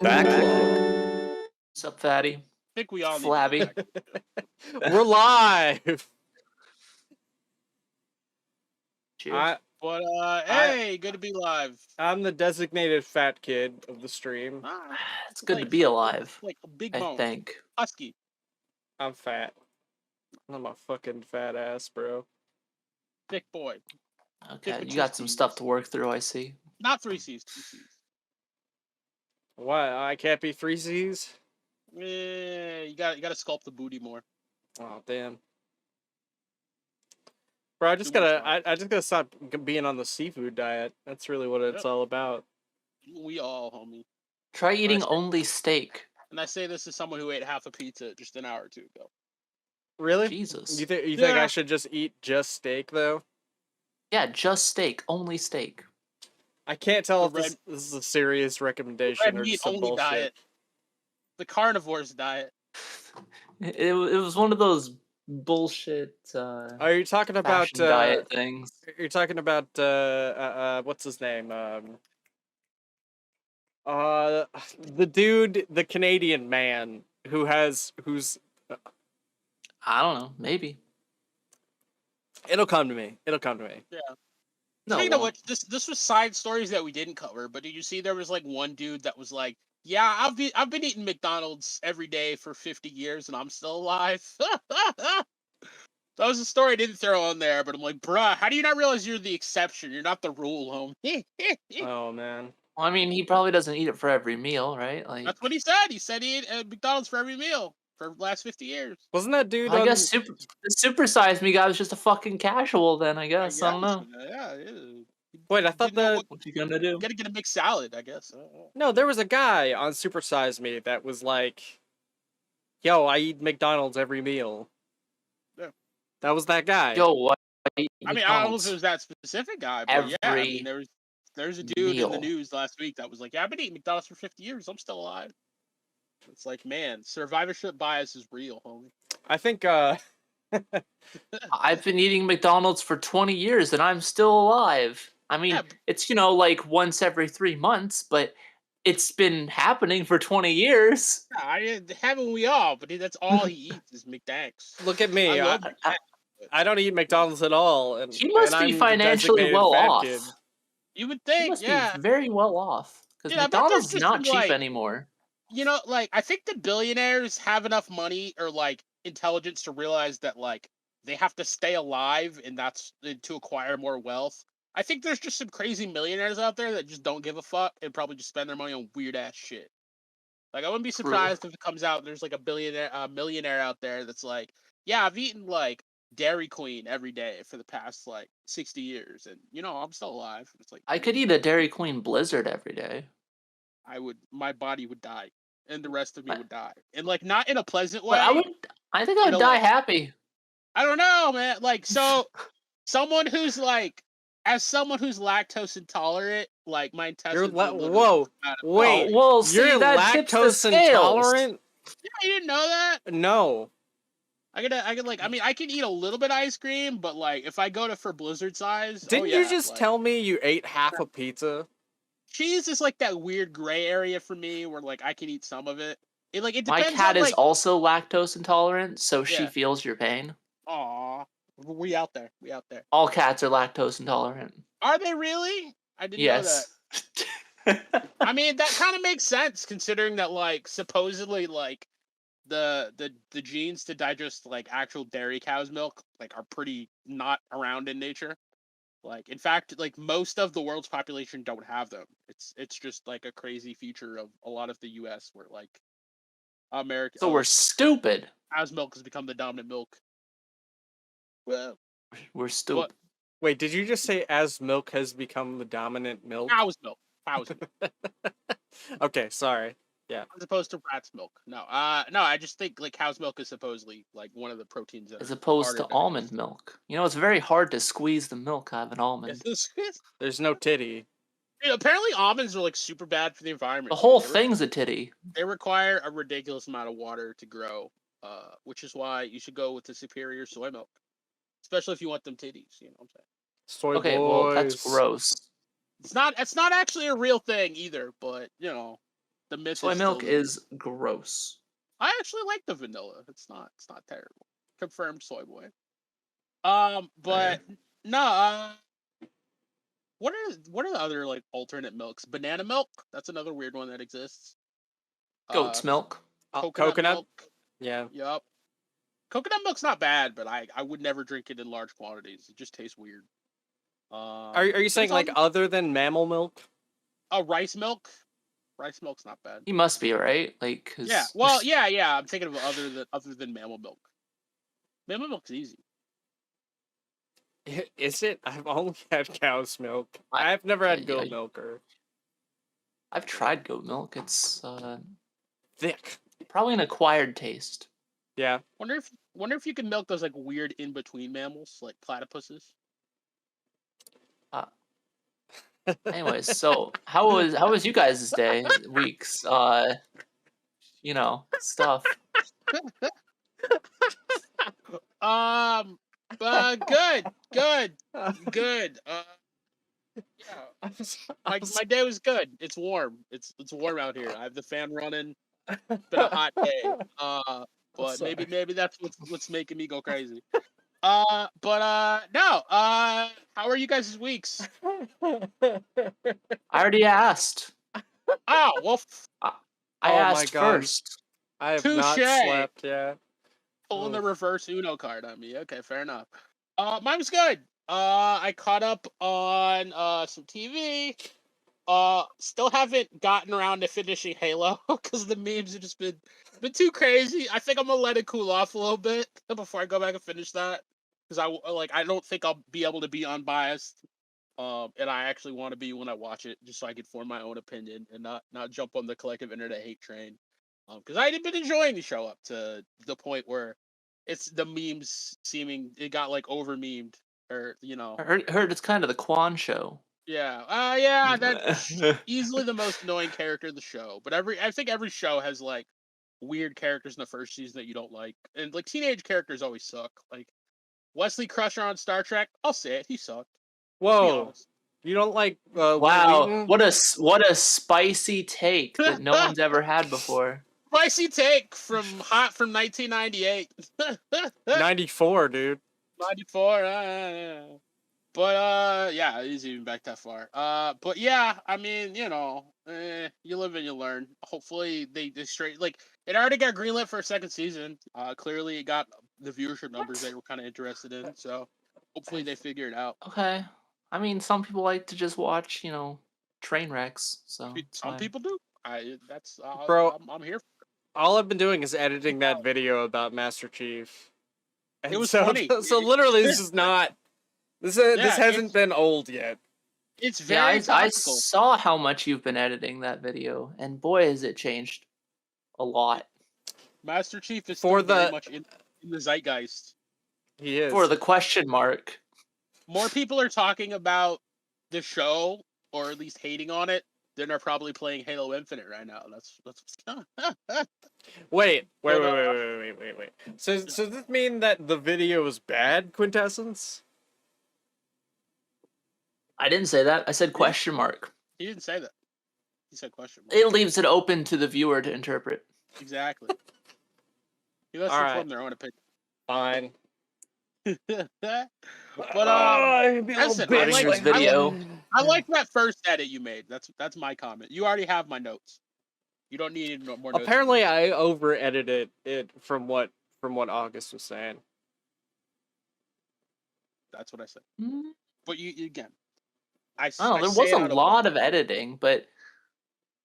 Backlog. What's up, fatty? I think we all need to Flabby. go back. We're live. Cheers. But hey, good to be live. I'm the designated fat kid of the stream. It's good to be alive. Like a big I bone. think. Husky. I'm fat. I'm a fucking fat ass, bro. Thick boy. Okay, with you got two some Cs. stuff to work through, I see. Not 3 C's, 2 C's. What? I can't be 3 C's? You gotta sculpt the booty more. Oh damn. Bro, I just gotta stop being on the seafood diet. That's really what it's all about. We all, homie. Try eating only steak. And I say this as someone who ate half a pizza just an hour or two ago. Really? Jesus. You think I should just eat just steak though? Yeah, just steak. Only steak. I can't tell if this is a serious recommendation Red or meat just some only bullshit. diet. The carnivore's diet. It was one of those bullshit. Are you talking about diet things? You're talking about what's his name? The dude, the Canadian man who's. I don't know. Maybe. It'll come to me. Yeah. No, Speaking of which, this was side stories that we didn't cover, but did you see there was like one dude that was like, "Yeah, I've been eating McDonald's every day for 50 years and I'm still alive." That was a story I didn't throw on there, but I'm like, bruh, how do you not realize you're the exception? You're not the rule, home. Oh man. Well, I mean, he probably doesn't eat it for every meal, right? Like that's what he said. He said he ate McDonald's for every meal for the last 50 years. Wasn't that dude? I guess the super size me guy was just a fucking casual. Then I guess I don't know. Yeah. Wait, I thought that. What you gonna do? You gotta get a big salad, I guess. No, there was a guy on Super Size Me that was like, "Yo, I eat McDonald's every meal." Yeah. That was that guy. Yo, what? I mean, I don't know if it was that specific guy, but yeah, I mean, there's a dude in the news last week that was like, "Yeah, I've been eating McDonald's for 50 years. I'm still alive." It's like, man, survivorship bias is real, homie. I think I've been eating McDonald's for 20 years and I'm still alive. I mean, it's, like once every 3 months, but it's been happening for 20 years. Yeah, haven't we all? But that's all he eats is McDanks. Look at me. I don't eat McDonald's at all. And he must be financially well off. Kid. You would think, he must be very well off. Because McDonald's is not cheap anymore. I think the billionaires have enough money or intelligence to realize that they have to stay alive and that's to acquire more wealth. I think there's just some crazy millionaires out there that just don't give a fuck and probably just spend their money on weird ass shit. I wouldn't be surprised if it comes out and there's a millionaire out there that's like, yeah, I've eaten Dairy Queen every day for the past 60 years and I'm still alive. It's I could eat a Dairy Queen Blizzard every day. My body would die. And the rest of me would die, and not in a pleasant way. I think I would die happy. I don't know, man. So, someone who's as someone who's lactose intolerant, my intestines. Whoa, wait. Well, see, you're lactose intolerant? Yeah, you didn't know that? No. I can eat a little bit of ice cream, but if I go for Blizzard size, didn't you just tell me you ate half a pizza? Cheese is that weird gray area for me where I can eat some of it. It depends. My cat is also lactose intolerant, so she feels your pain. Aw, we out there. All cats are lactose intolerant. Are they really? I didn't know that. I mean, that kind of makes sense considering that supposedly the genes to digest actual dairy cow's milk are pretty not around in nature. In fact, most of the world's population don't have them. It's just a crazy feature of a lot of the U.S. where America. So we're stupid. Cow's milk has become the dominant milk. Well, we're stupid. Wait, did you just say as milk has become the dominant milk? Cow's milk. Okay, sorry. Yeah. As opposed to rat's milk. No, I just think cow's milk is supposedly one of the proteins that as opposed to almond milk. It's very hard to squeeze the milk out of an almond. There's no titty. Dude, apparently almonds are super bad for the environment. The whole thing's a titty. They require a ridiculous amount of water to grow, which is why you should go with the superior soy milk, especially if you want them titties. You know what I'm saying? Soy boys. Well, that's gross. It's not actually a real thing either, but The myth Soy is milk still the myth. is gross. I actually like the vanilla. It's not terrible. Confirmed soy boy. But no, what are the other like alternate milks? Banana milk, that's another weird one that exists. Goat's milk. Coconut milk. Yeah. Yup. Coconut milk's not bad, but I would never drink it in large quantities. It just tastes weird. Are you saying like other than mammal milk? Oh, rice milk? Rice milk's not bad. He must be, right? Like, 'cause Yeah. Well, yeah. I'm thinking of other than mammal milk. Mammal milk's easy. Is it? I've only had cow's milk. I've never had goat milk or. I've tried goat milk. It's thick. Probably an acquired taste. Yeah. Wonder if you can milk those like weird in between mammals, like platypuses. Anyways, so how was you guys' day, weeks, you know, stuff? Good. Yeah. My day was good. It's warm. It's warm out here. I have the fan running. It's been a hot day. But maybe that's what's making me go crazy. No. How are you guys' weeks? I already asked. Oh, well. I asked first. I have not slept. Yeah. Pulling the reverse Uno card on me. Okay, fair enough. Mine was good. I caught up on some TV. Still haven't gotten around to finishing Halo because the memes have just been too crazy. I think I'm gonna let it cool off a little bit before I go back and finish that because I don't think I'll be able to be unbiased. And I actually want to be when I watch it, just so I can form my own opinion and not jump on the collective internet hate train. Because I had been enjoying the show up to the point where it's the memes it got like over memed or you know. I heard it's kind of the Quan show. Yeah. Yeah. That's easily the most annoying character of the show. But I think every show has like weird characters in the first season that you don't like, and like teenage characters always suck. Like Wesley Crusher on Star Trek, I'll say it, he sucked. Whoa. You don't like wow, what a spicy take that no one's ever had before. Spicy take from 1998. 94, dude. 94. But yeah, he's even back that far. But yeah, I mean, you know, you live and you learn. Hopefully they straight like it already got greenlit for a second season. Clearly it got the viewership numbers they were kind of interested in. So hopefully they figure it out. Okay. I mean, some people like to just watch, you know, train wrecks. So some people do. Bro, I'm here for it. All I've been doing is editing that video about Master Chief. And it was funny. So literally, this is not. This hasn't been old yet. It's very I saw how much you've been editing that video, and boy, has it changed a lot. Master Chief is still very much in the zeitgeist. He is. For the question mark. More people are talking about the show, or at least hating on it, than are probably playing Halo Infinite right now. That's what's going on. Wait. So does this mean that the video is bad, Quintessence? I didn't say that. I said question mark. He didn't say that. He said question mark. It leaves it open to the viewer to interpret. Exactly. He lets them form their own opinion. Fine. But listen, I like that first edit you made. That's my comment. You already have my notes. You don't need more notes. Apparently, I over edited it from what August was saying. That's what I said. Mm-hmm. But you again, there was a lot of editing, but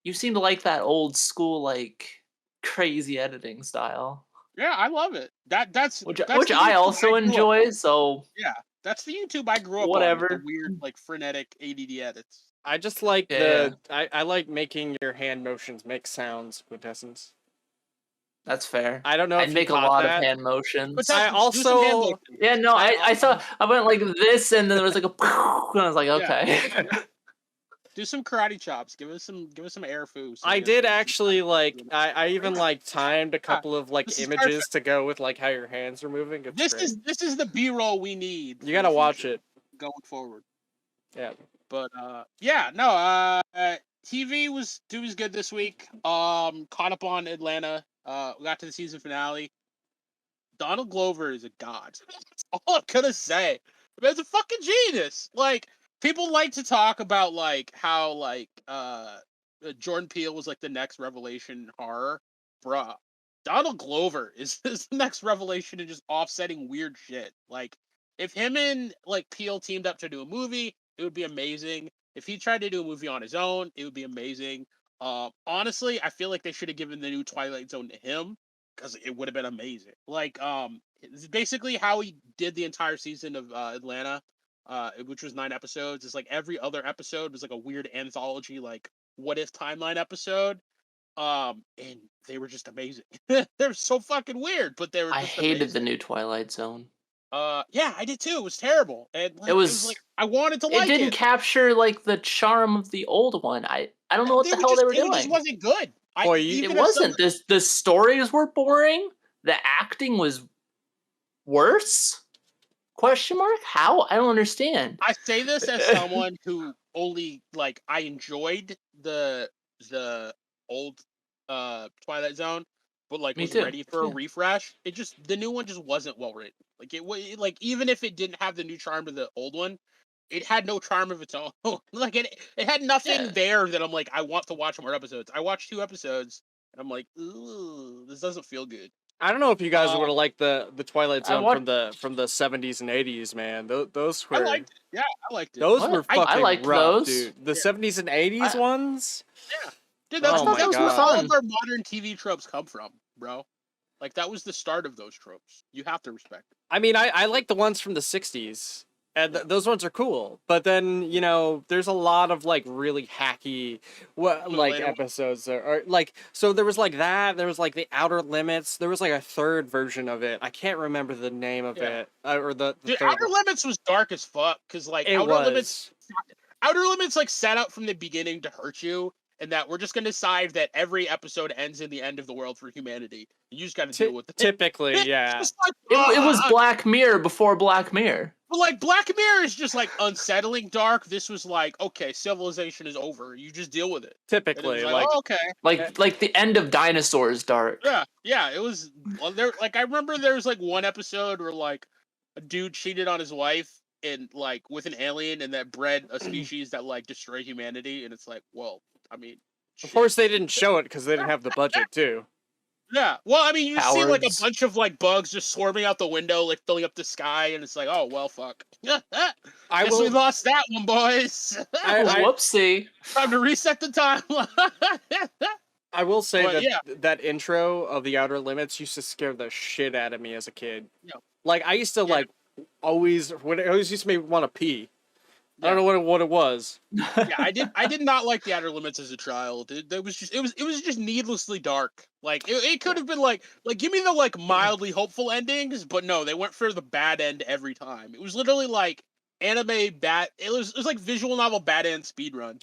you seem to like that old school, like crazy editing style. Yeah, I love it. That's which I also enjoy. So yeah, that's the YouTube I grew up whatever. on. The weird, like frenetic ADD edits. I just like I like making your hand motions make sounds, Quintessence. That's fair. I don't know. I'd make a lot of hand motions. But I also I thought I went like this, and then there was like a, and I was like, okay. Yeah. Do some karate chops. Give us some air food. I did actually like. I even like timed a couple of like images to go with like how your hands are moving. This is the B-roll we need. You gotta watch it going forward. Yeah. But yeah, no. TV was good this week. Caught up on Atlanta. Got to the season finale. Donald Glover is a god. That's all I'm gonna say. The man's a fucking genius. Like, people like to talk about like how like Jordan Peele was like the next revelation horror. Bruh. Donald Glover is the next revelation in just offsetting weird shit. Like, if him and like Peele teamed up to do a movie, it would be amazing. If he tried to do a movie on his own, it would be amazing. Honestly, I feel like they should have given the new Twilight Zone to him because it would have been amazing. Like, it's basically how he did the entire season of Atlanta, which was 9 episodes. It's like every other episode was like a weird anthology, like what if timeline episode. And they were just amazing. They're so fucking weird, but they were. I Just hated amazing. the new Twilight Zone. Yeah, I did too. It was terrible, and like, It was like I wanted to like it. Didn't capture like the charm of the old one. I don't know what the hell they were doing. It just wasn't good. Boy, It wasn't. The stories were boring. The acting was worse. Question mark? How? I don't understand. I say this as someone who only like I enjoyed the old Twilight Zone, but like was ready for a refresh. It just the new one just wasn't well written. Like it was like even if it didn't have the new charm of the old one, it had no charm of its own. Like it had nothing there that I'm like I want to watch more episodes. I watched 2 episodes and I'm like, ooh, this doesn't feel good. I don't know if you guys would have liked the Twilight Zone from the 70s and 80s, man. Those were I liked it. Yeah, I liked it. Those were fucking I liked rough, those. dude. The 70s and 80s ones? Yeah. Dude, that's where all of our modern TV tropes come from, bro. Like, that was the start of those tropes. You have to respect it. I mean, I like the ones from the 60s. And those ones are cool. But then, you know, there's a lot of, like, really hacky, episodes. Or like, so there was, like, that. There was, like, the Outer Limits. There was, like, a third version of it. I can't remember the name of it. Or the Dude, third Outer Limits was dark as fuck. Because, like, Outer Limits, like, set out from the beginning to hurt you. And that we're just going to decide that every episode ends in the end of the world for humanity. You just got to deal with it. Typically, yeah. It was Black Mirror before Black Mirror. But, like, Black Mirror is just, like, unsettling dark. This was like, okay, civilization is over. You just deal with it. Typically. Like, oh, okay. Like the end of dinosaurs dark. Yeah, it was... There, like, I remember there was, like, one episode where, like, a dude cheated on his wife and, like, with an alien and that bred a species that, like, destroyed humanity. And it's like, well, I mean... Of course they didn't show it because they didn't have the budget, too. Yeah, well, I mean, you see like a bunch of like bugs just swarming out the window, like filling up the sky, and it's like, oh well, fuck. Guess we lost that one, boys. Whoopsie! Time to reset the timeline. I will say that intro of the Outer Limits used to scare the shit out of me as a kid. Yeah. Like I used to it always used to make me want to pee. I don't know what it was. Yeah, I did not like the Outer Limits as a child. It was just needlessly dark. Like it could have been like give me the like mildly hopeful endings, but no, they went for the bad end every time. It was literally like anime bad. It was like visual novel bad end speedrun.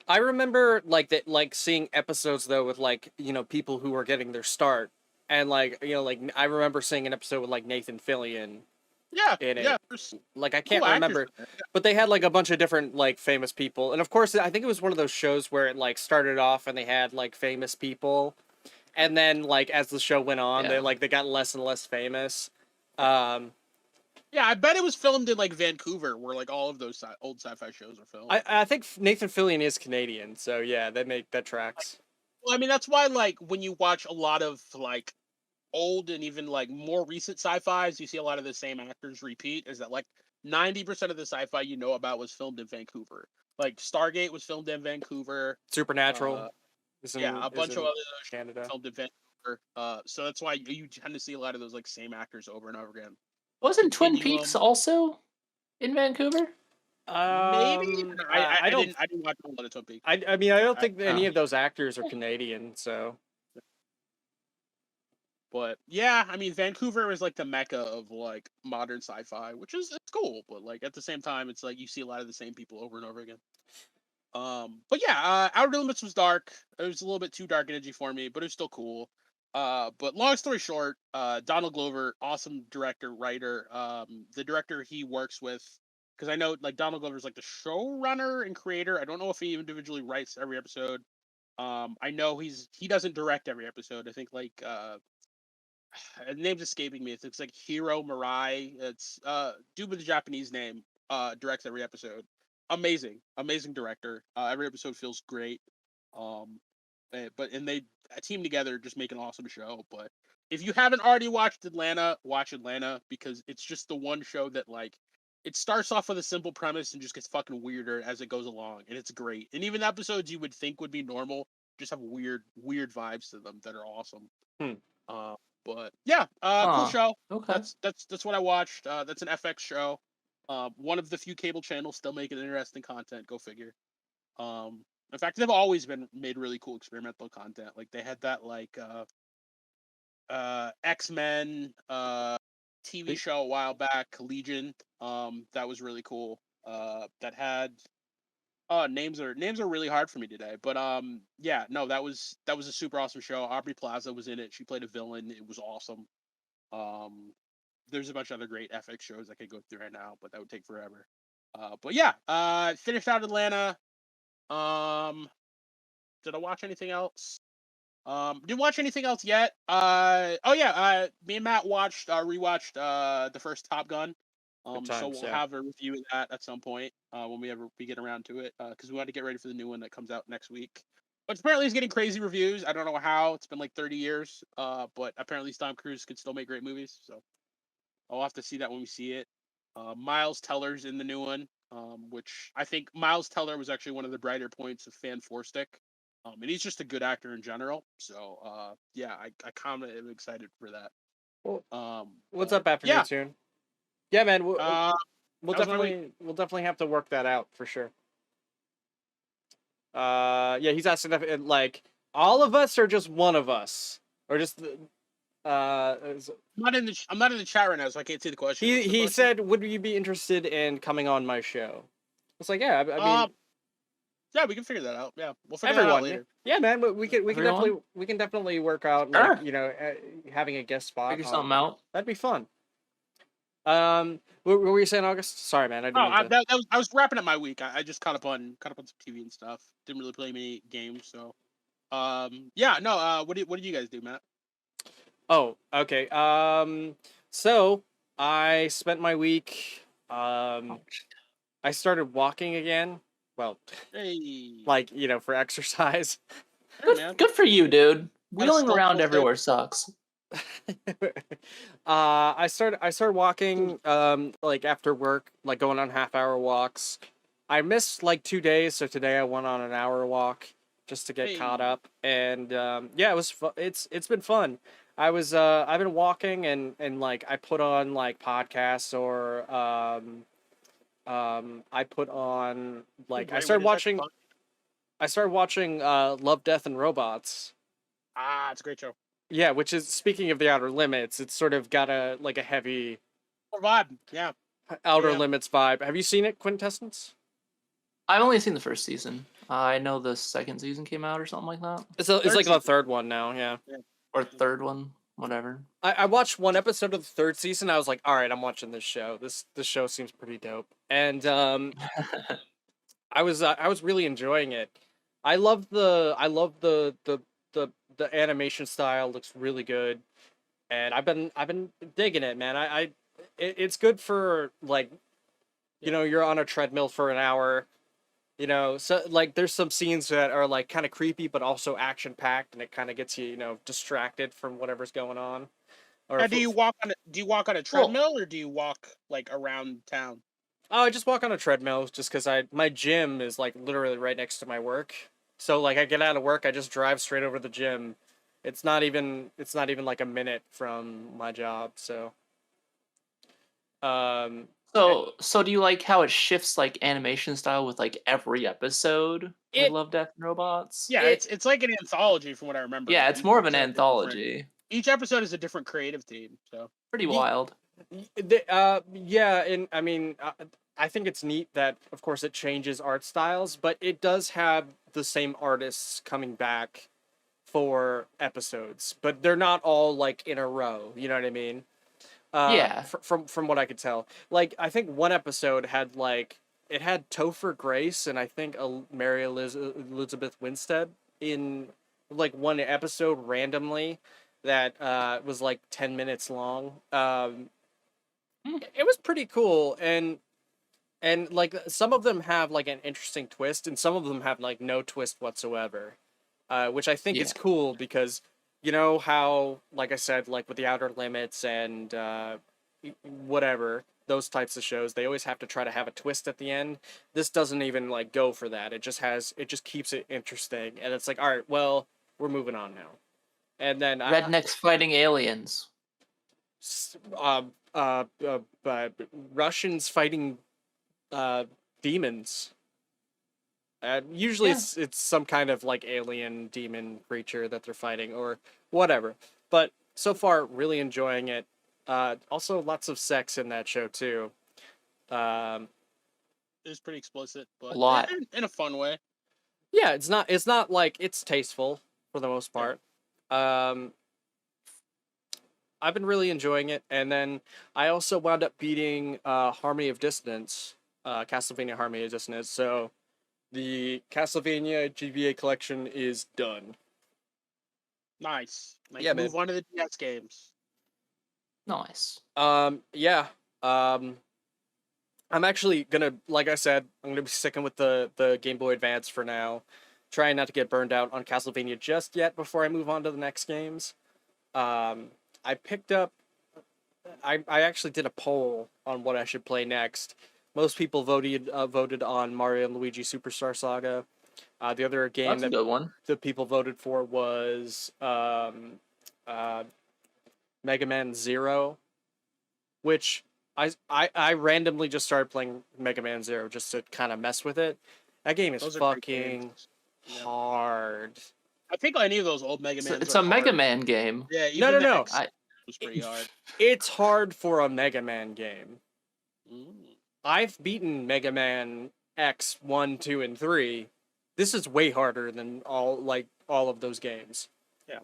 I remember seeing episodes though with like, you know, people who were getting their start, and like, you know, like I remember seeing an episode with like Nathan Fillion. Yeah. Like I can't remember, but they had like a bunch of different like famous people, and of course I think it was one of those shows where it like started off and they had like famous people, and then like as the show went on, they got less and less famous. Yeah, I bet it was filmed in like Vancouver, where like all of those old sci-fi shows are filmed. I think Nathan Fillion is Canadian, so yeah, that tracks. Well, I mean that's why like when you watch a lot of like old and even like more recent sci-fis, you see a lot of the same actors repeat. Is that like 90% of the sci-fi you know about was filmed in Vancouver? Like Stargate was filmed in Vancouver. Supernatural. A bunch of other Canada filmed in Vancouver. So that's why you tend to see a lot of those like same actors over and over again. Wasn't Twin Peaks also in Vancouver? Maybe. I didn't watch a lot of Twin Peaks. I mean I don't think any of those actors are Canadian, so. But yeah, I mean, Vancouver is like the mecca of like modern sci-fi, which is it's cool. But like at the same time, it's like you see a lot of the same people over and over again. But yeah, Outer Limits was dark. It was a little bit too dark and edgy for me, but it was still cool. But long story short, Donald Glover, awesome director, writer. The director he works with because I know like Donald Glover's like the showrunner and creator. I don't know if he individually writes every episode. I know he doesn't direct every episode. I think like the name's escaping me. It's like Hiro Murai. It's dude with a Japanese name. Directs every episode. Amazing director. Every episode feels great. Um, and they team together, just make an awesome show. But if you haven't already watched Atlanta, watch Atlanta because it's just the one show that like it starts off with a simple premise and just gets fucking weirder as it goes along, and it's great. And even episodes you would think would be normal just have weird vibes to them that are awesome. Hmm. But yeah, cool show. Okay. That's what I watched. That's an FX show. One of the few cable channels still making interesting content. Go figure. In fact, they've always been made really cool experimental content. Like they had that like X-Men TV show a while back, Legion. That was really cool. That had names are really hard for me today. But yeah, no, that was a super awesome show. Aubrey Plaza was in it. She played a villain. It was awesome. There's a bunch of other great FX shows I could go through right now, but that would take forever. But yeah, finished out Atlanta. Did I watch anything else? Didn't watch anything else yet. Oh yeah, me and Matt rewatched the first Top Gun. So we'll have a review of that at some point when we get around to it because we want to get ready for the new one that comes out next week. But apparently, it's getting crazy reviews. I don't know how. It's been like 30 years. But apparently, Tom Cruise could still make great movies. So I'll have to see that when we see it. Miles Teller's in the new one, which I think Miles Teller was actually one of the brighter points of Fan Four Stick. And he's just a good actor in general. So yeah, I kind of am excited for that. Well, what's up after you, Tune? Yeah, man. We'll definitely have to work that out for sure. Yeah, he's asking if like all of us or just one of us or just I'm not in the chat right now, so I can't see the question. He said, "Would you be interested in coming on my show?" It's like, yeah, I mean, yeah, we can figure that out. Yeah, we'll figure that out later. Yeah, man, but we can definitely work out like having a guest spot. Figure something out. That'd be fun. What were you saying, August? Sorry, man. I was wrapping up my week. I just caught up on some TV and stuff. Didn't really play many games, so yeah. No. What did you guys do, Matt? Oh, okay. So I spent my week. I started walking again. Well, like for exercise. Good for you, dude. Wheeling around everywhere sucks. I started walking like after work, like going on half-hour walks. I missed like 2 days, so today I went on an hour walk just to get caught up, and yeah, it was it's been fun. I've been walking and like I put on like podcasts or I put on like I started watching Love, Death and Robots. It's a great show. Yeah, which is, speaking of the Outer Limits, it's sort of got a heavy vibe. Yeah. Outer Limits vibe. Have you seen it, Quintessence? I've only seen the first season. I know the second season came out or something like that. It's like the third one now, yeah. Or third one, whatever. I watched one episode of the third season. I was like, all right, I'm watching this show. This show seems pretty dope, and I was really enjoying it. I love the animation style. Looks really good, and I've been digging it, man. It's good for like, you're on a treadmill for an hour. So like there's some scenes that are like kind of creepy, but also action packed, and it kind of gets you, distracted from whatever's going on. Or do you walk on a treadmill or do you walk like around town? Oh, I just walk on a treadmill just because my gym is like literally right next to my work. So like I get out of work, I just drive straight over to the gym. It's not even like a minute from my job. So. So do you like how it shifts like animation style with like every episode? I Love, Death and Robots. Yeah, it's like an anthology from what I remember. Yeah, it's more of an anthology. Each episode is a different creative team, so pretty wild. Yeah, and I mean, I think it's neat that, of course, it changes art styles, but it does have the same artists coming back for episodes, but they're not all like in a row. You know what I mean? Yeah. From what I could tell, like I think one episode had like it had Topher Grace and I think Mary Elizabeth Winstead in like one episode randomly that was like 10 minutes long. It was pretty cool and like some of them have like an interesting twist and some of them have like no twist whatsoever, which I think is cool because you know how like I said like with the Outer Limits and whatever those types of shows they always have to try to have a twist at the end. This doesn't even like go for that. It just keeps it interesting and it's like all right, well, we're moving on now. And then rednecks fighting aliens. Russians fighting demons. Usually it's some kind of like alien demon creature that they're fighting or whatever. But so far, really enjoying it. Also, lots of sex in that show too. It was pretty explicit, but a lot in a fun way. Yeah, it's not like it's tasteful for the most part. I've been really enjoying it, and then I also wound up beating Harmony of Dissonance, Castlevania Harmony of Dissonance. So the Castlevania GBA collection is done. Nice. Yeah, move man. on to the DS games. Nice. Yeah. I'm actually gonna, like I said, I'm gonna be sticking with the Game Boy Advance for now. Trying not to get burned out on Castlevania just yet before I move on to the next games. I picked up. I actually did a poll on what I should play next. Most people voted on Mario and Luigi Superstar Saga. The other game That's a good one. the people voted for was Mega Man Zero, which I randomly just started playing Mega Man Zero just to kind of mess with it. That game is fucking hard. I think any of those old Mega Mans it's a hard. Mega Man game. Yeah, even no. It was pretty hard. It's hard for a Mega Man game. Mm. I've beaten Mega Man X 1, 2, and 3. This is way harder than all of those games. Yeah.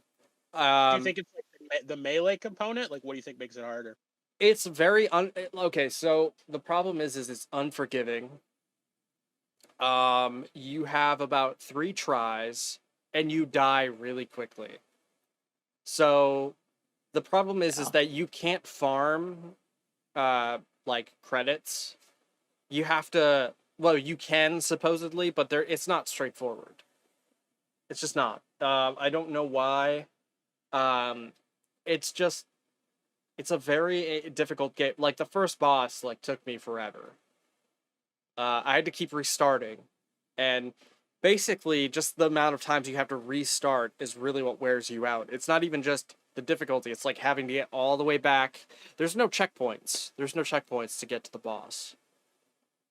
Do you think it's like the melee component? Like, what do you think makes it harder? It's very okay. So the problem is it's unforgiving. You have about 3 tries, and you die really quickly. So the problem is that you can't farm, like credits. You have to. Well, you can supposedly, but it's not straightforward. It's just not. I don't know why. It's a very difficult game. Like the first boss, took me forever. I had to keep restarting, and basically, just the amount of times you have to restart is really what wears you out. It's not even just the difficulty; it's like having to get all the way back. There's no checkpoints. There's no checkpoints to get to the boss.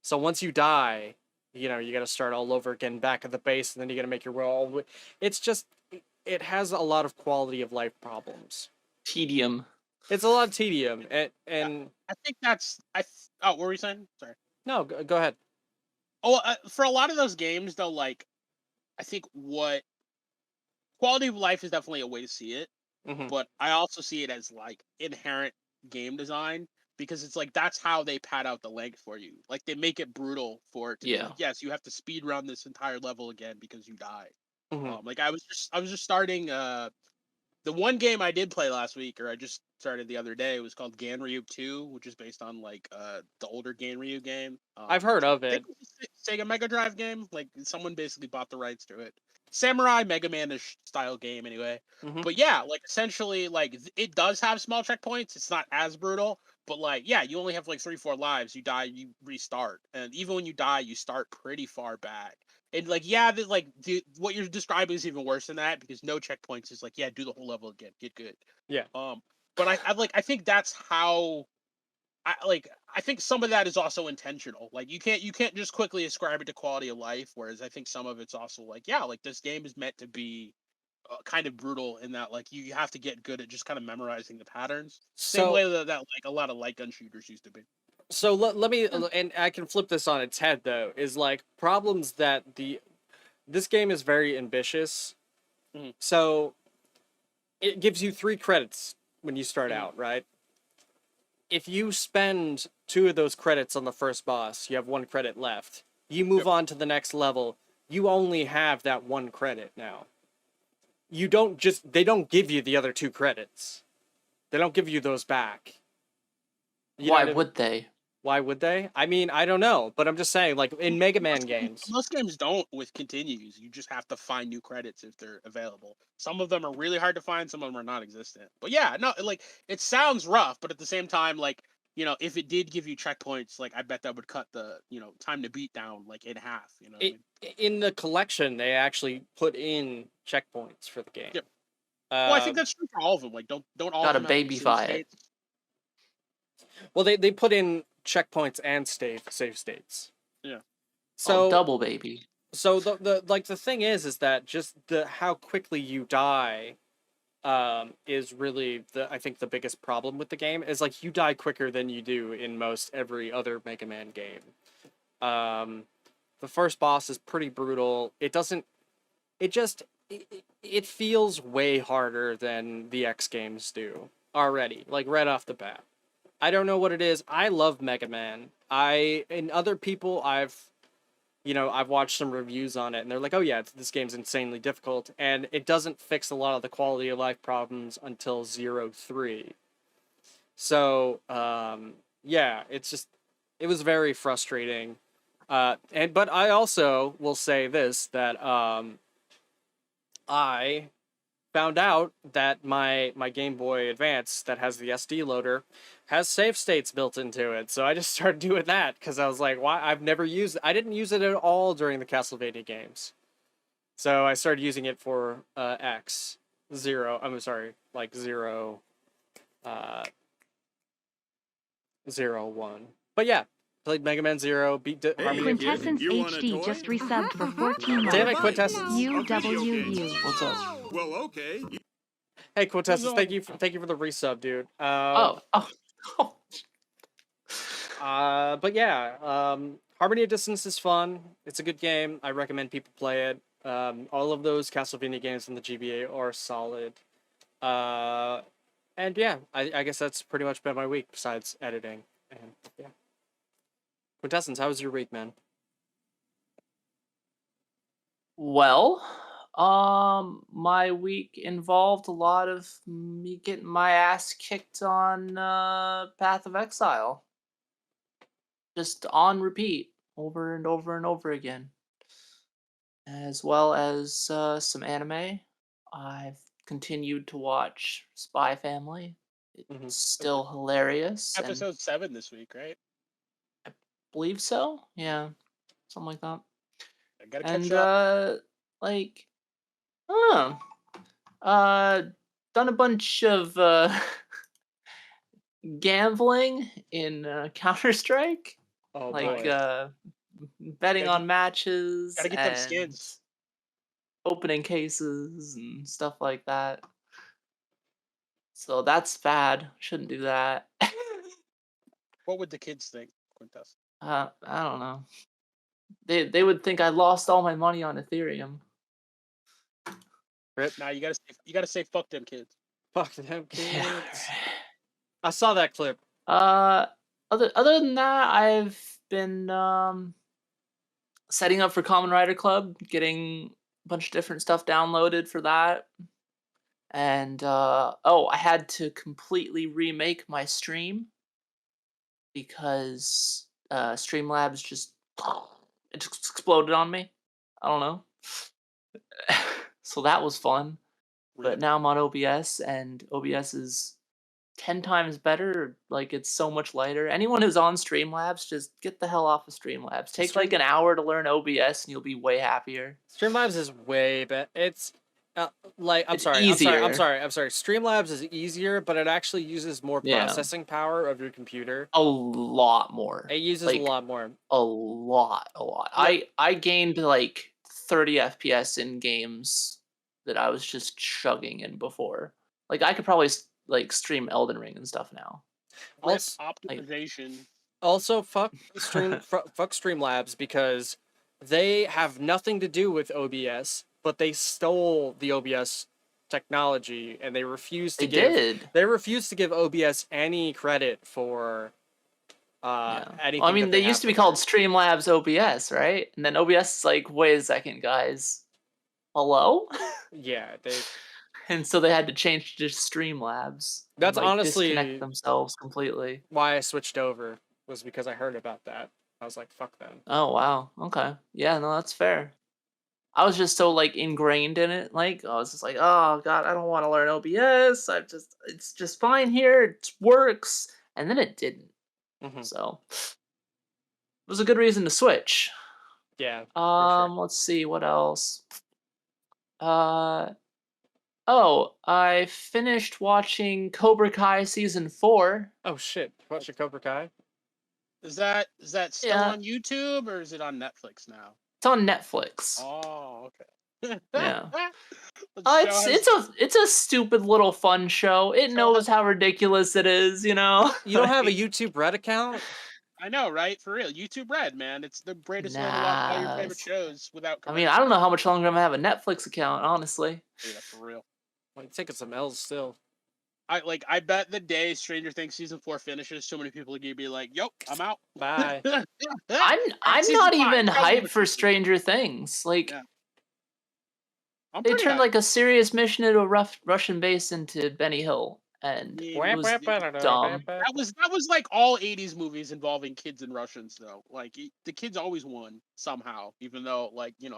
So once you die, you got to start all over again back at the base, and then you got to make your way all the way. It's just, it has a lot of quality of life problems. Tedium. It's a lot of tedium, and I think that's what were we saying? Sorry. No, go ahead. Oh, for a lot of those games, though, I think what quality of life is definitely a way to see it, but I also see it as inherent game design because it's that's how they pad out the length for you. Like they make it brutal for it to be, yes, you have to speed run this entire level again because you die. I was just starting the one game I did play last week, or I just started the other day, was called Ganryu 2, which is based on the older Ganryu game. I've heard of it. Sega Mega Drive game. Someone basically bought the rights to it. Samurai Mega Man-ish style game anyway. But yeah, essentially it does have small checkpoints. It's not as brutal, but you only have 3-4 lives. You die, you restart, and even when you die, you start pretty far back. And what you're describing is even worse than that because no checkpoints is do the whole level again, get good. Yeah. But I think that's how I think some of that is also intentional. You can't just quickly ascribe it to quality of life. Whereas I think some of it's also this game is meant to be kind of brutal in that you have to get good at just kind of memorizing the patterns. Same way that a lot of light gun shooters used to be. So let me, and I can flip this on its head though, is problems that this game is very ambitious. So it gives you 3 credits when you start out, right? if you spend 2 of those credits on the first boss, you have 1 credit left. You move on to the next level, you only have that 1 credit now. They don't give you the other 2 credits. They don't give you those back. Why would they? Why would they? I mean, I don't know, but I'm just saying, like, in Mega Man games. Most games don't with continues. You just have to find new credits if they're available. Some of them are really hard to find, some of them are non-existent. But yeah, no, like, it sounds rough, but at the same time, like, you know, if it did give you checkpoints, like, I bet that would cut the, you know, time to beat down, like, in half, you know what I mean? In the collection, they actually put in checkpoints for the game. Yep. Well, I think that's true for all of them. Like, don't all of them Gotta babyfy it. Well, they put in checkpoints and save states. Yeah. So double baby. So the thing is that just how quickly you die, is really I think the biggest problem with the game is like you die quicker than you do in most every other Mega Man game. The first boss is pretty brutal. It feels way harder than the X games do already, like right off the bat. I don't know what it is. I love Mega Man. Other people I've watched some reviews on it, and they're like, oh yeah, this game's insanely difficult, and it doesn't fix a lot of the quality of life problems until 0-3. So, yeah, it was very frustrating. But I also will say this, that I found out that my Game Boy Advance that has the SD loader has save states built into it. So I just started doing that because I was like, why? I didn't use it at all during the Castlevania games. So I started using it for X. 0, like 0, 1. But yeah, played Mega Man 0, beat Quintessence HD just resubbed for 14 months. Damn it, Quintessence. UWU. What's up? Well, okay. Hey, Quintessence, thank you for the resub, dude. But yeah, Harmony of Distance is fun. It's a good game. I recommend people play it. All of those Castlevania games in the GBA are solid. And yeah, I guess that's pretty much been my week besides editing. And yeah. Quintessence, how was your week, man? Well, my week involved a lot of me getting my ass kicked on Path of Exile. Just on repeat, over and over and over again. As well as some anime. I've continued to watch Spy Family. It's still hilarious. Episode 7 this week, right? I believe so. Yeah, something like that. I gotta catch up. Like, I don't know. Done a bunch of gambling in Counter-Strike. Oh, like boy. betting on matches. Gotta get them skins. Opening cases and stuff like that. So that's bad. Shouldn't do that. What would the kids think, Quintess? I don't know. They would think I lost all my money on Ethereum. Rip. Nah, you gotta say fuck them kids. Fuck them kids. I saw that clip. Other than that, I've been setting up for Common Rider Club, getting a bunch of different stuff downloaded for that. And I had to completely remake my stream because Streamlabs just exploded on me. I don't know. So that was fun. But now I'm on OBS, and OBS is 10 times better. Like, it's so much lighter. Anyone who's on Streamlabs, just get the hell off of Streamlabs. Take like an hour to learn OBS, and you'll be way happier. Streamlabs is way better. It's I'm sorry. Streamlabs is easier, but it actually uses more processing power of your computer. A lot more. It uses a lot more. A lot. Yeah. I gained like 30 FPS in games that I was just chugging in before. Like, I could probably like stream Elden Ring and stuff now. Optimization. Also, fuck Streamlabs, because they have nothing to do with OBS, but they stole the OBS technology, and they refused to did. they refused to give OBS any credit for anything. Well, I mean, that they used to be called Streamlabs OBS, right? And then OBS is like, wait a second, guys. Hello? Yeah, they. And so they had to change to Streamlabs. That's and, like, honestly disconnect themselves completely. why I switched over, was because I heard about that. I was like, fuck them. Oh wow. Okay. Yeah, no, that's fair. I was just so like ingrained in it. Like I was just like, oh god, I don't want to learn OBS. It's just fine here. It works. And then it didn't. Mhm. So it was a good reason to switch. Yeah. for sure. Let's see what else. Oh, I finished watching Cobra Kai season 4. Oh shit! Watch your Cobra Kai. Is that still Yeah. on YouTube or is it on Netflix now? It's on Netflix. Oh, okay. Yeah. The show has- It's a stupid little fun show. It knows how ridiculous it is, you know. You don't have a YouTube Red account? I know, right? For real, YouTube Red, man. It's the greatest way to watch all your favorite shows without. I mean, I don't know how much longer I'm gonna have a Netflix account, honestly. Yeah, for real. Like taking some L's still. I bet the day Stranger Things season 4 finishes, so many people are gonna be like, "Yup, I'm out." Bye. I'm Season not 5, even tell me hyped what for you- Stranger Things. Like Yeah. I'm they pretty turned hyped. like a serious mission at a Russian base into Benny Hill, and I mean, it was dumb. that was like all 80s movies involving kids and Russians, though. Like the kids always won somehow, even though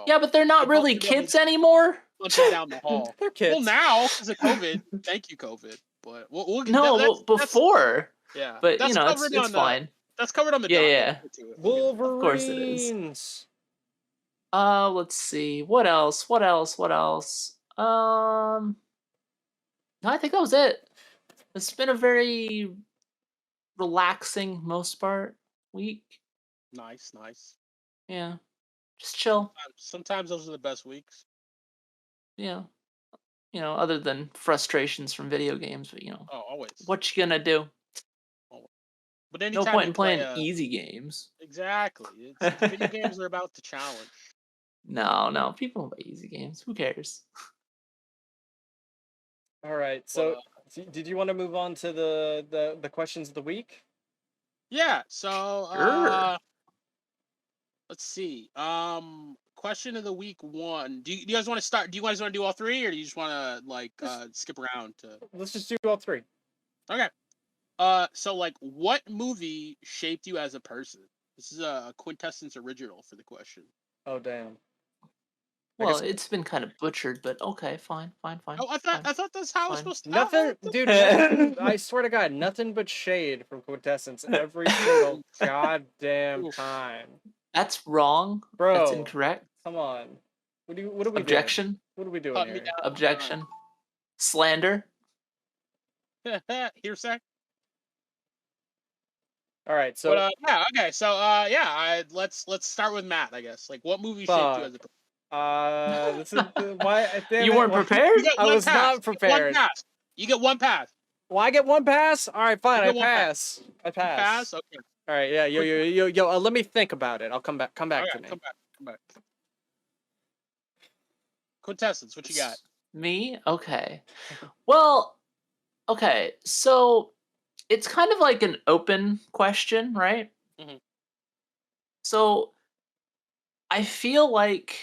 Yeah, but they're not they really both- they kids anymore. punching down the hall. They're kids. Well, now because of COVID. Thank you, COVID. But we'll No, that's- before. yeah, But that's you know, it's covered on fine. That's covered on the Yeah, doc. yeah. We'll get to it. Wolverines. course it is. Let's see. What else? No, I think that was it. It's been a very relaxing, most part, week. Nice. Yeah. Just chill. Sometimes those are the best weeks. Yeah. You know, other than frustrations from video games, but you know, Oh, always. what you gonna do? But No anytime point you in play playing easy games. Exactly. Video games are about the challenge. No, people don't play easy games. Who cares? All right. So, did you want to move on to the questions of the week? Yeah. So, Sure. let's see. Question of the week 1. Do you guys want to start? Do you guys want to do all 3, or do you just want to like skip around to? Let's just do all 3. Okay. So like, what movie shaped you as a person? This is a Quintessence original for the question. Oh damn. Well, it's been kind of butchered, but okay, fine. Oh, I thought that's how it was Fine. supposed to. Nothing, dude. Nothing, I swear to God, nothing but shade from Quintessence every single goddamn time. That's wrong. Bro, That's incorrect. Come on. What are we Objection. doing? What are we doing Cut me here? down. Objection. Slander. Hearsay. All right, so But yeah, okay. So let's start with Matt, I guess. Like, what movie shaped you as a person? this is why You weren't prepared? I was not prepared. You get one pass. Well, I get one pass. All right, fine. You I get one pass. I pass. Pass. Okay. All right, yeah, yo. Let me think about it. I'll come back. Come back Okay, to me. come back. Quintessence, what you got? Me? Okay. Well, okay. So it's kind of like an open question, right? Mhm. So I feel like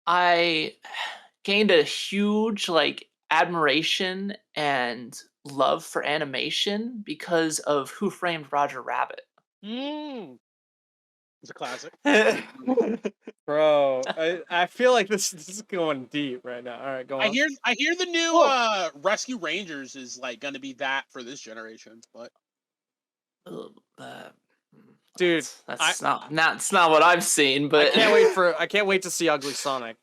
I gained a huge like admiration and love for animation because of Who Framed Roger Rabbit. It's a classic. Bro, I feel like this is going deep right now. All right, go on. I hear the new Rescue Rangers is like gonna be that for this generation, but Dude, that's not what I've seen, but I can't wait to see Ugly Sonic.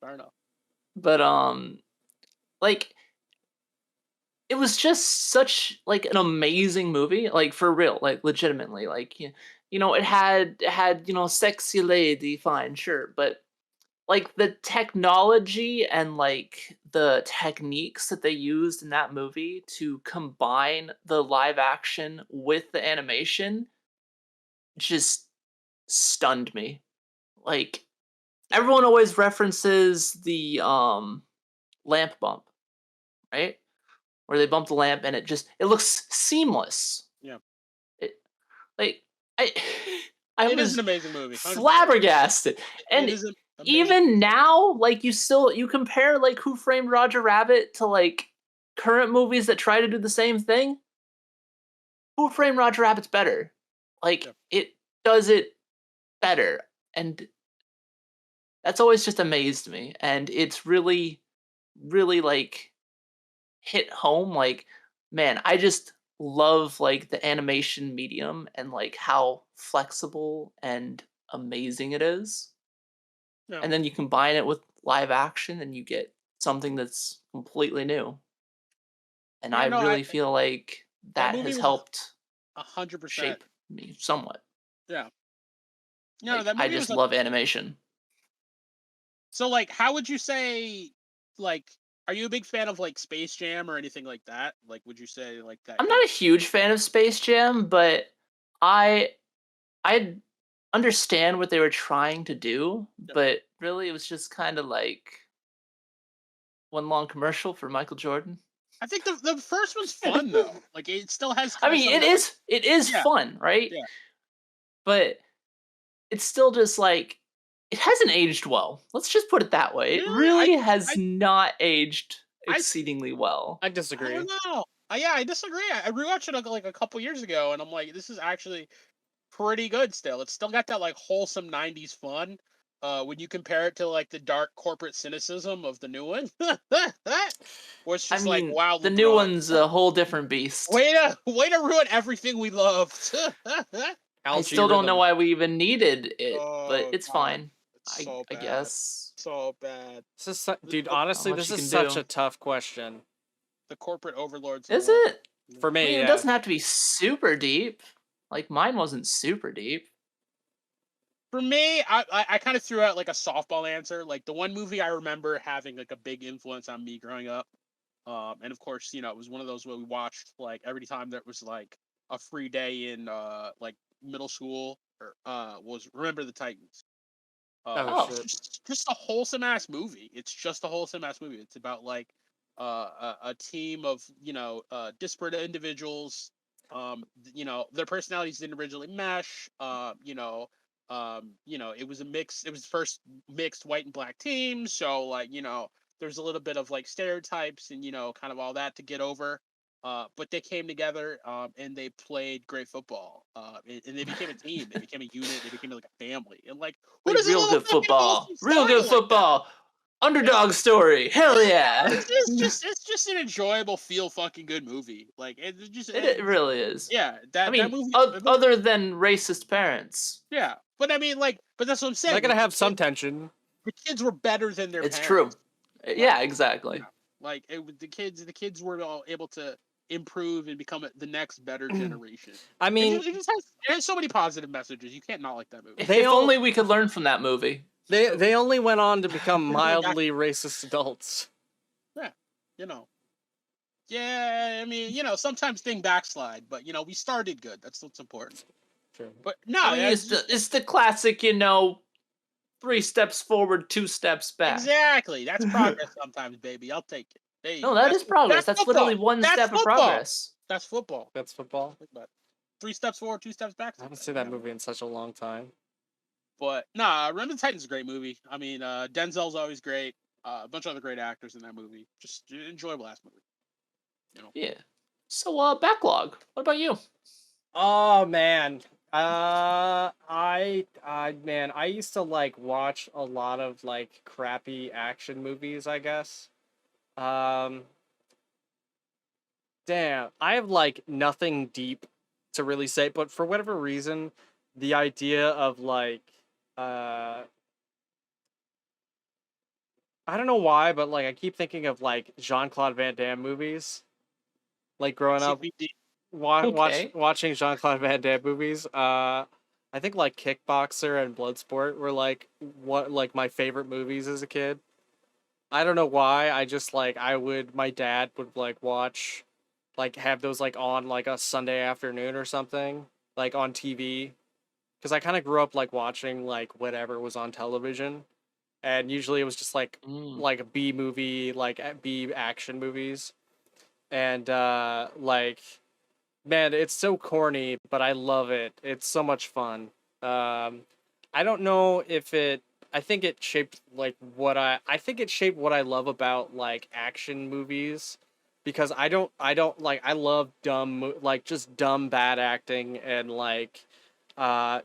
fair enough. But like it was just such like an amazing movie, like for real, like legitimately, like you know, it had you know, sexy lady, fine, sure, but like the technology and like the techniques that they used in that movie to combine the live action with the animation just stunned me. Like everyone always references the lamp bump, right? Where they bump the lamp and it looks seamless. Yeah. It, like I I It is was an amazing movie. 100%. flabbergasted. And It is an amazing even now, like you compare like Who Framed Roger Rabbit to like current movies that try to do the same thing. Who Framed Roger Rabbit's better. Like Yeah. it does it better. And that's always just amazed me. And it's really, really like hit home. Like, man, I just love like the animation medium and like how flexible and amazing it is. Yeah. And then you combine it with live action and you get something that's completely new. And Yeah, I no, really feel like that that movie has was helped 100%. shape me somewhat. Yeah. No, Like, that I movie just was love animation. So, like, how would you say, like, are you a big fan of like Space Jam or anything like that? Like, would you say like that? I'm not a huge fan of Space Jam, but I understand what they were trying to do, Yeah. but really it was just kind of like one long commercial for Michael Jordan. I think the first one's fun though. Like, it still has. I mean, it is Yeah. fun, right? Yeah. But it's still just like it hasn't aged well. Let's just put it that way. It Really? really has not aged I- exceedingly well. I I disagree. don't know. Yeah, I disagree. I rewatched it like a couple years ago, and I'm like, this is actually pretty good. Still, it's still got that like wholesome '90s fun. When you compare it to like the dark corporate cynicism of the new one, where it's I just like, mean, wow, the new one's a whole different beast. way to ruin everything we loved. I still don't know why we even needed it, but Oh, it's God. fine. It's so I bad. guess. So bad. Dude, honestly, much this you is can such do. a tough question. The corporate overlords. Is love it? For I me, mean, it yeah. doesn't have to be super deep. Like mine wasn't super deep. For me, I kind of threw out like a softball answer. Like the one movie I remember having like a big influence on me growing up. And of course, you know, it was one of those where we watched like every time there was like a free day in like middle school or was Remember the Titans. Oh. Shit. Just a wholesome ass movie. It's just a wholesome ass movie. It's about like a team of disparate individuals. You know, their personalities didn't originally mesh. It was a mix. It was the first mixed white and black team. So like there's a little bit of like stereotypes and kind of all that to get over. But they came together and they played great football. And they became a team. They became a unit. They became like a family. And like, who Like does a real little good fucking football. wholesome Real story good like that? football. Underdog story. Hell yeah. It's just an enjoyable, feel fucking good movie. Like it Really is. yeah. I mean, that movie. other than racist parents. Yeah, but I mean, like, but that's what I'm saying. They're gonna like, have some tension. the kids were better than their It's parents. true. Yeah, exactly. Like the kids were all able to improve and become the next better generation. I mean, it has so many positive messages. You can't not like that movie. If only we could learn from that movie. they only went on to become mildly racist adults. Yeah, Yeah, I mean, sometimes things backslide, but we started good. That's what's important. True. But no, I mean, it's the classic, 3 steps forward, 2 steps back. exactly. That's progress sometimes, baby. I'll take it. Hey, No, that is progress. That's literally one step of progress. That's football. That's football. Think about it. 3 steps forward, 2 steps back. I haven't seen that movie in such a long time. But nah, Remember the Titans is a great movie. I mean, Denzel's always great. A bunch of other great actors in that movie. Just enjoyable ass movie. Yeah. So, backlog. What about you? Oh man. I used to like watch a lot of like crappy action movies, I guess. Damn, I have like nothing deep to really say, but for whatever reason, the idea of like I don't know why, but like I keep thinking of like Jean-Claude Van Damme movies. Like growing up CPD. watching Jean-Claude Van Damme movies. I think like Kickboxer and Bloodsport were like my favorite movies as a kid. I don't know why. I just like my dad would like watch have those like on like a Sunday afternoon or something, like on TV. Cuz I kind of grew up like watching like whatever was on television. and usually it was just like Mm. like a B movie, like B action movies, and like man, it's so corny, but I love it. It's so much fun. I don't know if it. I think it shaped like what I think it shaped what I love about like action movies, because I don't like I love like just dumb bad acting and like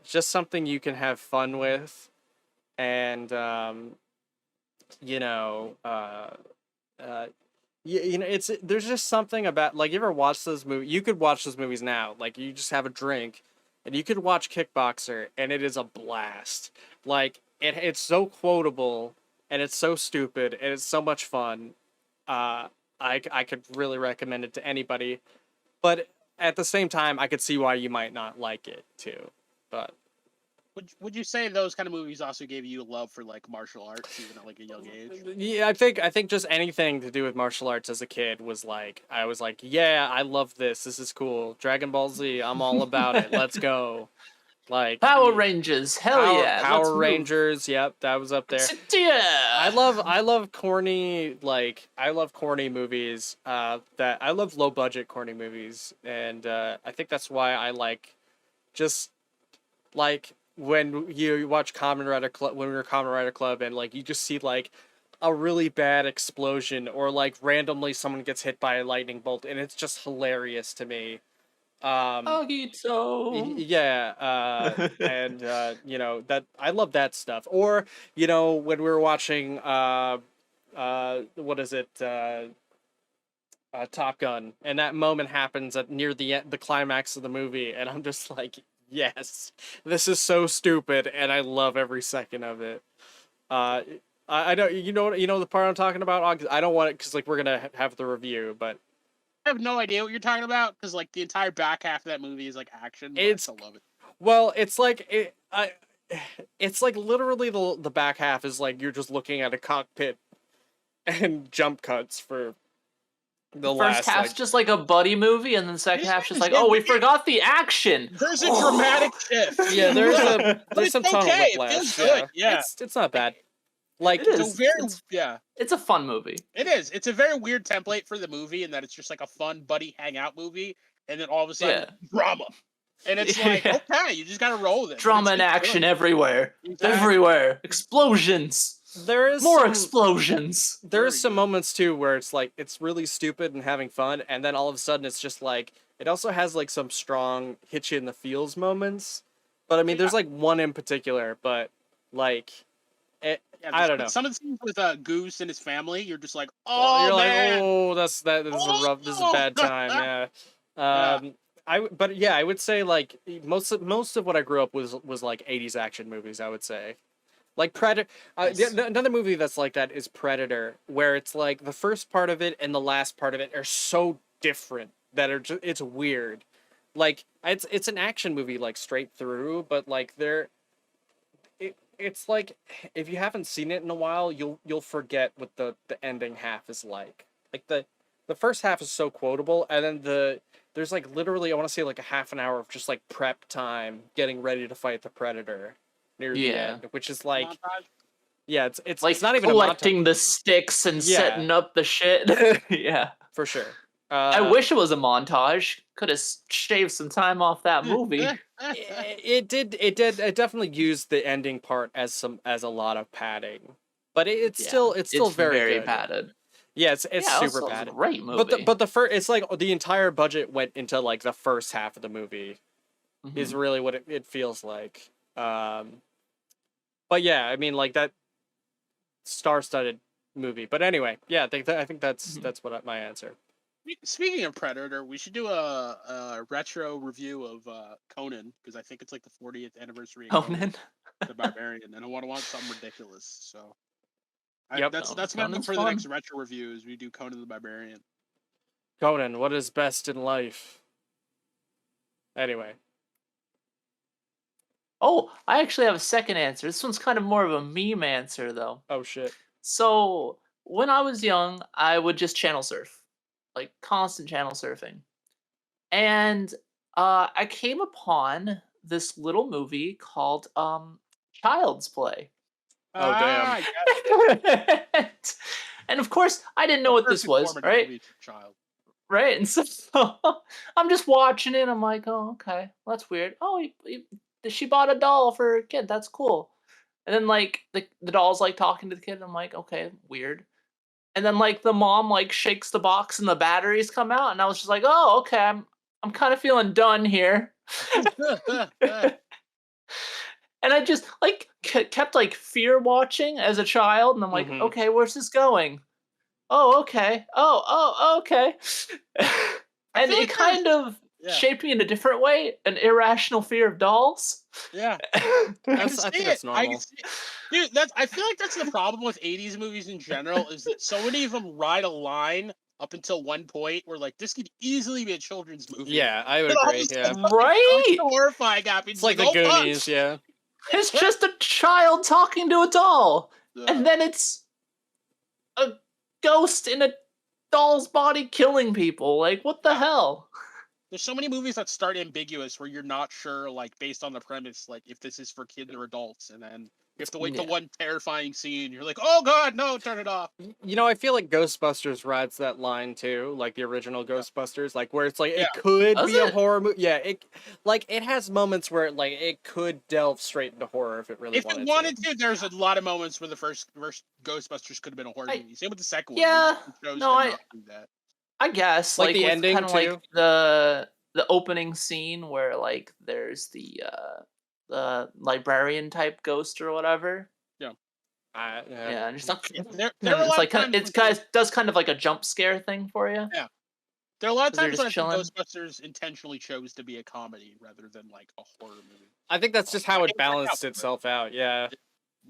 just something you can have fun with, and you know uh you know, it's there's just something about like you ever watch those movies. You could watch those movies now, like you just have a drink, and you could watch Kickboxer, and it is a blast. Like it's so quotable, and it's so stupid, and it's so much fun. Uh, I could really recommend it to anybody, but at the same time, I could see why you might not like it too. But Would you say those kind of movies also gave you a love for like martial arts even at like a young age? yeah, I think just anything to do with martial arts as a kid was like I was like, yeah, I love this. This is cool. Dragon Ball Z, I'm all about it. Let's go. Like Power Rangers, hell yeah, let's Power move. Rangers, yep, that was up there. Yeah. I love corny movies. That I love low budget corny movies, and I think that's why I like just like when you watch Kamen Rider Club, when we were Kamen Rider Club, and like you just see like a really bad explosion, or like randomly someone gets hit by a lightning bolt, and it's just hilarious to me. Agito. Yeah, and you know that I love that stuff. Or you know when we were watching what is it, Top Gun, and that moment happens at near the climax of the movie, and I'm just like, yes, this is so stupid, and I love every second of it. I don't, you know the part I'm talking about. I don't want it because like we're gonna have the review, but I have no idea what you're talking about because like the entire back half of that movie is like action. But I it's still love it. well, it's like it's like literally the back half is like you're just looking at a cockpit and jump cuts for the First last half's like just like a buddy movie, and then the second half's just like, Yeah, oh, we but forgot the action. There's a dramatic shift. yeah, there's But there's it's some tunnel okay. It whiplash. feels good. Yeah. It's not bad. Like It is. So very It's a fun movie. It is. It's a very weird template for the movie in that it's just like a fun buddy hangout movie, and then all of a sudden drama, and it's like Yeah. okay, you just gotta roll with it. Drama and action good. everywhere. Exactly. Everywhere. Explosions. there is More some, explosions. There is Very some good. moments too where it's like it's really stupid and having fun, and then all of a sudden it's just like it also has like some strong hit you in the feels moments. But I mean, there's like one in particular, but like I don't know. Some of the scenes with Goose and his family, you're just like, Oh, oh you're man, like, oh, this is a bad time. Yeah. But yeah, I would say like most of what I grew up was like 80s action movies. I would say, like Predator. Nice. Another movie that's like that is Predator, where it's like the first part of it and the last part of it are so different that it's weird. Like it's an action movie like straight through, but like it's like if you haven't seen it in a while, you'll forget what the ending half is like. Like the first half is so quotable, and then there's like literally I want to say like a half an hour of just like prep time getting ready to fight the Predator near the end, which is like montage. yeah, it's Like it's not even collecting the sticks and Yeah. setting up the shit. Yeah. for sure. I wish it was a montage. Could have shaved some time off that movie. It definitely used the ending part as a lot of padding, but it's Yeah. still very good. padded. Yeah, it's Yeah, super also, padded. It's a great movie. But the first, it's like the entire budget went into like the first half of the movie is Mhm. really what it feels like. But yeah, I mean like that star-studded movie. But anyway, yeah, I think that's what my answer. Speaking of Predator, we should do a retro review of Conan because I think it's like the 40th anniversary of Conan. the Barbarian, and I want something ridiculous. So Yep. that's my Conan's for the fun. next retro review is we do Conan the Barbarian. Conan, what is best in life? Anyway. Oh, I actually have a second answer. This one's kind of more of a meme answer, though. Oh shit. So, when I was young, I would just channel surf. Like, constant channel surfing. And I came upon this little movie called Child's Play. Oh, damn. I guess. And of course, I didn't know what this Perfect was, formative right? movie for a child. Right, and so I'm just watching it. I'm like, oh, okay, well, that's weird. Oh, she bought a doll for her kid. That's cool. And then like the doll's like talking to the kid. And I'm like, okay, weird. And then like the mom like shakes the box and the batteries come out, and I was just like, oh, okay, I'm kind of feeling done here. And I just like kept like fear watching as a child, and I'm like, Mhm. okay, where's this going? Oh, okay. Oh, okay. And feel it like kind of Yeah. shaped me in a different way, an irrational fear of dolls. Yeah. I I think can that's see it. normal. Dude, I feel like that's the problem with 80s movies in general, is that so many of them ride a line up until one point where like this could easily be a children's movie. Yeah, I would And all of agree. a sudden, Yeah, like, Right? horrifying happens. it's like the oh, fuck. Goonies. Yeah, It's just a child talking to a doll. Yeah. And then it's a ghost in a doll's body killing people. Like, what the Yeah. hell? There's so many movies that start ambiguous where you're not sure, like, based on the premise, like, if this is for kids or adults, and then you have to wait till Yeah. one terrifying scene. You're like, oh god, no, turn it off. you know, I feel like Ghostbusters rides that line too, like the original Ghostbusters, like where it's like Yeah. it could Does be a it? horror movie. Yeah, it has moments where like it could delve straight into horror if it really If it wanted wanted to. to, there's a lot of moments where the first Ghostbusters could have been a horror movie. Same with the second one. Yeah, They chose no, to I- not do that. I guess Like like the with ending, kind of like too? the opening scene where like there's the librarian type ghost or whatever. Yeah. Yeah, and just like, There are a it's lot like of times it's when- guys does kind of like a jump scare thing for you. Yeah. There are a lot of 'Cause they're times when I just think chilling. Ghostbusters intentionally chose to be a comedy rather than like a horror movie. I think that's just how Like, it it worked out balanced for it. itself out. Yeah.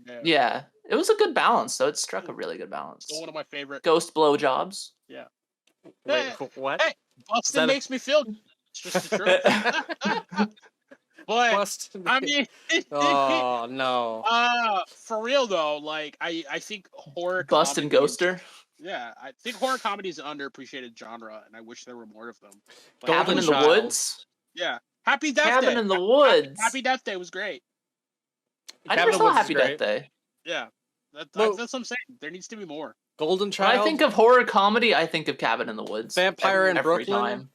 Yeah. Yeah, it was a good balance. So it struck a really good balance. Still one of my favorite. Ghost blowjobs. Yeah. Wait, Hey, what? hey, Bustin' that a- makes me feel good. It's just the truth. But Bust. I mean, Oh no. for real though, like I think horror Bustin' comedy is- Ghoster. Yeah, I think horror comedy is an underappreciated genre, and I wish there were more of them. Like, Golden Cabin in the Child. Woods. Yeah, Happy Death Cabin Day. in the Woods. Happy Death Day was great. I Cabin never in the saw Woods is Happy Death great. Day. Yeah, Well- that's what I'm saying. There needs to be more. Golden When Child. I think of horror comedy, I think of Cabin in the Woods. Vampire in every Brooklyn? time.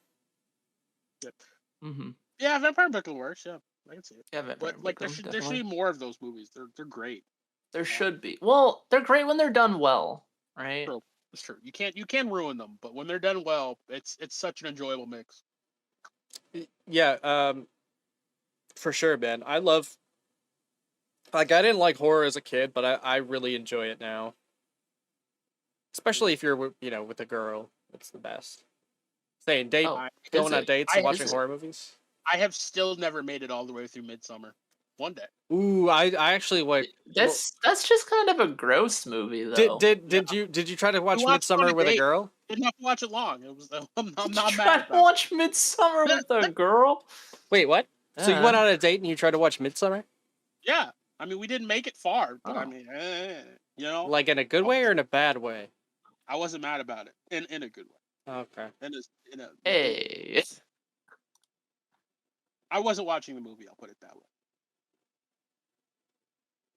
Yep. Mm-hmm. Yeah, Vampire Brooklyn works. Yeah, I can see it. Yeah, Vampire But in like, there Brooklyn, should be more of those movies. They're great. There should be. Well, they're great when they're done well, right? True. It's true. You can ruin them, but when they're done well, it's such an enjoyable mix. Yeah, for sure, man. I love. Like, I didn't like horror as a kid, but I really enjoy it now. Especially if you're, with a girl. It's the best. Saying date, Oh, going on it? dates I- and watching is it? horror movies. I have still never made it all the way through Midsummer. One day. Ooh, I actually like. That's just kind of a gross movie, though. Did you try to watch watched it on Midsummer a with a date. girl? Didn't have to watch it long. It was. I'm Did not you mad try at to that. watch Midsummer with a girl? Wait, what? So you went Uh, on a date and you tried to watch Midsummer? Yeah, I mean, we didn't make it far, but I Oh. mean, Like in a good way or in a bad way? I wasn't mad about it in a good way. Okay. In a Hey. I wasn't watching the movie. I'll put it that way.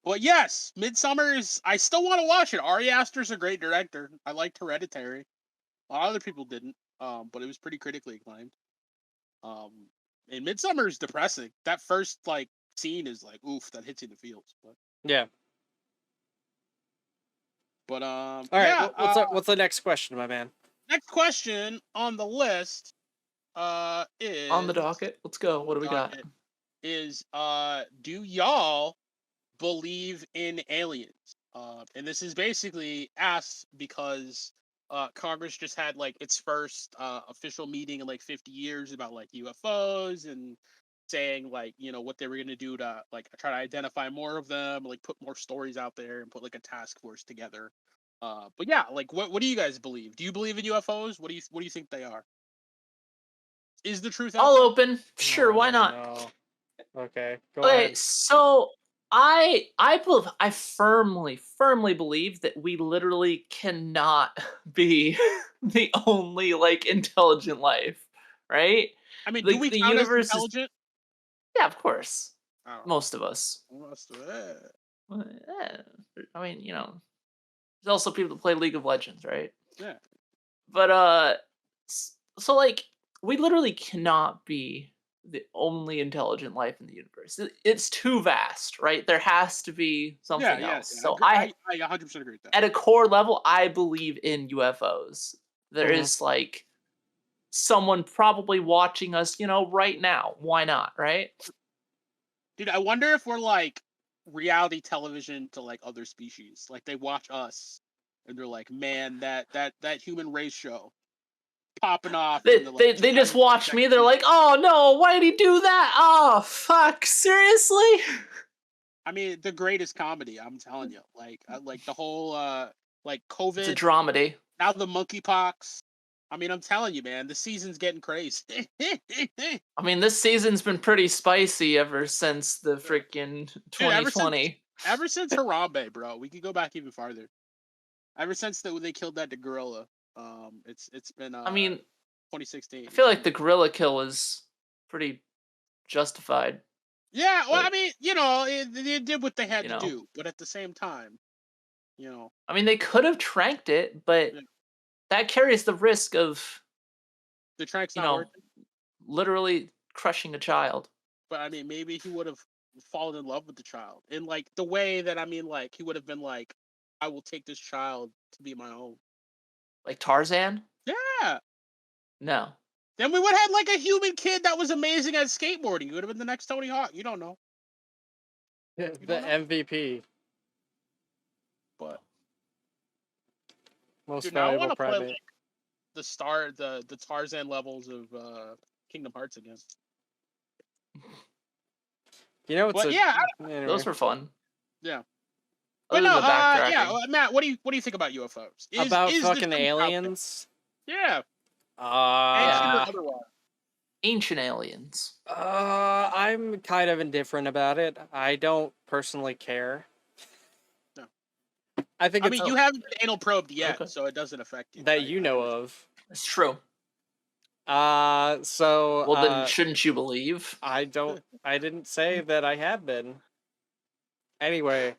But yes, Midsummer is. I still want to watch it. Ari Aster's a great director. I liked Hereditary. A lot of other people didn't, but it was pretty critically acclaimed. And Midsummer is depressing. That first scene is like, oof, that hits you in the feels. Yeah. But All right. yeah. What's the next question, my man? Next question on the list, is On the docket. Let's go. What do we got? docket is do y'all believe in aliens? And this is basically asked because Congress just had its first official meeting in 50 years about UFOs and saying what they were going to do to try to identify more of them, put more stories out there and put a task force together. But yeah, what do you guys believe? Do you believe in UFOs? What do you think they are? Is the truth out I'll there? open. Sure, why not? No. Okay. Go Okay, ahead. so I firmly believe that we literally cannot be the only intelligent life, right? I mean, the- do we the count as universe is- intelligent? Yeah, of course. I don't know. Most of us. Most of it. I mean, there's also people that play League of Legends, right? Yeah. But so like we literally cannot be the only intelligent life in the universe. It's too vast, right? There has to be something else. So I 100% agree with that. at a core level, I believe in UFOs. There is like someone probably watching us, right now. Why not, right? Dude, I wonder if we're like reality television to like other species. Like they watch us and they're like, man, that human race show popping off. They, in the, like, they just watch me. 2022 They're like, oh no, why did he do that? Oh fuck, seriously? I mean, the greatest comedy. I'm telling you, like the whole like COVID. It's a dramedy. Now the monkeypox. I mean, I'm telling you, man, the season's getting crazy. I mean, this season's been pretty spicy ever since the freaking 2020. Ever since Harambe, bro, we could go back even farther. Ever since they killed that gorilla, it's been. I mean, 2016. I feel like the gorilla kill was pretty justified. Yeah, well, but, I mean, they did what they had to do, but at the same time, I mean, they could have tranked it, but that carries the risk of the trank's not working. Literally crushing a child. But I mean, maybe he would have fallen in love with the child in like the way that like he would have been like, I will take this child to be my own. Like Tarzan? Yeah. No. Then we would have had like a human kid that was amazing at skateboarding. He would have been the next Tony Hawk. You don't know. The MVP. But most dude, now I valuable want to play primate. like, the Tarzan levels of Kingdom Hearts again. It's anyway. Those were fun. Yeah. But no, Matt, what do you think about UFOs? About fucking aliens? Yeah. Ancient aliens. I'm kind of indifferent about it. I don't personally care. No. I mean, you haven't been anal probed yet, so it doesn't affect you. That you know of. It's true. So well, then shouldn't you believe? I didn't say that I have been. Anyway,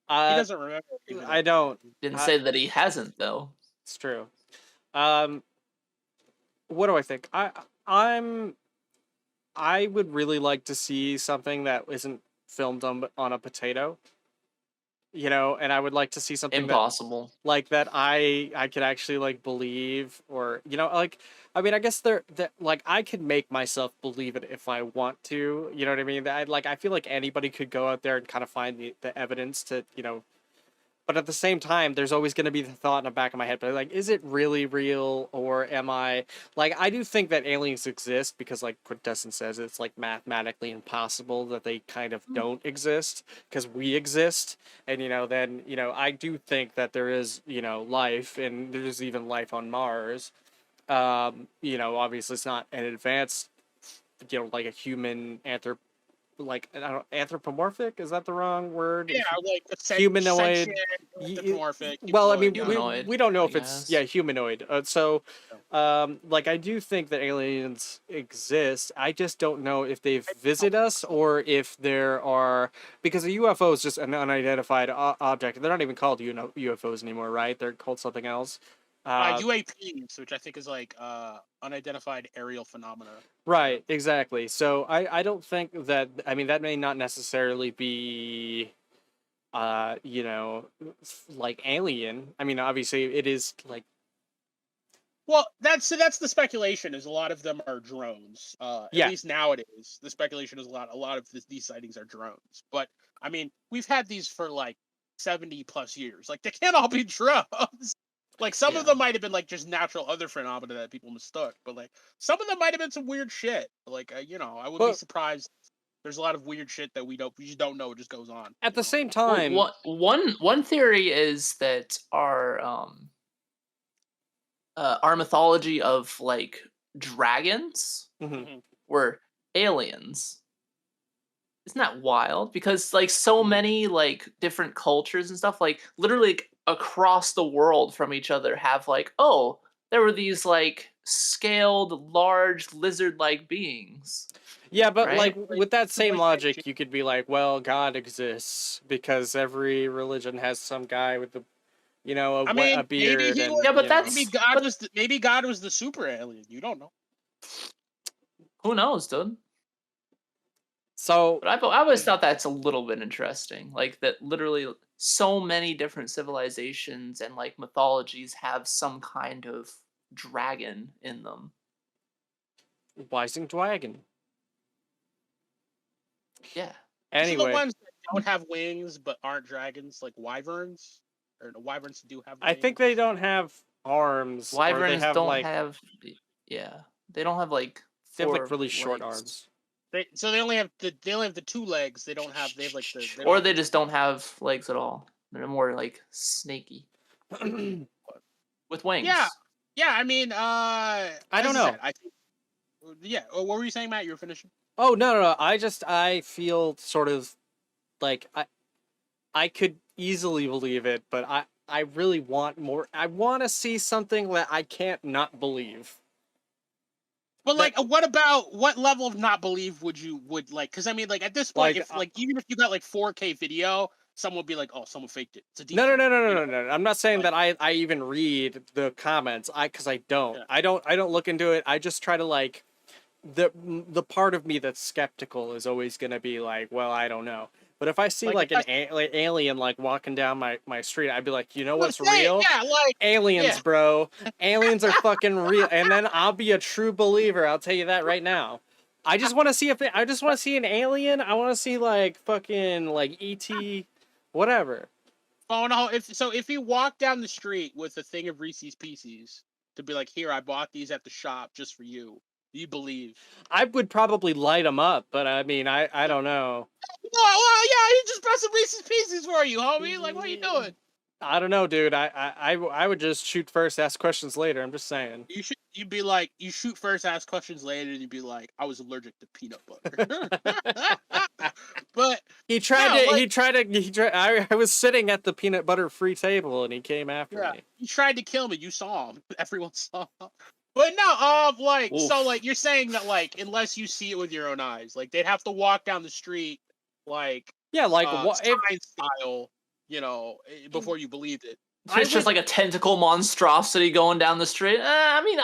he doesn't remember. I don't. Didn't say that he hasn't though. It's true. What do I think? I would really like to see something that isn't filmed on a potato. And I would like to see something impossible that I could actually like believe, or I mean, I guess that like I could make myself believe it if I want to. You know what I mean? I feel like anybody could go out there and kind of find the evidence to But at the same time, there's always going to be the thought in the back of my head, but like, is it really real, or am I I do think that aliens exist because like Quintessence says, it's like mathematically impossible that they kind of don't exist because we exist. And, then, I do think that there is, life, and there's even life on Mars. Obviously it's not an advanced, like a human anthropomorphic, is that the wrong word? Yeah, like humanoid. Anthropomorphic. Well, I mean, humanoid, we don't know if it's humanoid. I do think that aliens exist. I just don't know if they've visited us or if there are, because a UFO is just an unidentified object. They're not even called UFOs anymore, right? They're called something else. UAPs, which I think is like unidentified aerial phenomena. Right, exactly. So I don't think that, I mean, that may not necessarily be, like alien. I mean, obviously it is like. Well, that's the speculation, is a lot of them are drones. At least nowadays, the speculation is a lot of these sightings are drones. But I mean, we've had these for like 70 plus years. Like, they can't all be drones. Like, some of them might have been, like, just natural other phenomena that people mistook. But, like, some of them might have been some weird shit. Like, I would be surprised. There's a lot of weird shit that we just don't know. It just goes on. At the same time... Well, one theory is that our mythology of, like, dragons were aliens. Isn't that wild? Because, like, so many, like, different cultures and stuff, like, literally, like, across the world from each other have like, oh, there were these like scaled, large lizard-like beings. Yeah, but Right? like with that same like logic, you could be like, well, God exists because every religion has some guy with the, I mean, a beard. maybe he And, was. Yeah, but you know. that's- Maybe God was the super alien. You don't know. Who knows, dude? So But I always thought that's a little bit interesting. Like that literally so many different civilizations and like mythologies have some kind of dragon in them. Rising Dragon. Yeah. So the Anyway, ones that don't have wings but aren't dragons, like wyverns, or the wyverns that do have wings. I think they don't have arms. Or they Wyverns have don't like have yeah. They don't have like they have like 4 really short legs. arms. They only have the 2 legs. They have like the Or they just don't have legs at all. They're more like snaky with wings. Yeah. I mean, I don't know. I think, yeah. What were you saying, Matt? You were finishing. Oh no! I feel sort of like I could easily believe it, but I really want more. I want to see something that I can't not believe. But like, what level of not believe would like? Because I mean, like at this point, even if you got like 4K video, someone would be like, "Oh, someone faked it." It's a No. deepfake." I'm not saying that I even read the comments. Because I don't. Yeah. I don't look into it. I just try to like the part of me that's skeptical is always gonna be like, well, I don't know. But if I see like an alien like walking down my street, I'd be like, you know what's real? Yeah, like Aliens, yeah. bro. Aliens are fucking real. And then I'll be a true believer. I'll tell you that right now. I just want to see I just want to see an alien. I want to see like fucking like ET, whatever. Oh no! If you walk down the street with a thing of Reese's Pieces to be like, "Here, I bought these at the shop just for you," do you believe? I would probably light them up, but I mean, I don't know. Well, yeah, he just brought some Reese's Pieces for you, homie. Like, what are you doing? I don't know, dude. I would just shoot first, ask questions later. I'm just saying. You'd be like, you shoot first, ask questions later, and you'd be like, I was allergic to peanut butter. But he tried I was sitting at the peanut butter free table and he came after me. He tried to kill me. You saw him. Everyone saw him. But no, so like you're saying that like unless you see it with your own eyes, like they'd have to walk down the street like Mm. style, before you believed it. It's just like a tentacle monstrosity going down the street. I mean,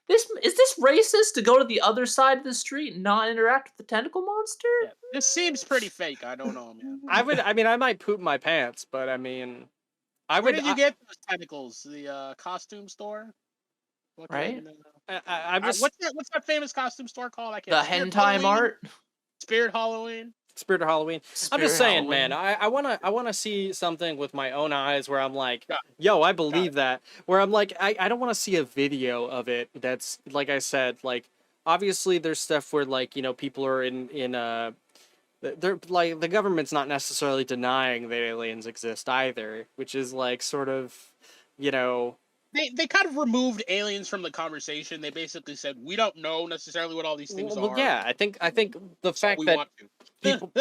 is this racist to go to the other side of the street and not interact with the tentacle monster? Yeah, this seems pretty fake. I don't know, man. I might poop my pants, but I mean, Where did you get those tentacles? The costume store, Right? What's that famous costume store called? The hentai mart. Spirit Halloween. Spirit of Halloween. I'm Spirit just saying, Halloween. man. I wanna see something with my own eyes where I'm like, yo, I believe that. Where I'm like, I don't want to see a video of it. That's like I said, like obviously there's stuff where like people are they're like the government's not necessarily denying that aliens exist either, which is like sort of They kind of removed aliens from the conversation. They basically said we don't know necessarily what all these things are. Yeah, I think the fact that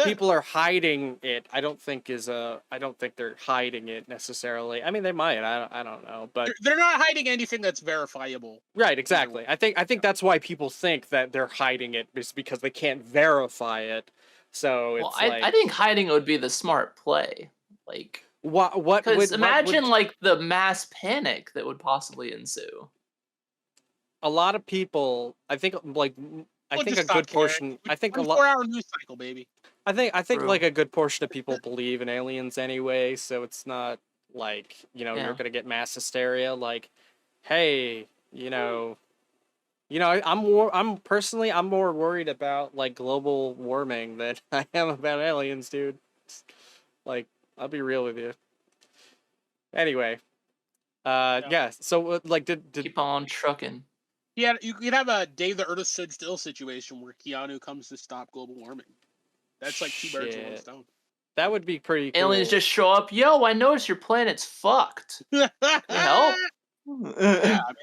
people are hiding it, I don't think they're hiding it necessarily. I mean, they might. I don't know, but they're not hiding anything that's verifiable. Right, exactly. I think that's why people think that they're hiding it is because they can't verify it. So it's I think hiding would be the smart play. Like what? Because imagine like the mass panic that would possibly ensue. A lot of people, I think, like I think a good portion. I think a lot. 4-hour news cycle, baby. I think True. like a good portion of people believe in aliens anyway, so it's not like you're gonna get mass hysteria. Like, hey, I'm personally more worried about like global warming than I am about aliens, dude. Like, I'll be real with you. Anyway, yeah. So like, did Keep on trucking? Yeah, you could have a Day the Earth Stood Still situation where Keanu comes to stop global warming. That's like 2 birds with 1 stone. That would be pretty cool. Aliens just show up. Yo, I noticed your planet's fucked. Can you help? Yeah, I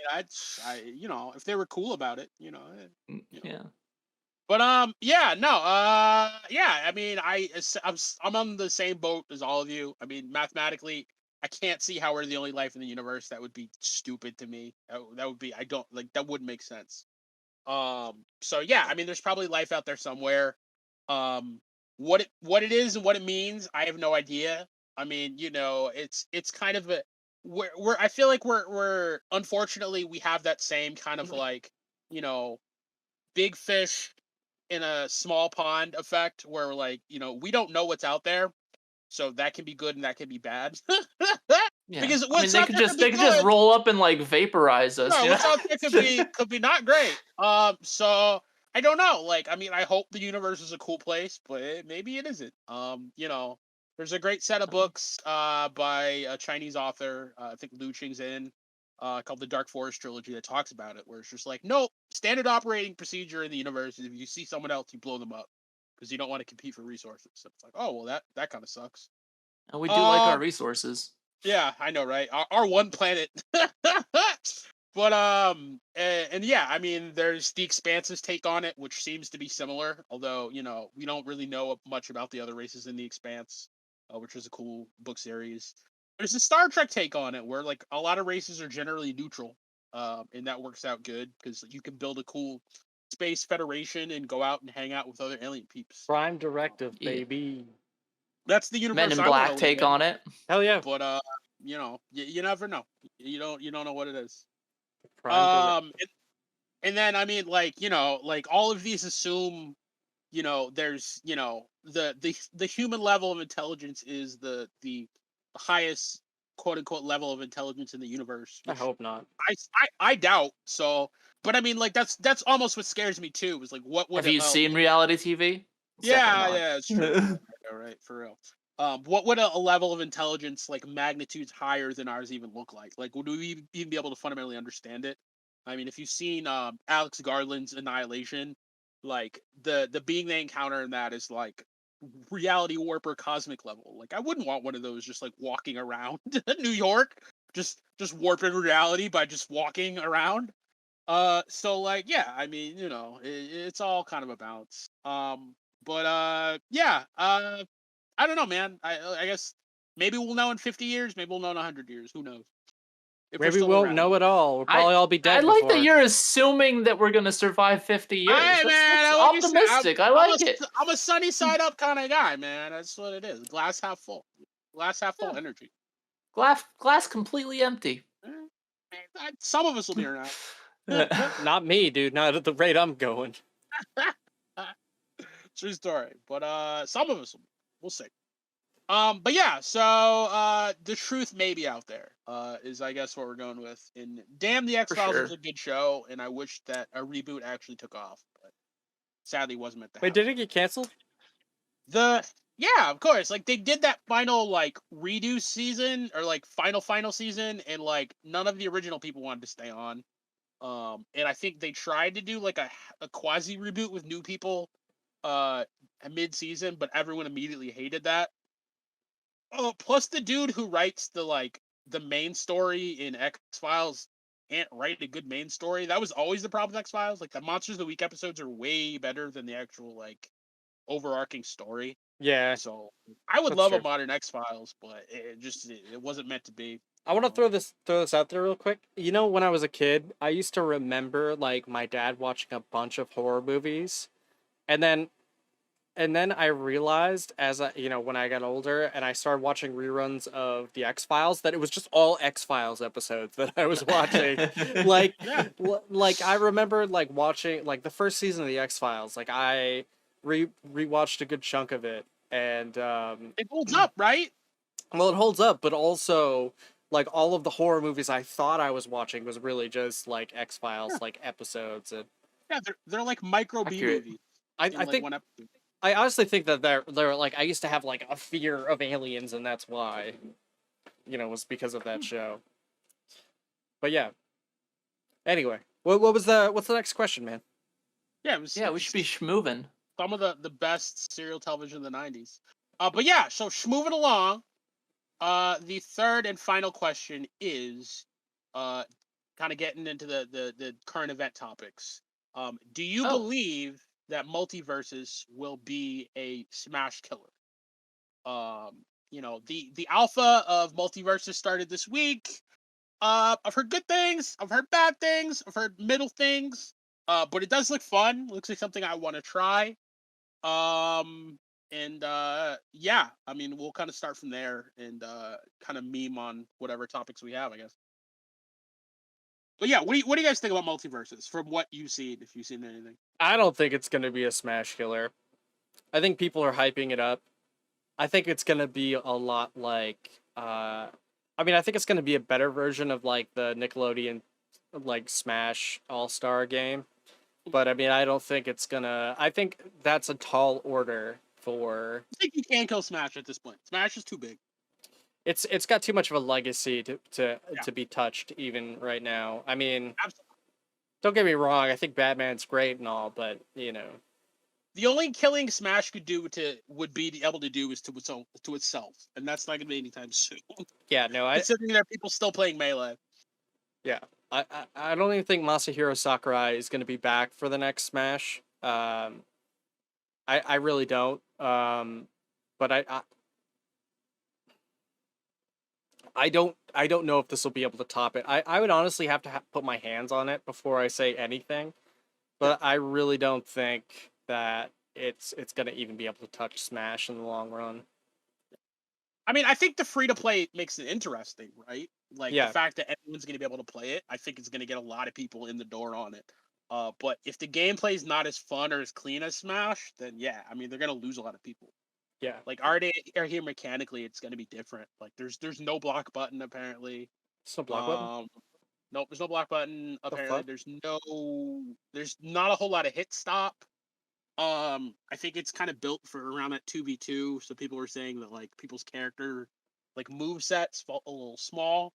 mean, if they were cool about it, Yeah. But yeah, no, yeah. I mean, I'm on the same boat as all of you. I mean, mathematically, I can't see how we're the only life in the universe. That would be stupid to me. That would be, I don't like, that wouldn't make sense. So yeah, I mean, there's probably life out there somewhere. What it is and what it means, I have no idea. I mean, it's kind of a we're I feel like we're unfortunately we have that same kind of like, you know, big fish in a small pond effect where like, we don't know what's out there. So that can be good and that can be bad. Yeah. Because I mean, what's they out could there just could be just good. roll up and like vaporize us. No, You what's know? out there could be not great. So I don't know. Like, I mean, I hope the universe is a cool place, but maybe it isn't. There's a great set of books by a Chinese author, I think Lu Qing's called the Dark Forest trilogy that talks about it, where it's just like, nope, standard operating procedure in the universe is if you see someone else, you blow them up because you don't want to compete for resources. So it's like, oh well, that kind of sucks. And we do like our Um, resources. yeah, I know, right? Our one planet. But and yeah, I mean, there's the Expanse's take on it, which seems to be similar, although we don't really know much about the other races in the Expanse, which is a cool book series. There's a Star Trek take on it, where like a lot of races are generally neutral, and that works out good because you can build a cool space federation and go out and hang out with other alien peeps. Prime Directive, Yeah. baby. That's the Men universe in I want Black to live take in. on it. Hell yeah. But you never know. You don't know what it is. Prime Directive. And then I mean, like like all of these assume, there's the human level of intelligence is the highest quote unquote level of intelligence in the universe. I Which hope not. I doubt. So, but I mean, like that's almost what scares me too. Is like what would Have you seen reality TV? It's yeah, it's true. definitely not. All right, for real. What would a level of intelligence like magnitudes higher than ours even look like? Like, would we even be able to fundamentally understand it? I mean, if you've seen Alex Garland's Annihilation, like the being they encounter in that is like reality warper cosmic level. Like, I wouldn't want one of those just like walking around New York, just warping reality by just walking around. So like, yeah, I mean, it's all kind of a bounce. But yeah, I don't know, man. I guess maybe we'll know in 50 years. Maybe we'll know in 100 years. Who knows? If we're Maybe we still won't around. know it all. We'll probably all be I dead like before. that you're assuming that we're gonna survive 50 years. Hey, man, That's like you said, optimistic. I like it. I'm a sunny side up kind of guy, man. That's what it is. Glass half full. Glass half full Yeah. energy. Glass completely empty. Some of us will be around. Not me, dude. Not at the rate I'm going. True story. But some of us will be. We'll see. But yeah, so the truth may be out there, is I guess what we're going with. And damn, the X-Files was sure. a good show, and I wish that a reboot actually took off, but sadly wasn't meant to Wait, happen. did it get canceled? Yeah, of course. Like they did that final like redo season or like final season, and like none of the original people wanted to stay on. And I think they tried to do like a quasi reboot with new people mid season, but everyone immediately hated that. Oh, plus the dude who writes the main story in X-Files can't write a good main story. That was always the problem with X-Files. Like the Monsters of the Week episodes are way better than the actual like overarching story. Yeah. So I would That's love true. a modern X-Files, but it wasn't meant to be. I want to throw this out there real quick. You know, when I was a kid, I used to remember like my dad watching a bunch of horror movies, and then I realized as when I got older and I started watching reruns of the X-Files that it was just all X-Files episodes that I was watching. like like I remember like watching like the first season of the X-Files. Like I rewatched a good chunk of it, and It holds up, right? well, it holds up, but also like all of the horror movies I thought I was watching was really just like X-Files like episodes. And Yeah, they're like micro B Accurate. movies. I think one episode. I honestly think that they're like I used to have like a fear of aliens, and that's why, was because of that show. But yeah. Anyway, what's the next question, man? Yeah, We should be schmoving. some of the best serial television in the 90s. But yeah, so moving along. The third and final question is kind of getting into the current event topics. Do you believe that Multiversus will be a smash killer? the alpha of Multiversus started this week. I've heard good things. I've heard bad things. I've heard middle things. But it does look fun. Looks like something I want to try. Yeah, I mean, we'll kind of start from there and kind of meme on whatever topics we have, I guess. But yeah, what do you guys think about Multiversus from what you've seen, if you've seen anything? I don't think it's going to be a smash killer. I think people are hyping it up. I think it's going to be a lot like I think it's going to be a better version of like the Nickelodeon like Smash All-Star game. But I mean, I don't think it's going to I think that's a tall order for I think you can kill Smash at this point. Smash is too big. It's got too much of a legacy to be touched even right now. I mean, Absolutely. Don't get me wrong, I think Batman's great and all, but the only killing Smash would be able to do is to itself, and that's not gonna be anytime soon. Yeah, no, considering there are people still playing Melee. Yeah, I don't even think Masahiro Sakurai is going to be back for the next Smash. I really don't. But I don't know if this will be able to top it. I would honestly have to put my hands on it before I say anything. But I really don't think that it's going to even be able to touch Smash in the long run. I mean, I think the free-to-play makes it interesting, right? Like, Yeah. The fact that everyone's going to be able to play it, I think it's going to get a lot of people in the door on it. But if the gameplay is not as fun or as clean as Smash, then yeah, I mean, they're going to lose a lot of people. Yeah. Like, here mechanically, it's going to be different. Like, there's no block button, apparently. There's no block button? Nope, there's no block button. Apparently, there's not a whole lot of hit stop. I think it's kind of built for around that 2v2, so people were saying that like people's character like move sets fall a little small,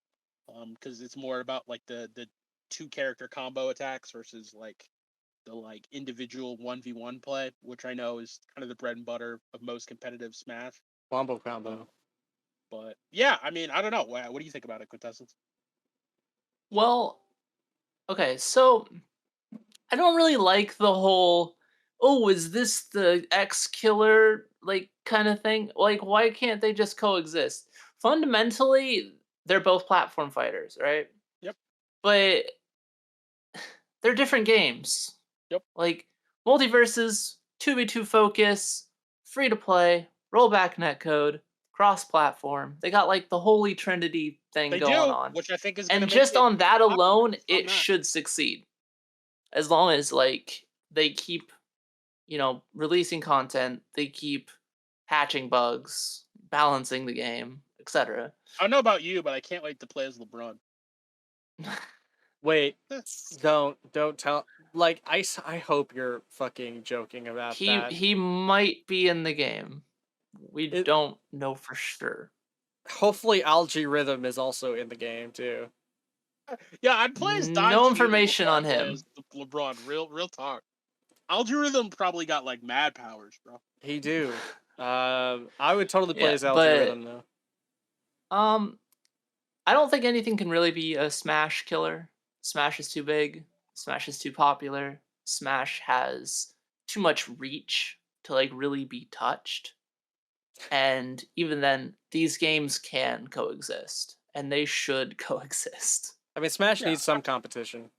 because it's more about like the two character combo attacks versus like the like individual 1v1 play, which I know is kind of the bread and butter of most competitive Smash. Wombo combo. But yeah, I mean, I don't know. What do you think about it, Quintessence? Well, okay, so I don't really like the whole, oh, is this the X killer, like, kind of thing? Like, why can't they just coexist? Fundamentally, they're both platform fighters, right? Yep. But they're different games. Yep. Like, Multiversus, 2v2 focus, free to play, rollback netcode, cross-platform. They got like the holy trinity thing going on, which I think is and just on that alone, it should succeed. As long as like they keep, releasing content, they keep patching bugs, balancing the game, etc. I don't know about you, but I can't wait to play as LeBron. Wait, don't tell. Like, I hope you're fucking joking about that. He might be in the game. We don't know for sure. Hopefully, Algae Rhythm is also in the game too. Yeah, I'd play as Don. No information on him. LeBron, real talk. Algae Rhythm probably got like mad powers, bro. He do. I would totally play as Algae Rhythm though. I don't think anything can really be a Smash killer. Smash is too big. Smash is too popular. Smash has too much reach to like really be touched. And even then, these games can coexist, and they should coexist. I mean, Smash needs some competition.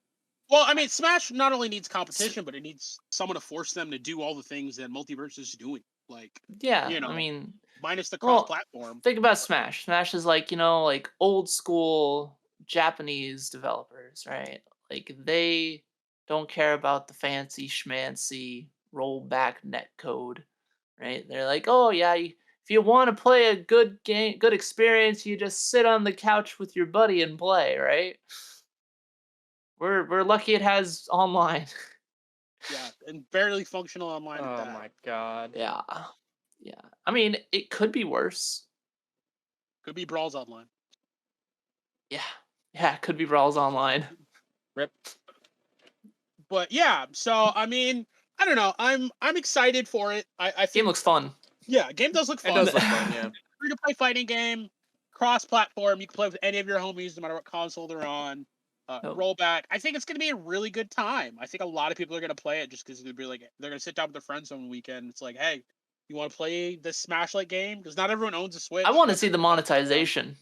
Well, I mean, Smash not only needs competition, but it needs someone to force them to do all the things that Multiversus is doing. Like, yeah, I mean, minus the cross-platform. Think about Smash. Smash is like, like old school Japanese developers, right? Like, they don't care about the fancy schmancy rollback netcode, right? They're like, oh yeah, if you want to play a good game, good experience, you just sit on the couch with your buddy and play, right? We're lucky it has online. Yeah, and barely functional online. Oh my god. Yeah. I mean, it could be worse. Could be Brawls Online. Yeah, it could be Brawls Online. Rip. But yeah, so I mean, I don't know. I'm excited for it. I think game looks fun. Yeah, game does look fun. It does look fun, yeah. Free-to-play fighting game, cross-platform. You can play with any of your homies, no matter what console they're on. Rollback. I think it's going to be a really good time. I think a lot of people are going to play it just because they're going to sit down with their friends on the weekend. It's like, hey, You want to play this Smash-like game? Because not everyone owns a Switch. I want to see the monetization.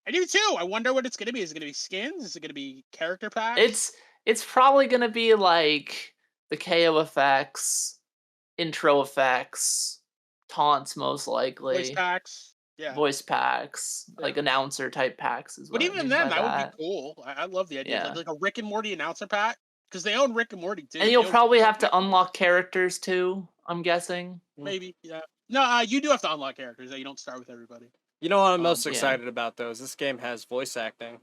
I do too. I wonder what it's going to be. Is it going to be skins? Is it going to be character packs? It's probably gonna be like the KO effects, intro effects, taunts most Voice likely, packs? Yeah. voice packs, Yeah. like announcer type packs is But what I even mean then, by that would that. be cool. I love the idea. Yeah. Like a Rick and Morty announcer pack. Because they own Rick and Morty too. And They you'll own probably Rick have and to Morty. unlock characters too, I'm guessing. Maybe, yeah. No, you do have to unlock characters. You don't start with everybody. You know what I'm most Yeah. excited about though is this game has voice acting.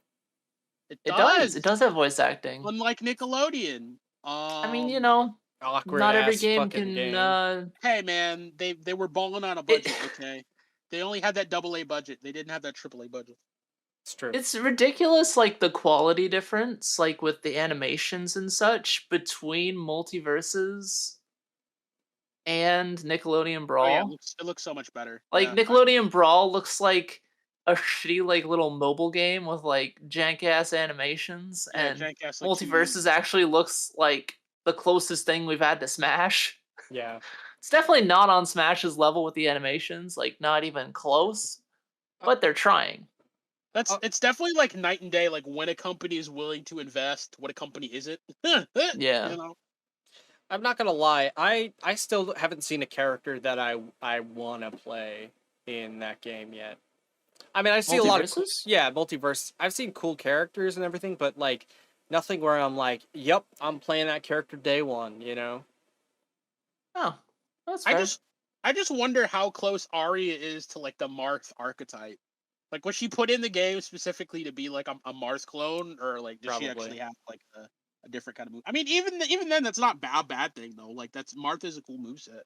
It It does. does. It does have voice acting. Unlike Nickelodeon. I mean, you know, Awkward not every ass game fucking can game. Hey man, they were balling on a budget, okay? They only had that AA budget. They didn't have that AAA budget. It's true. It's ridiculous, like the quality difference, like with the animations and such, between Multiversus and Nickelodeon Brawl. Oh yeah, it looks so much better. Like Yeah. Nickelodeon Brawl looks like a shitty like little mobile game with like jank ass animations, Yeah, and jank-ass, like, Multiversus actually looks like the closest thing we've had to Smash. Yeah. It's definitely not on Smash's level with the animations, like not even close, but they're trying. It's definitely like night and day. Like when a company is willing to invest, what a company isn't. Yeah. You know. I'm not gonna lie. I still haven't seen a character that I wanna play in that game yet. I mean, I see a lot of Multiversus? yeah, multiverse. I've seen cool characters and everything, but like nothing where I'm like, "Yep, I'm playing that character day one." You know? Oh, that's fair. I just wonder how close Arya is to like the Marth archetype. Like, was she put in the game specifically to be like a Marth clone, or like does she actually Probably. have like a different kind of move? I mean, even then, that's not a bad thing though. Like that's Marth is a cool moveset.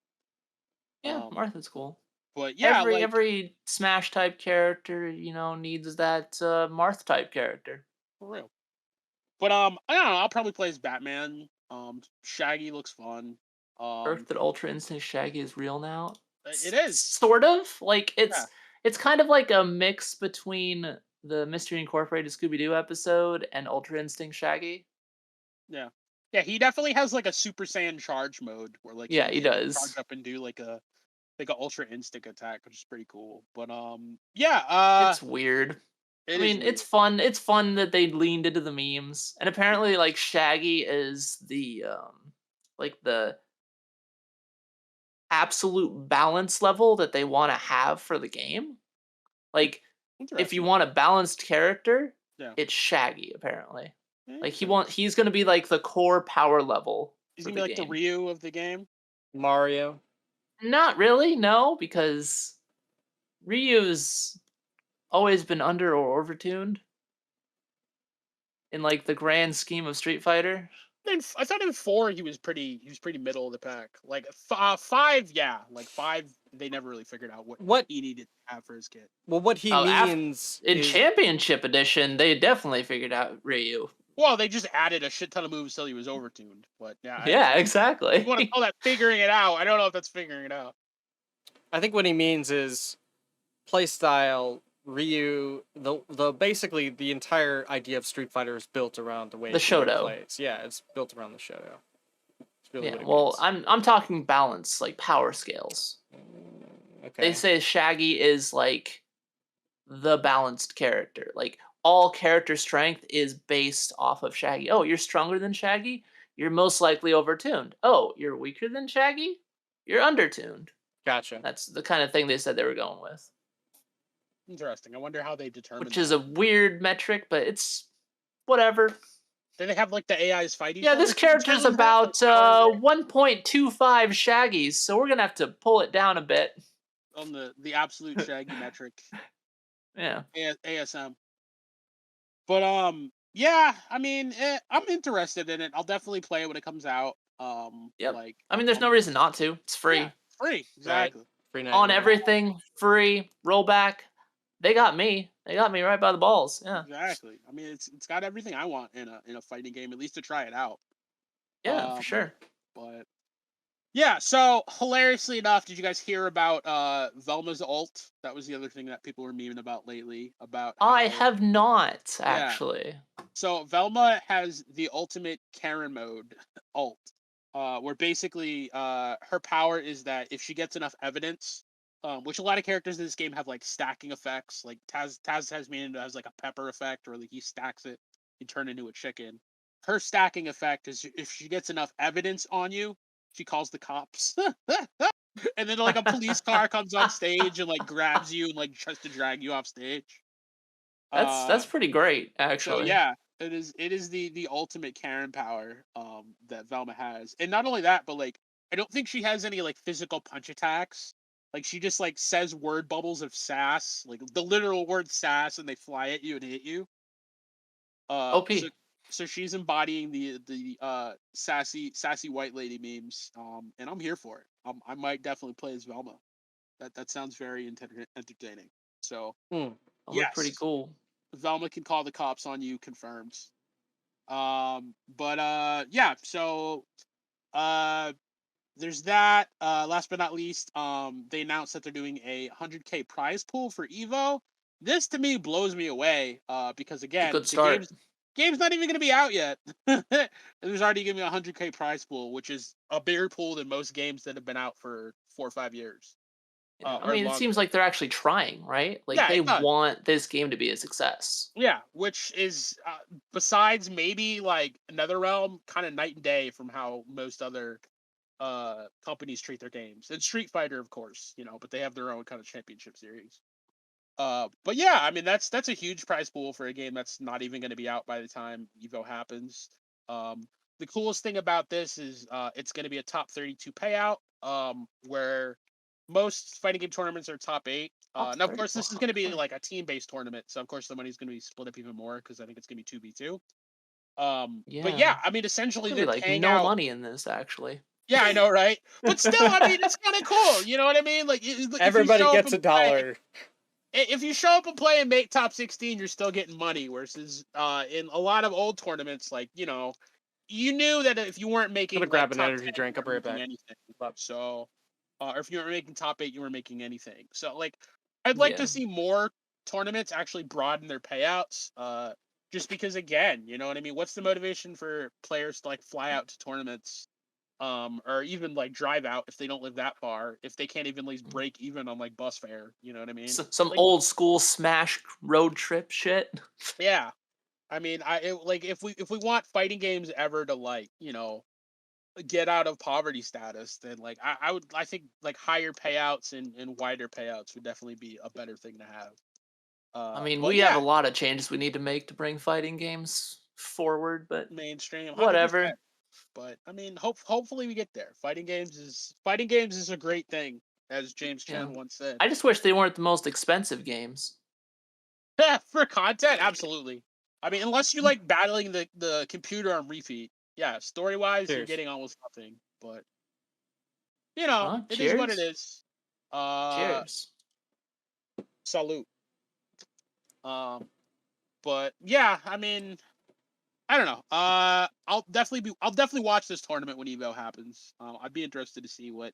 Yeah, Martha's cool. But yeah, every Smash type character, you know, needs that Marth type character. for real. But I don't know. I'll probably play as Batman. Shaggy looks fun. Earth that Ultra Instinct Shaggy is real now. It is sort of like Yeah. it's kind of like a mix between the Mystery Incorporated Scooby Doo episode and Ultra Instinct Shaggy. Yeah. He definitely has like a Super Saiyan charge mode where like Yeah, he can does. charge up and do like a Ultra Instinct attack, which is pretty cool. But yeah, It's weird. it I is mean, weird. it's fun. It's fun that they leaned into the memes, and apparently, like Shaggy is the like the absolute balance level that they want to have for the game. Like, if you Interesting. want a balanced character, Yeah. it's Shaggy. Apparently, like Okay. he's gonna be like the core power level. He's for gonna be like game. the Ryu of the game. Mario. Not really, no, because Ryu's always been under or overtuned in like the grand scheme of Street Fighter. I thought in 4 he was pretty middle of the pack. Like 5, yeah, like 5 they never really figured out what he needed to have for his kit. Well, what he means in is Championship Edition, they definitely figured out Ryu. Well, they just added a shit ton of moves till he was overtuned. But yeah, exactly. If you want to call that figuring it out? I don't know if that's figuring it out. I think what he means is playstyle. Ryu, the basically the entire idea of Street Fighter is built around the way the Shoto plays. Yeah, it's built around the Shoto. It's really what it well, means. I'm talking balance, like power scales. Okay. They say Shaggy is like the balanced character. Like all character strength is based off of Shaggy. Oh, you're stronger than Shaggy? You're most likely overtuned. Oh, you're weaker than Shaggy? You're undertuned. Gotcha. That's the kind of thing they said they were going with. Interesting. I wonder how they determine Which is a weird metric, but it's whatever. Do they have like the AIs fight each Yeah, other? this character's about 1.25 Shaggies, so we're gonna have to pull it down a bit. On the absolute Shaggy metric. Yeah. ASM. But yeah, I mean, I'm interested in it. I'll definitely play it when it comes out. Yep. Like, I mean, there's no reason not to. It's free. Yeah, free, exactly. Free On everything, free, rollback. They got me. They got me right by the balls. Yeah. Exactly. I mean, it's got everything I want in a fighting game, at least to try it out. Yeah, for sure. But yeah, so hilariously enough, did you guys hear about Velma's ult? That was the other thing that people were memeing about lately. About I have not actually. So Velma has the ultimate Karen mode ult. where basically her power is that if she gets enough evidence, which a lot of characters in this game have like stacking effects, like Taz Tasmanian has like a pepper effect, or like he stacks it and turn into a chicken. Her stacking effect is if she gets enough evidence on you, she calls the cops. And then like a police car comes on stage and like grabs you and like tries to drag you off stage. That's pretty great, So actually. yeah, it is the ultimate Karen power that Velma has. And not only that, but like I don't think she has any like physical punch attacks. Like she just like says word bubbles of sass, like the literal word sass, and they fly at you and hit you. So OP. so she's embodying the sassy white lady memes. And I'm here for it. I might definitely play as Velma. That sounds very entertaining. So Hmm. That looked pretty yes, cool. Velma can call the cops on you, confirmed. But yeah, so uh there's that. Last but not least, they announced that they're doing a 100K prize pool for Evo. This to me blows me away, because It's a again, good the start. game's not even gonna be out yet. And there's already giving me a 100K prize pool, which is a bigger pool than most games that have been out for 4 or 5 years. Yeah, I Or mean, it seems longer. like they're actually trying, right? Like Yeah, they it does. want this game to be a success. Yeah, which is besides maybe like NetherRealm, kind of night and day from how most other companies treat their games. And Street Fighter, of course, but they have their own kind of championship series. But yeah, I mean that's a huge prize pool for a game that's not even going to be out by the time Evo happens. Um, the coolest thing about this is it's going to be a top 32 payout, where most fighting game tournaments are top 8. Top Now, of 30. course, this is going to be like a team-based tournament, so of course the money's going to be split up even more because I think it's going to be 2v2. But Yeah. yeah, I mean, There's essentially gonna be they're like paying no out. money in this, actually. Yeah, I know, right? But still, I mean, it's kind of cool. You know what I mean? Like, if you Everybody show up gets and a play, dollar. if you show up and play and make top 16, you're still getting money. Versus in a lot of old tournaments, like you knew that if you weren't Gonna making like grab an top energy 10, you drink. I'll be weren't right making back. anything. So, or if you weren't making top 8, you weren't making anything. So, like, I'd like Yeah. to see more tournaments actually broaden their payouts. Just because, again, you know what I mean. What's the motivation for players to like fly out to tournaments? Or even like drive out if they don't live that far, if they can't even at least break even on like bus fare, you know what I mean? Some Like, old school Smash road trip shit. yeah, I mean, like if we want fighting games ever to like get out of poverty status, then like I think like higher payouts and wider payouts would definitely be a better thing to have. I mean, But we have a yeah, lot of changes we need to make to bring fighting games forward, but mainstream, 100%. whatever. But I mean, hopefully we get there. Fighting games is a great thing, as James Yeah. Chen once said. I just wish they weren't the most expensive games. For content, absolutely. I mean, unless you like battling the computer on repeat. Yeah, story wise, you're Cheers. getting almost nothing. But it is what it Cheers. is. Uh, Cheers. salute. Um, but yeah, I mean, I don't know. I'll definitely watch this tournament when Evo happens. I'd be interested to see what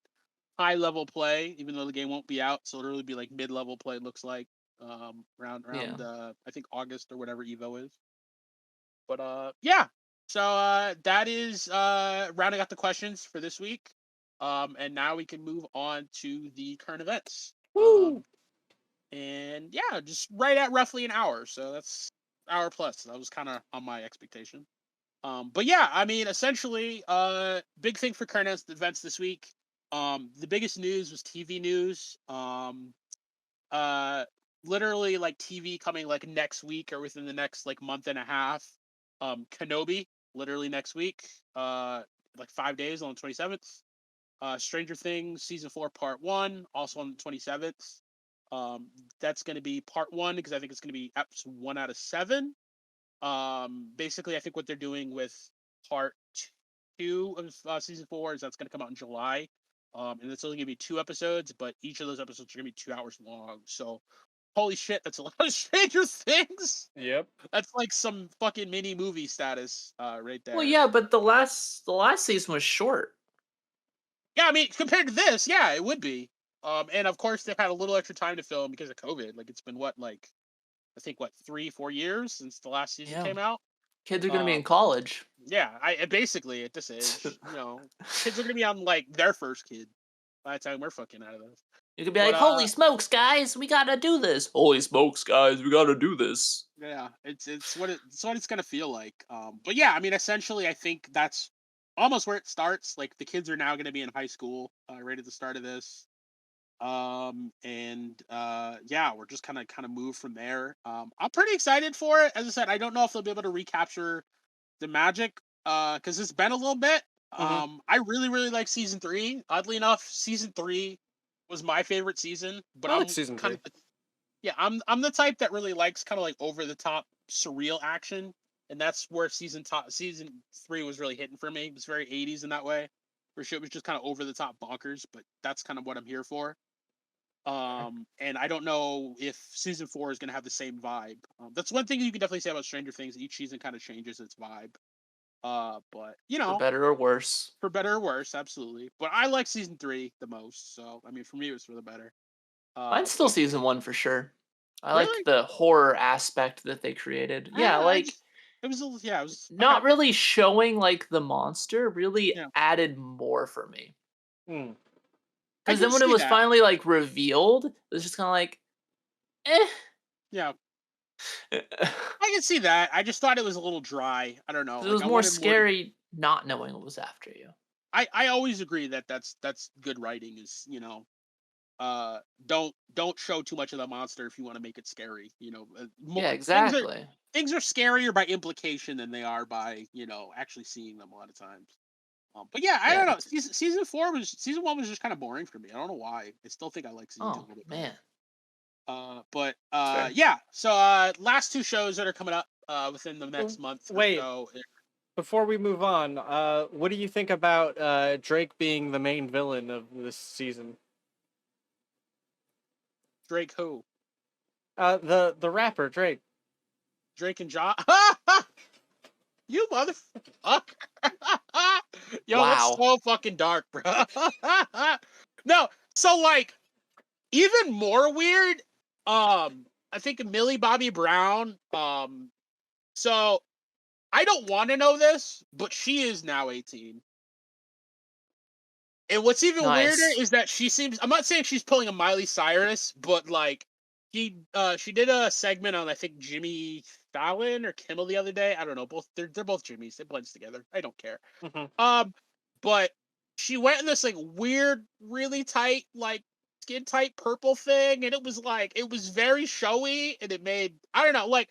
high level play, even though the game won't be out, so it'll really be like mid level play looks like. Yeah. Around I think August or whatever Evo is. But yeah. So that is rounding out the questions for this week. And now we can move on to the current events. Woo! And yeah, just right at roughly an hour. So that's hour plus. That was kind of on my expectation. But yeah, I mean, essentially, big thing for current events this week. The biggest news was TV news. Uh, Literally like TV coming like next week or within the next like month and a half. Kenobi, literally next week. Like 5 days on the 27th. Stranger Things season 4 part 1, also on the 27th. That's going to be part 1 because I think it's going to be episode 1 out of 7. Basically, I think what they're doing with part 2 of season 4 is that's going to come out in July. And it's only going to be 2 episodes, but each of those episodes are going to be 2 hours long. So, holy shit, that's a lot of Stranger Things. Yep. That's like some fucking mini movie status, right there. Well, yeah, but the last season was short. Yeah, I mean, compared to this, yeah, it would be. And of course they've had a little extra time to film because of COVID. Like it's been what, like I think 3-4 years since the last season Yeah. came out. Kids are gonna be in college. Yeah, basically at this age, kids are gonna be on like their first kid by the time we're fucking out of this. You could be like, "Holy smokes, guys, we gotta do this! Holy smokes, guys, we gotta do this!" Yeah, it's what it's gonna feel like. But yeah, I mean, essentially, I think that's almost where it starts. Like the kids are now gonna be in high school, right at the start of this. Yeah, we're just kind of move from there. I'm pretty excited for it. As I said, I don't know if they'll be able to recapture the magic, because it's been a little bit. I really like season 3. Oddly enough, season 3 was my favorite season. But I I'm like season 3. I'm the type that really likes kind of like over the top surreal action, and that's where season 3 was really hitting for me. It was very 80s in that way, where shit was just kind of over the top bonkers. But that's kind of what I'm here for. And I don't know if season 4 is going to have the same vibe. That's one thing you can definitely say about Stranger Things. Each season kind of changes its vibe. But For better or worse. For better or worse, absolutely. But I like season 3 the most. So I mean, for me, it was for the better. Mine's still season 1 for sure. I Really? liked the horror aspect that they created. Yeah, it was not really showing like the monster. Really added more for me. Because then when it was finally like revealed, it was just kind of like, eh. Yeah. I can see that. I just thought it was a little dry. I don't know. It was more scary not knowing what was after you. I always agree that that's good writing. Is don't show too much of the monster if you want to make it scary. Yeah, exactly. Things are scarier by implication than they are by actually seeing them a lot of times. But yeah, I don't know. Season 1 was just kind of boring for me. I don't know why. I still think I like season 2 a little bit better. Yeah. So last 2 shows that are coming up within the next month. Wait. So. Before we move on, what do you think about Drake being the main villain of this season? Drake who? The rapper Drake. Drake and Josh. You motherfucker. Yo, wow. That's so fucking dark, bro. No, so like even more weird. I think Millie Bobby Brown. So I don't want to know this, but she is now 18. And what's even weirder is that she seems. I'm not saying she's pulling a Miley Cyrus, but like she did a segment on I think Jimmy Fallon or Kimmel the other day. I don't know. They're both Jimmys. It blends together. I don't care. But she went in this like weird, really tight, like skin tight purple thing, and it was very showy, and it made I don't know, like,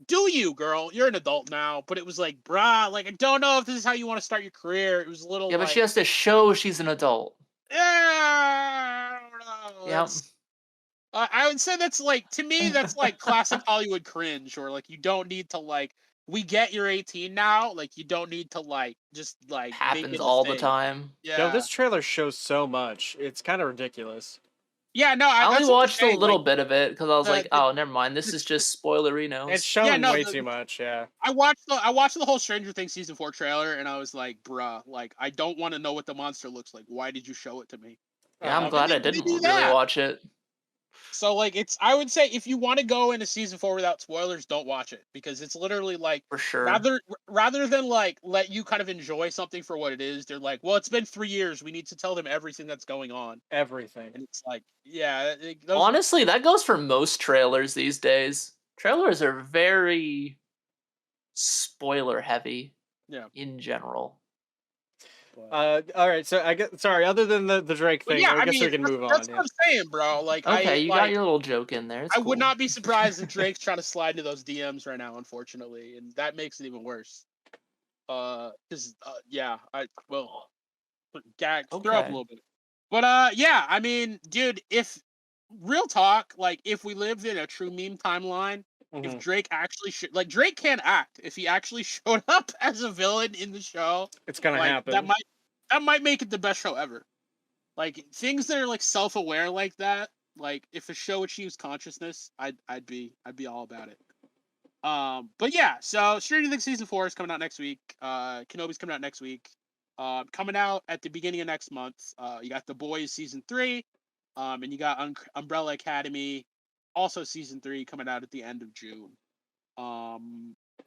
do you, girl? You're an adult now, but it was like, brah, like I don't know if this is how you want to start your career. It was a little but she has to show she's an adult. Yeah, I don't know. Yep. I would say that's like, to me, that's like classic Hollywood cringe, or like you don't need to like. We get you're 18 now. Like you don't need to like just like happens make it all the time. Yeah. Yo, this trailer shows so much. It's kind of ridiculous. Yeah, no, I only watched a little bit of it because I was like, oh, never mind. This is just spoilerino. It's showing way too much. Yeah. I watched the whole Stranger Things season 4 trailer, and I was like, bruh, like I don't want to know what the monster looks like. Why did you show it to me? Yeah, I'm glad I didn't really watch it. So like I would say if you want to go into season 4 without spoilers, don't watch it, because it's literally like, for sure, rather than like let you kind of enjoy something for what it is, they're like, well, it's been 3 years, we need to tell them everything that's going on. Everything. And it's like, yeah. Honestly, that goes for most trailers these days. Trailers are very spoiler heavy. Yeah. In general. All right, so I guess other than the Drake thing, I guess we can move on. That's what I'm saying, bro. Like, okay, you got your little joke in there. It's I would not be surprised if Drake's trying to slide into those DMs right now, unfortunately, and that makes it even worse. Because yeah, I will gag, throw up a little bit. But yeah, I mean, dude, if real talk, like if we lived in a true meme timeline, if Drake actually Drake can't act. If he actually showed up as a villain in the show, it's gonna happen. That might make it the best show ever. Like things that are like self-aware like that. Like if a show achieves consciousness, I'd be all about it. But yeah, so Stranger Things season 4 is coming out next week. Kenobi's coming out next week. Coming out at the beginning of next month. You got The Boys season 3, and you got Umbrella Academy, also season 3, coming out at the end of June.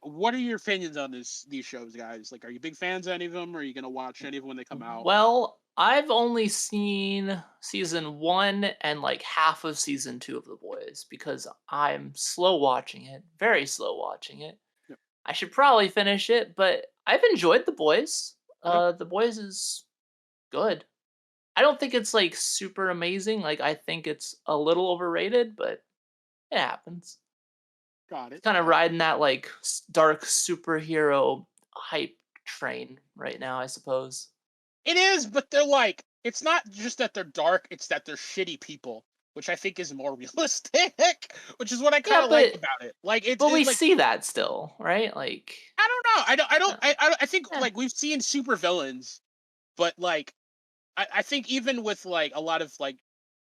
what are your opinions on these shows, guys? Like, are you big fans of any of them? Or are you gonna watch any of them when they come out? Well, I've only seen season 1 and like half of season 2 of The Boys because I'm slow watching it, very slow watching it. Yep. I should probably finish it, but I've enjoyed The Boys. Yep. The Boys is good. I don't think it's like super amazing. Like I think it's a little overrated, but it happens. Got it. Kind of riding that like dark superhero hype train right now, I suppose. It is, but they're like, it's not just that they're dark; it's that they're shitty people, which I think is more realistic. Which is what I kind of like about it. Like, but we like, see that still, right? Like, I don't know. I think like we've seen super villains, but like, I think even with like a lot of like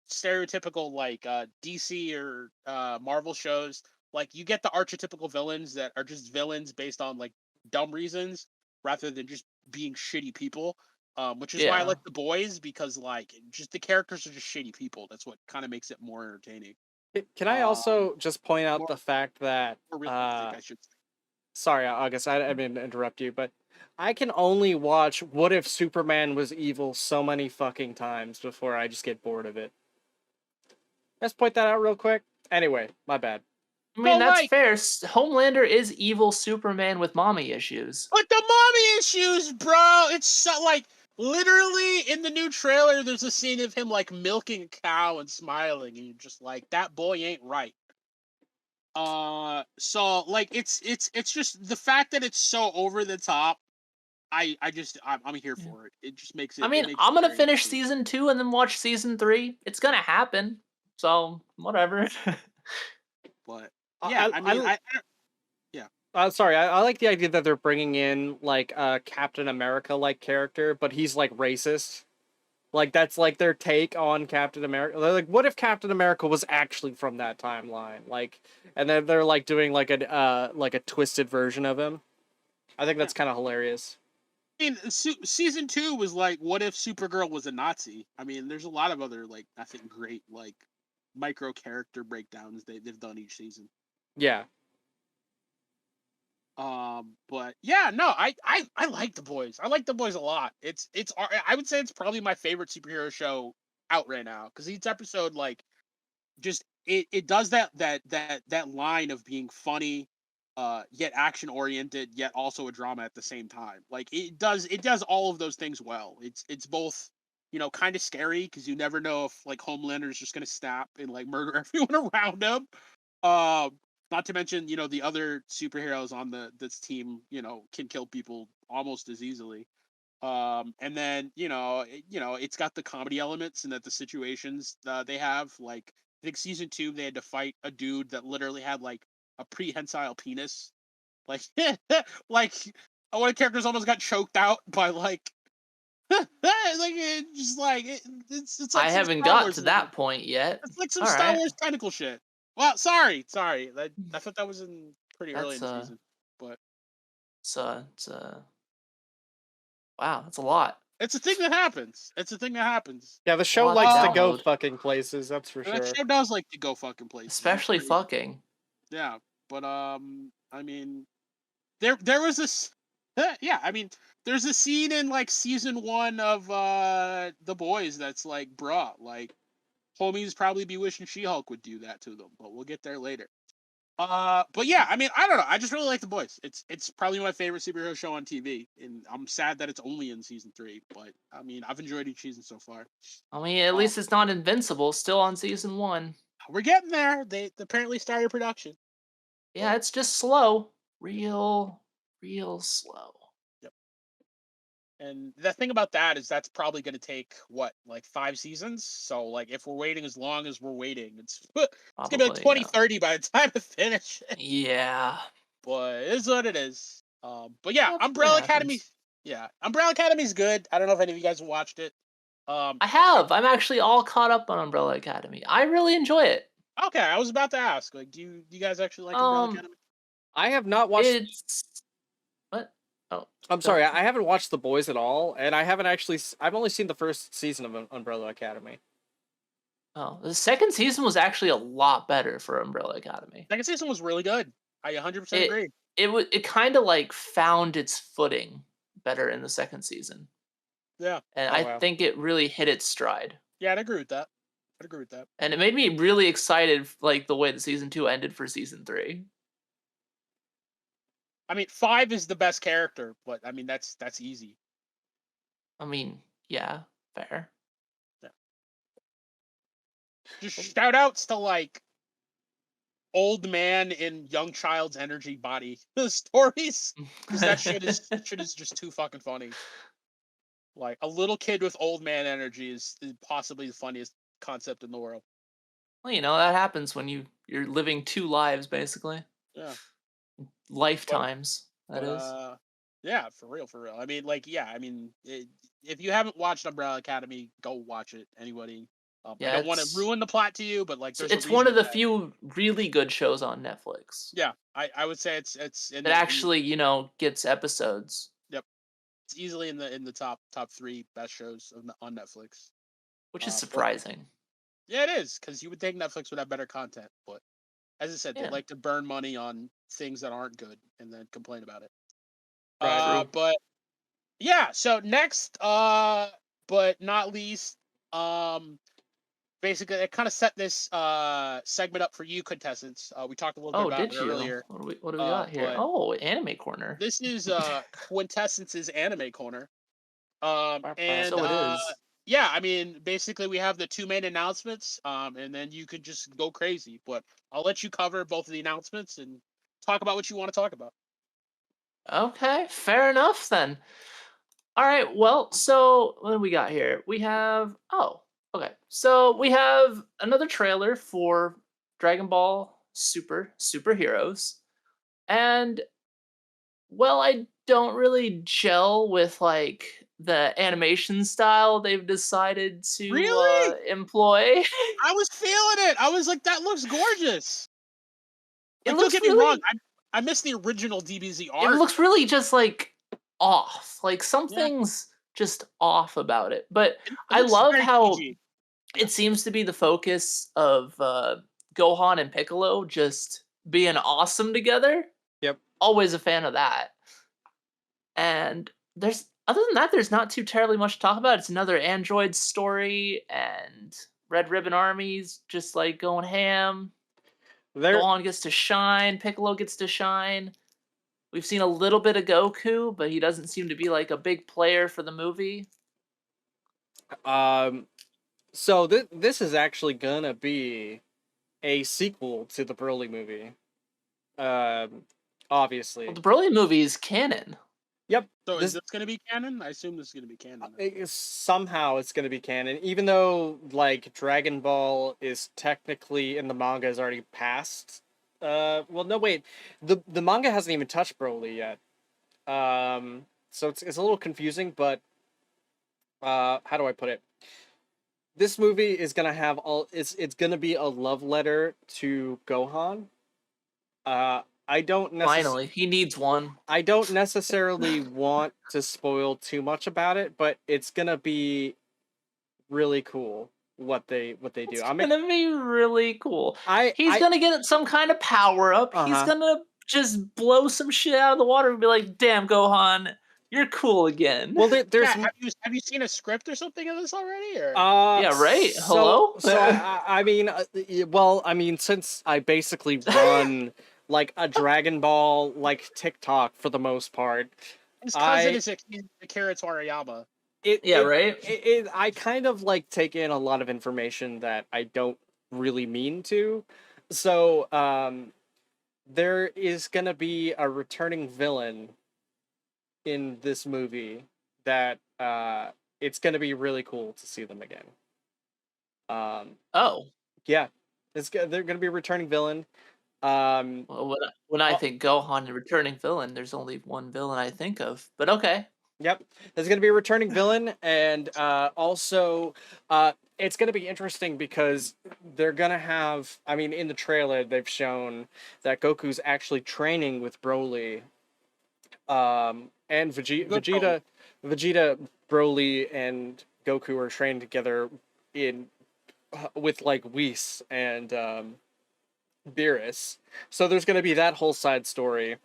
stereotypical like DC or Marvel shows, like you get the archetypical villains that are just villains based on like dumb reasons rather than just being shitty people. Which is why I like The Boys, because like just the characters are just shitty people. That's what kind of makes it more entertaining. Can I also just point out more- the fact that More realistic, I should say. sorry, August, I didn't interrupt you, but I can only watch What If Superman Was Evil so many fucking times before I just get bored of it. Let's point that out real quick. Anyway, my bad. I mean, So, that's like, fair. Homelander is evil Superman with mommy issues. But the mommy issues, bro, it's so, like, literally in the new trailer, there's a scene of him, like, milking a cow and smiling, and you're just like, that boy ain't right. So, like, it's just the fact that it's so over the top, I'm here for it. It just makes it. I mean, I'm gonna finish season 2 and then watch season 3. It's gonna happen. So, whatever. But, yeah, Sorry, I like the idea that they're bringing in like a Captain America like character, but he's like racist. Like that's like their take on Captain America. They're like, what if Captain America was actually from that timeline? Like, and then they're like doing like a twisted version of him. I think that's kind of hilarious. I mean, season 2 was like, what if Supergirl was a Nazi? I mean, there's a lot of other like I think great like micro character breakdowns they've done each season. Yeah. But yeah, no, I like The Boys. I like The Boys a lot. I would say it's probably my favorite superhero show out right now, because each episode like just it does that line of being funny, yet action oriented, yet also a drama at the same time. Like it does all of those things well. It's both, you know, kind of scary because you never know if like Homelander is just gonna snap and like murder everyone around him. Not to mention, you know, the other superheroes on this team, you know, can kill people almost as easily. And then it's got the comedy elements and that the situations they have. Like I think season 2 they had to fight a dude that literally had like a prehensile penis. Like like one of the characters almost got choked out by like like it's like I haven't got to that point yet. It's like some Star Wars tentacle shit. Well, sorry. I thought that was pretty early in the season, but wow, that's a lot. it's a thing that happens. Yeah, the show likes to go fucking places. That's for sure. That show does like to go fucking places, especially fucking. Yeah, but I mean, there was this. Yeah, I mean, there's a scene in like season 1 of The Boys that's like, bruh, like. Homies probably be wishing She-Hulk would do that to them, but we'll get there later. But yeah, I mean, I don't know. I just really like The Boys. It's probably my favorite superhero show on TV, and I'm sad that it's only in season 3. But I mean, I've enjoyed each season so far. I mean, at least it's not Invincible. Still on season 1. We're getting there. They apparently started production. Yeah, it's just slow, real slow. And the thing about that is that's probably going to take, what, like 5 seasons? So, like, if we're waiting as long as we're waiting, it's going to be like 2030 by the time to finish it. Yeah. But it is what it is. But yeah, Umbrella Academy. Yeah, Umbrella Academy's good. I don't know if any of you guys have watched it. I have. I'm actually all caught up on Umbrella Academy. I really enjoy it. Okay, I was about to ask. Like, do you guys actually like Umbrella Academy? I have not watched. What? Oh, I'm sorry. I haven't watched The Boys at all, and I haven't actually. I've only seen the first season of Umbrella Academy. Oh, the second season was actually a lot better for Umbrella Academy. Second season was really good. I 100% agree. it kind of like found its footing better in the second season, Yeah. and Oh, I wow. think it really hit its stride. Yeah, I'd agree with that. I'd agree with that. And it made me really excited, like the way the season 2 ended for season 3. I mean, 5 is the best character, but I mean that's easy. I mean, yeah, fair. Yeah. Just shout outs to like old man in young child's energy body stories, because that shit is just too fucking funny. Like a little kid with old man energy is possibly the funniest concept in the world. Well, you know, that happens when you're living 2 lives basically. Yeah. Lifetimes, that But is. yeah, for real, for real. I mean, like, yeah, I mean, if you haven't watched Umbrella Academy, go watch it. Anybody. I Yeah, don't want to ruin the plot to you, but like, there's it's a one of reason the that- few really good shows on Netflix Yeah, I would say it's in that actually, you know, gets episodes, it's easily in the top 3 best shows on Netflix. which is But surprising. yeah, it is, because you would think Netflix would have better content, but as I said, they Yeah. like to burn money on things that aren't good and then complain about it. Right. True. But yeah, so next, but not least, basically it kind of set this segment up for you contestants. We talked a little bit Oh, about did it you? earlier. What do we got here? But Oh, anime corner. this is Quintessence's anime corner. And So it is. yeah, I mean, basically we have the 2 main announcements, and then you could just go crazy. But I'll let you cover both of the announcements and talk about what you want to talk about. Okay, fair enough then. All right, well, so what do we got here? We have okay. So we have another trailer for Dragon Ball Super Heroes. And well, I don't really gel with like the animation style they've decided to Really? employ. I was feeling it. I was like, that looks gorgeous. It Like, don't looks get me really wrong. I miss the original DBZ it art. looks really just like off. Like Yeah. something's just off about it. But It I looks love very how PG. it seems to be the focus of Gohan and Piccolo just being awesome together. Yep. Always a fan of that. And there's other than that, there's not too terribly much to talk about. It's another Android story, and Red Ribbon Army's just like going ham. There, Gohan gets to shine, Piccolo gets to shine. We've seen a little bit of Goku, but he doesn't seem to be like a big player for the movie. so this is actually gonna be a sequel to the Broly movie. Obviously. Well, the Broly movie is canon. Yep. So is this going to be canon? I assume this is going to be canon. Somehow it's gonna be canon, even though like Dragon Ball is technically in the manga is already past. Well, no, wait, the manga hasn't even touched Broly yet. So it's a little confusing, but how do I put it? This movie is gonna have it's gonna be a love letter to Gohan. I don't Finally, he needs one. I don't necessarily want to spoil too much about it, but it's gonna be really cool what they do. It's gonna be really cool. He's I gonna get some kind of power up. He's Uh-huh. gonna just blow some shit out of the water and be like, "Damn, Gohan, you're cool again." well there's Yeah, have you seen a script or something of this already? Or Yeah, right? Hello? So I mean, well, I mean, since I basically run like a Dragon Ball like TikTok for the most part, his cousin I- is Akira Toriyama. right? I kind of like take in a lot of information that I don't really mean to. So, there is gonna be a returning villain in this movie that it's gonna be really cool to see them again. Oh, Yeah, they're gonna be a returning villain. well, when I think Gohan and returning villain, there's only one villain I think of. But okay. Yep, there's gonna be a returning villain, and also, it's gonna be interesting because they're gonna have. I mean, in the trailer, they've shown that Goku's actually training with Broly, and Vegeta, Broly, and Goku are trained together in with like Whis and Beerus. So there's gonna be that whole side story.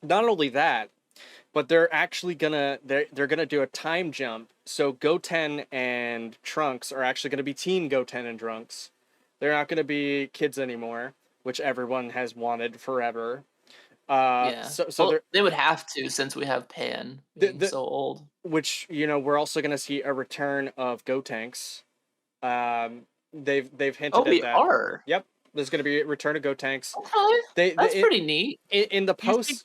not only that, but they're actually they're gonna do a time jump. So Goten and Trunks are actually gonna be Teen Goten and Trunks. They're not gonna be kids anymore, which everyone has wanted forever. Yeah. So Well, they're they would have to since we have Pan being so old. which we're also gonna see a return of Gotenks. They've hinted Oh, at we that. are. Yep, there's gonna be a return of Gotenks. Okay, that's pretty neat. In the Do you post. think-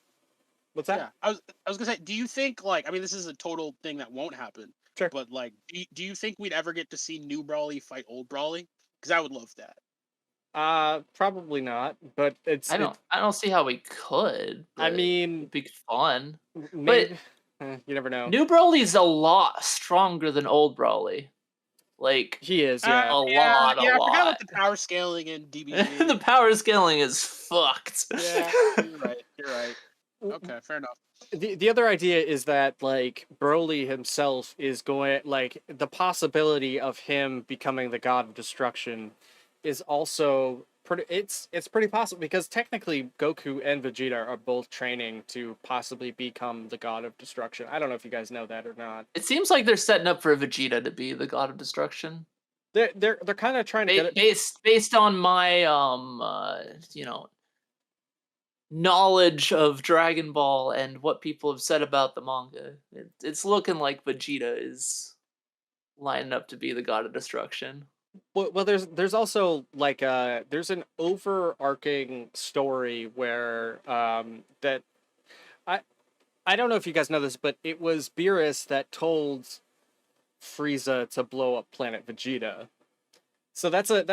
What's that? Yeah, I was gonna say, do you think like, I mean, this is a total thing that won't happen. Sure. But like, do you think we'd ever get to see new Brawly fight old Brawly? Because I would love that. Probably not. But I don't see how we could. I but mean, it'd be fun. maybe. You never know. New Broly's a lot stronger than old Broly. Like He is, yeah. a lot. I forgot about the power scaling in DBZ. The power scaling is fucked. Yeah, you're right. Okay, fair enough. The other idea is that like Broly himself is going like the possibility of him becoming the god of destruction is also pretty it's pretty possible because technically Goku and Vegeta are both training to possibly become the god of destruction. I don't know if you guys know that or not. It seems like they're setting up for Vegeta to be the god of destruction. They're kind of trying to get it based on my knowledge of Dragon Ball and what people have said about the manga. It's looking like Vegeta is lining up to be the god of destruction. Well, there's also like there's an overarching story where that I don't know if you guys know this, but it was Beerus that told Frieza to blow up planet Vegeta. So that's an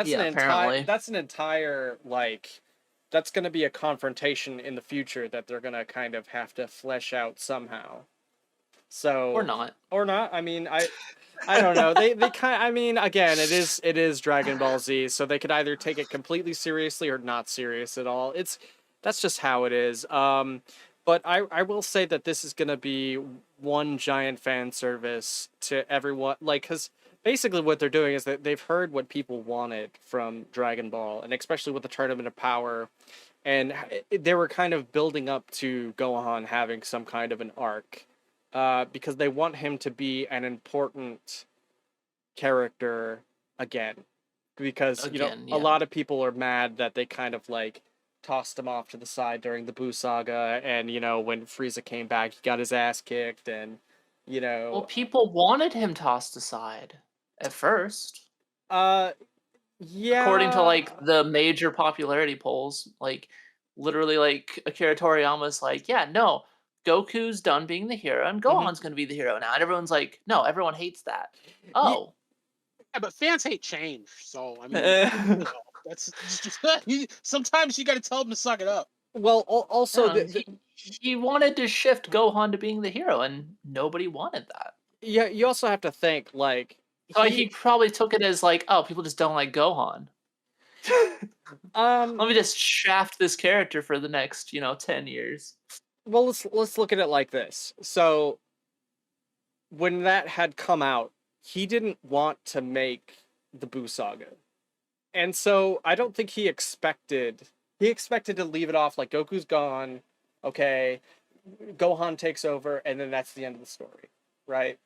entire like that's going to be a confrontation in the future that they're going to kind of have to flesh out somehow. So or not. I mean, I don't know. They kind. I mean, again, it is Dragon Ball Z, so they could either take it completely seriously or not serious at all. That's just how it is. But I will say that this is gonna be one giant fan service to everyone. Like, cause basically what they're doing is that they've heard what people wanted from Dragon Ball, and especially with the Tournament of Power, and they were kind of building up to Gohan having some kind of an arc. Because they want him to be an important character again. Because, a lot of people are mad that they kind of, like, tossed him off to the side during the Buu Saga, and, when Frieza came back, he got his ass kicked, and, Well, people wanted him tossed aside at first. Yeah. According to, like, the major popularity polls, like, literally, like, Akira Toriyama's like, yeah, no, Goku's done being the hero, and Gohan's going to be the hero now. And everyone's like, no, everyone hates that. Oh. Yeah, but fans hate change. So, I mean, that's just sometimes you got to tell them to suck it up. Well, also... he wanted to shift Gohan to being the hero, and nobody wanted that. Yeah, you also have to think, like... He probably took it as, like, oh, people just don't like Gohan. Let me just shaft this character for the next, 10 years. Well, let's look at it like this. So, when that had come out, he didn't want to make the Buu Saga. And so, I don't think he expected to leave it off like Goku's gone, okay, Gohan takes over, and then that's the end of the story, right?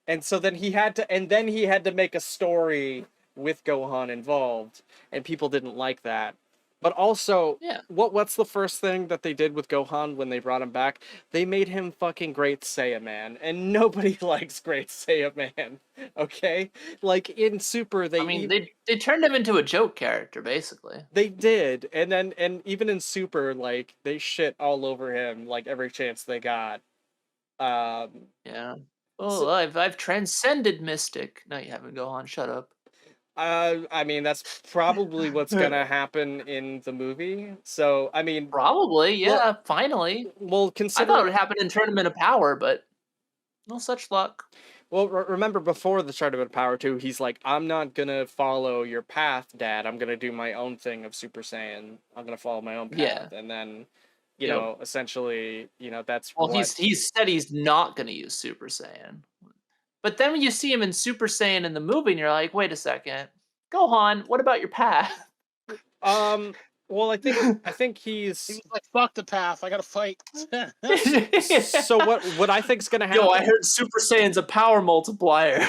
And so then he had to make a story with Gohan involved, and people didn't like that. But also, what's the first thing that they did with Gohan when they brought him back? They made him fucking Great Saiyaman, and nobody likes Great Saiyaman, okay? Like, in Super, they turned him into a joke character, basically. They did, and even in Super, like, they shit all over him, like, every chance they got. Yeah. Oh, I've transcended Mystic. No, you haven't, Gohan, shut up. I mean, that's probably what's gonna happen in the movie. So, I mean... Probably, yeah, well, finally. Well, I thought it would happen in Tournament of Power, but no such luck. Well, remember, before the Tournament of Power 2, he's like, I'm not gonna follow your path, Dad. I'm gonna do my own thing of Super Saiyan. I'm gonna follow my own path. And then, essentially, that's he said he's not gonna use Super Saiyan. But then when you see him in Super Saiyan in the movie, and you're like, wait a second, Gohan, what about your path? Well, I think He he's. was like, "Fuck the path, I gotta fight." So what I think's gonna happen? Yo, I heard Super Saiyan's a power multiplier.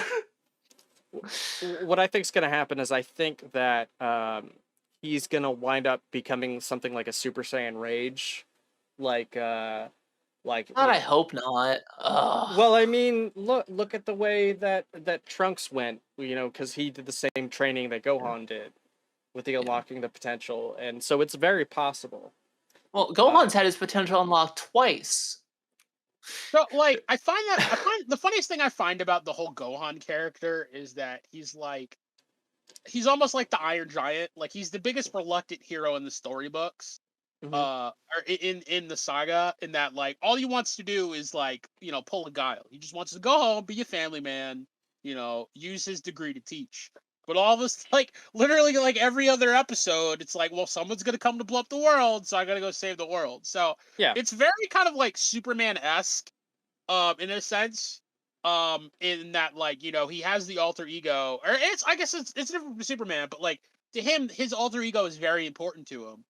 What I think's gonna happen is I think that he's gonna wind up becoming something like a Super Saiyan Rage, like like. God, I hope not. Ugh. Well, I mean, look at the way that Trunks went, you know, because he did the same training that Gohan did with the unlocking the potential, and so it's very possible. Well, Gohan's had his potential unlocked twice. So, like, I find the funniest thing I find about the whole Gohan character is that he's almost like the Iron Giant. Like, he's the biggest reluctant hero in the storybooks. Mhm. Or in the saga, in that, like, all he wants to do is, like, you know, pull a guile. He just wants to go home, be a family man, you know, use his degree to teach. But all this, like, literally, like, every other episode, it's like, well, someone's gonna come to blow up the world, so I gotta go save the world. So Yeah. it's very kind of like Superman-esque, in a sense. In that, like, you know, he has the alter ego, or I guess it's different from Superman, but, like, to him, his alter ego is very important to him.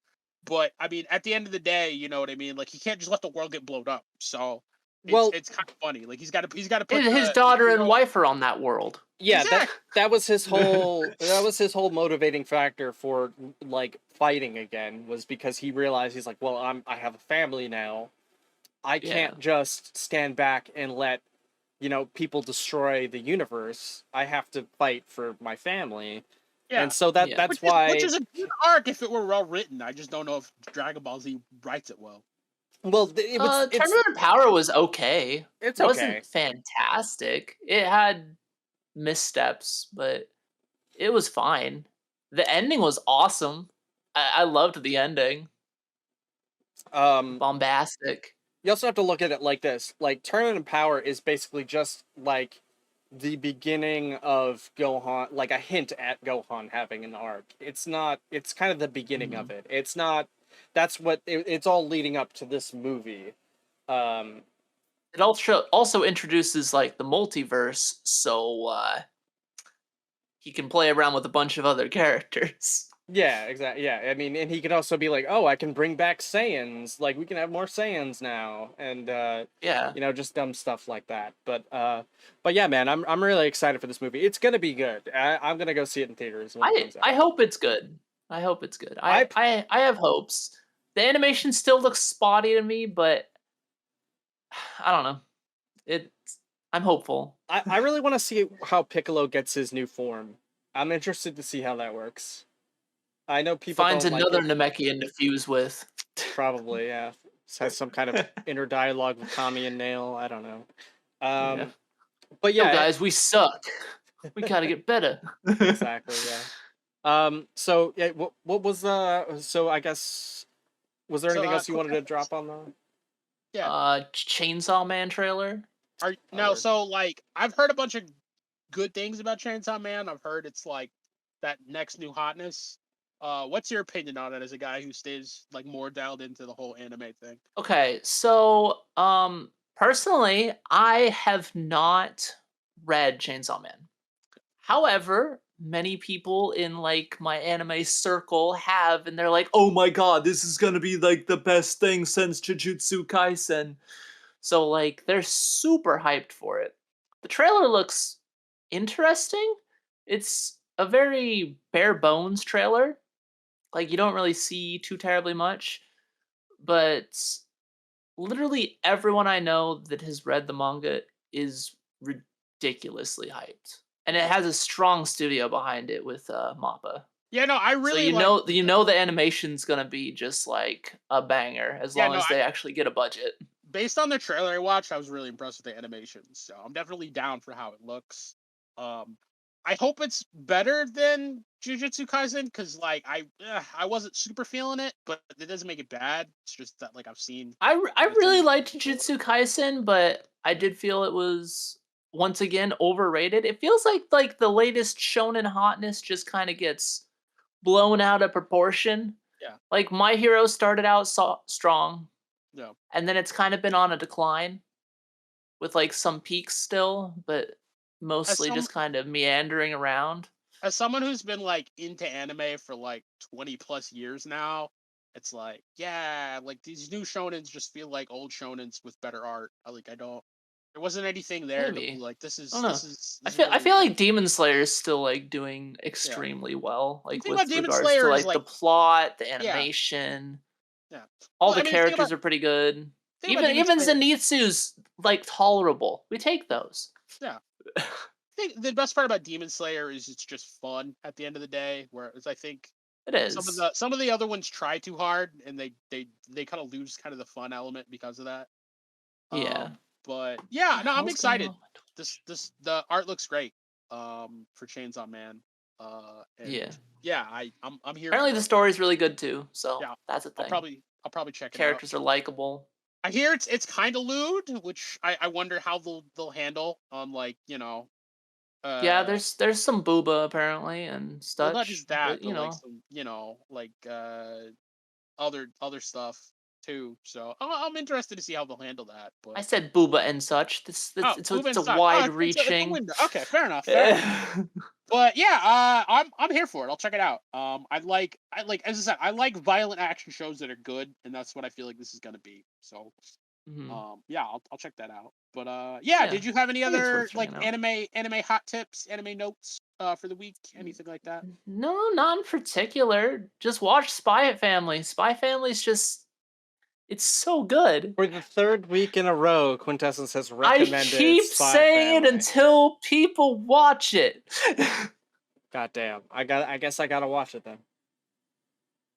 But I mean, at the end of the day, you know what I mean. Like, he can't just let the world get blown up. So Well, it's kind of funny. Like, he's got to put His daughter and wife are on that world. yeah, Exactly. that was his whole motivating factor for like fighting again, was because he realized he's like, well, I have a family now. I can't just stand back and let, you know, people destroy the universe. I have to fight for my family. Yeah. And so that's which why which is a good arc if it were well written. I just don't know if Dragon Ball Z writes it well. well it's Tournament of Power was okay. it's It okay. wasn't fantastic. It had missteps, but it was fine. The ending was awesome. I loved the ending. Bombastic. You also have to look at it like this. Like, Tournament of Power is basically just like the beginning of Gohan, like a hint at Gohan having an arc. It's not, it's kind of the beginning of it. It's not, that's what, it's all leading up to this movie. It also introduces like the multiverse, so he can play around with a bunch of other characters. Yeah, exactly. Yeah, I mean, and he could also be like, oh, I can bring back Saiyans. Like, we can have more Saiyans now, and Yeah. you know, just dumb stuff like that. But yeah, man, I'm really excited for this movie. It's gonna be good. I'm gonna go see it in theaters when it comes out. I hope it's good. I hope it's good. I have hopes. The animation still looks spotty to me, but I don't know. I'm hopeful. I really want to see how Piccolo gets his new form. I'm interested to see how that works. I know people Finds don't another like Namekian to fuse with. Probably, yeah. Has some kind of inner dialogue with Tommy and Nail. I don't know. But yeah, Yo, guys, we suck. We gotta get better. Exactly. Yeah. So yeah, what was so I guess, was there anything else you wanted to drop on the? Yeah. Chainsaw Man trailer. So, like, I've heard a bunch of good things about Chainsaw Man. I've heard it's like that next new hotness. What's your opinion on it as a guy who stays like more dialed into the whole anime thing? Okay, so personally, I have not read Chainsaw Man. However, many people in like my anime circle have, and they're like, "Oh my god, this is gonna be like the best thing since Jujutsu Kaisen." So like, they're super hyped for it. The trailer looks interesting. It's a very bare bones trailer. Like, you don't really see too terribly much, but literally everyone I know that has read the manga is ridiculously hyped, and it has a strong studio behind it with Mappa. Yeah, no, I really so you know the animation's gonna be just like a banger as long as they actually get a budget. Based on the trailer I watched, I was really impressed with the animation, so I'm definitely down for how it looks. I hope it's better than Jujutsu Kaisen, because like I wasn't super feeling it, but it doesn't make it bad. It's just that, like, I've seen. I really liked Jujutsu Kaisen, but I did feel it was once again overrated. It feels like the latest shonen hotness just kind of gets blown out of proportion. Yeah. Like, My Hero started out strong. Yeah. And then it's kind of been on a decline with like some peaks still, but mostly just kind of meandering around. As someone who's been like into anime for like 20 plus years now, it's like, yeah, like these new shonens just feel like old shonens with better art. There wasn't anything there to be Maybe. like, this I is don't know. this is I this is feel I really feel good. like Demon Slayer is still like doing Yeah. extremely well, The like thing about with Demon regards Slayer to is like the like, plot, the yeah, animation, yeah. all Well, the I mean, the characters are pretty good. thing about Demon Even Slayer, Zenitsu's like tolerable. We take those. yeah. I think the best part about Demon Slayer is it's just fun at the end of the day. Whereas I think It is. some of the other ones try too hard and they kind of lose kind of the fun element because of that. Yeah. But yeah, What the no, I'm hell's going excited. on? The art looks great. For Chainsaw Man. And Yeah. yeah, I'm here Apparently for the it. story's really good too, so Yeah, that's a thing. I'll probably check it out. Characters are likable. I hear it's kind of lewd, which I wonder how they'll handle on, like, Yeah, uh there's some booba apparently and well, not such, just that, but but like some, like other stuff too. So I'm interested to see how they'll handle that. I But said booba and such. This oh, it's moving a stuff. Oh, it's a wide-reaching. window. Okay, fair enough. Fair enough. But yeah, I'm here for it. I'll check it out. I like as I said, I like violent action shows that are good, and that's what I feel like this is gonna be. So Mhm. yeah, I'll check that out. But yeah, Yeah, did you have any I think it's other worth like checking out. anime hot tips, anime notes for the week, anything like that? No, not in particular. Just watch Spy Family. Spy Family's just it's so good. For the third week in a row, Quintessence has I recommended keep Spy saying it Family. until people watch it. God damn. I guess I gotta watch it then.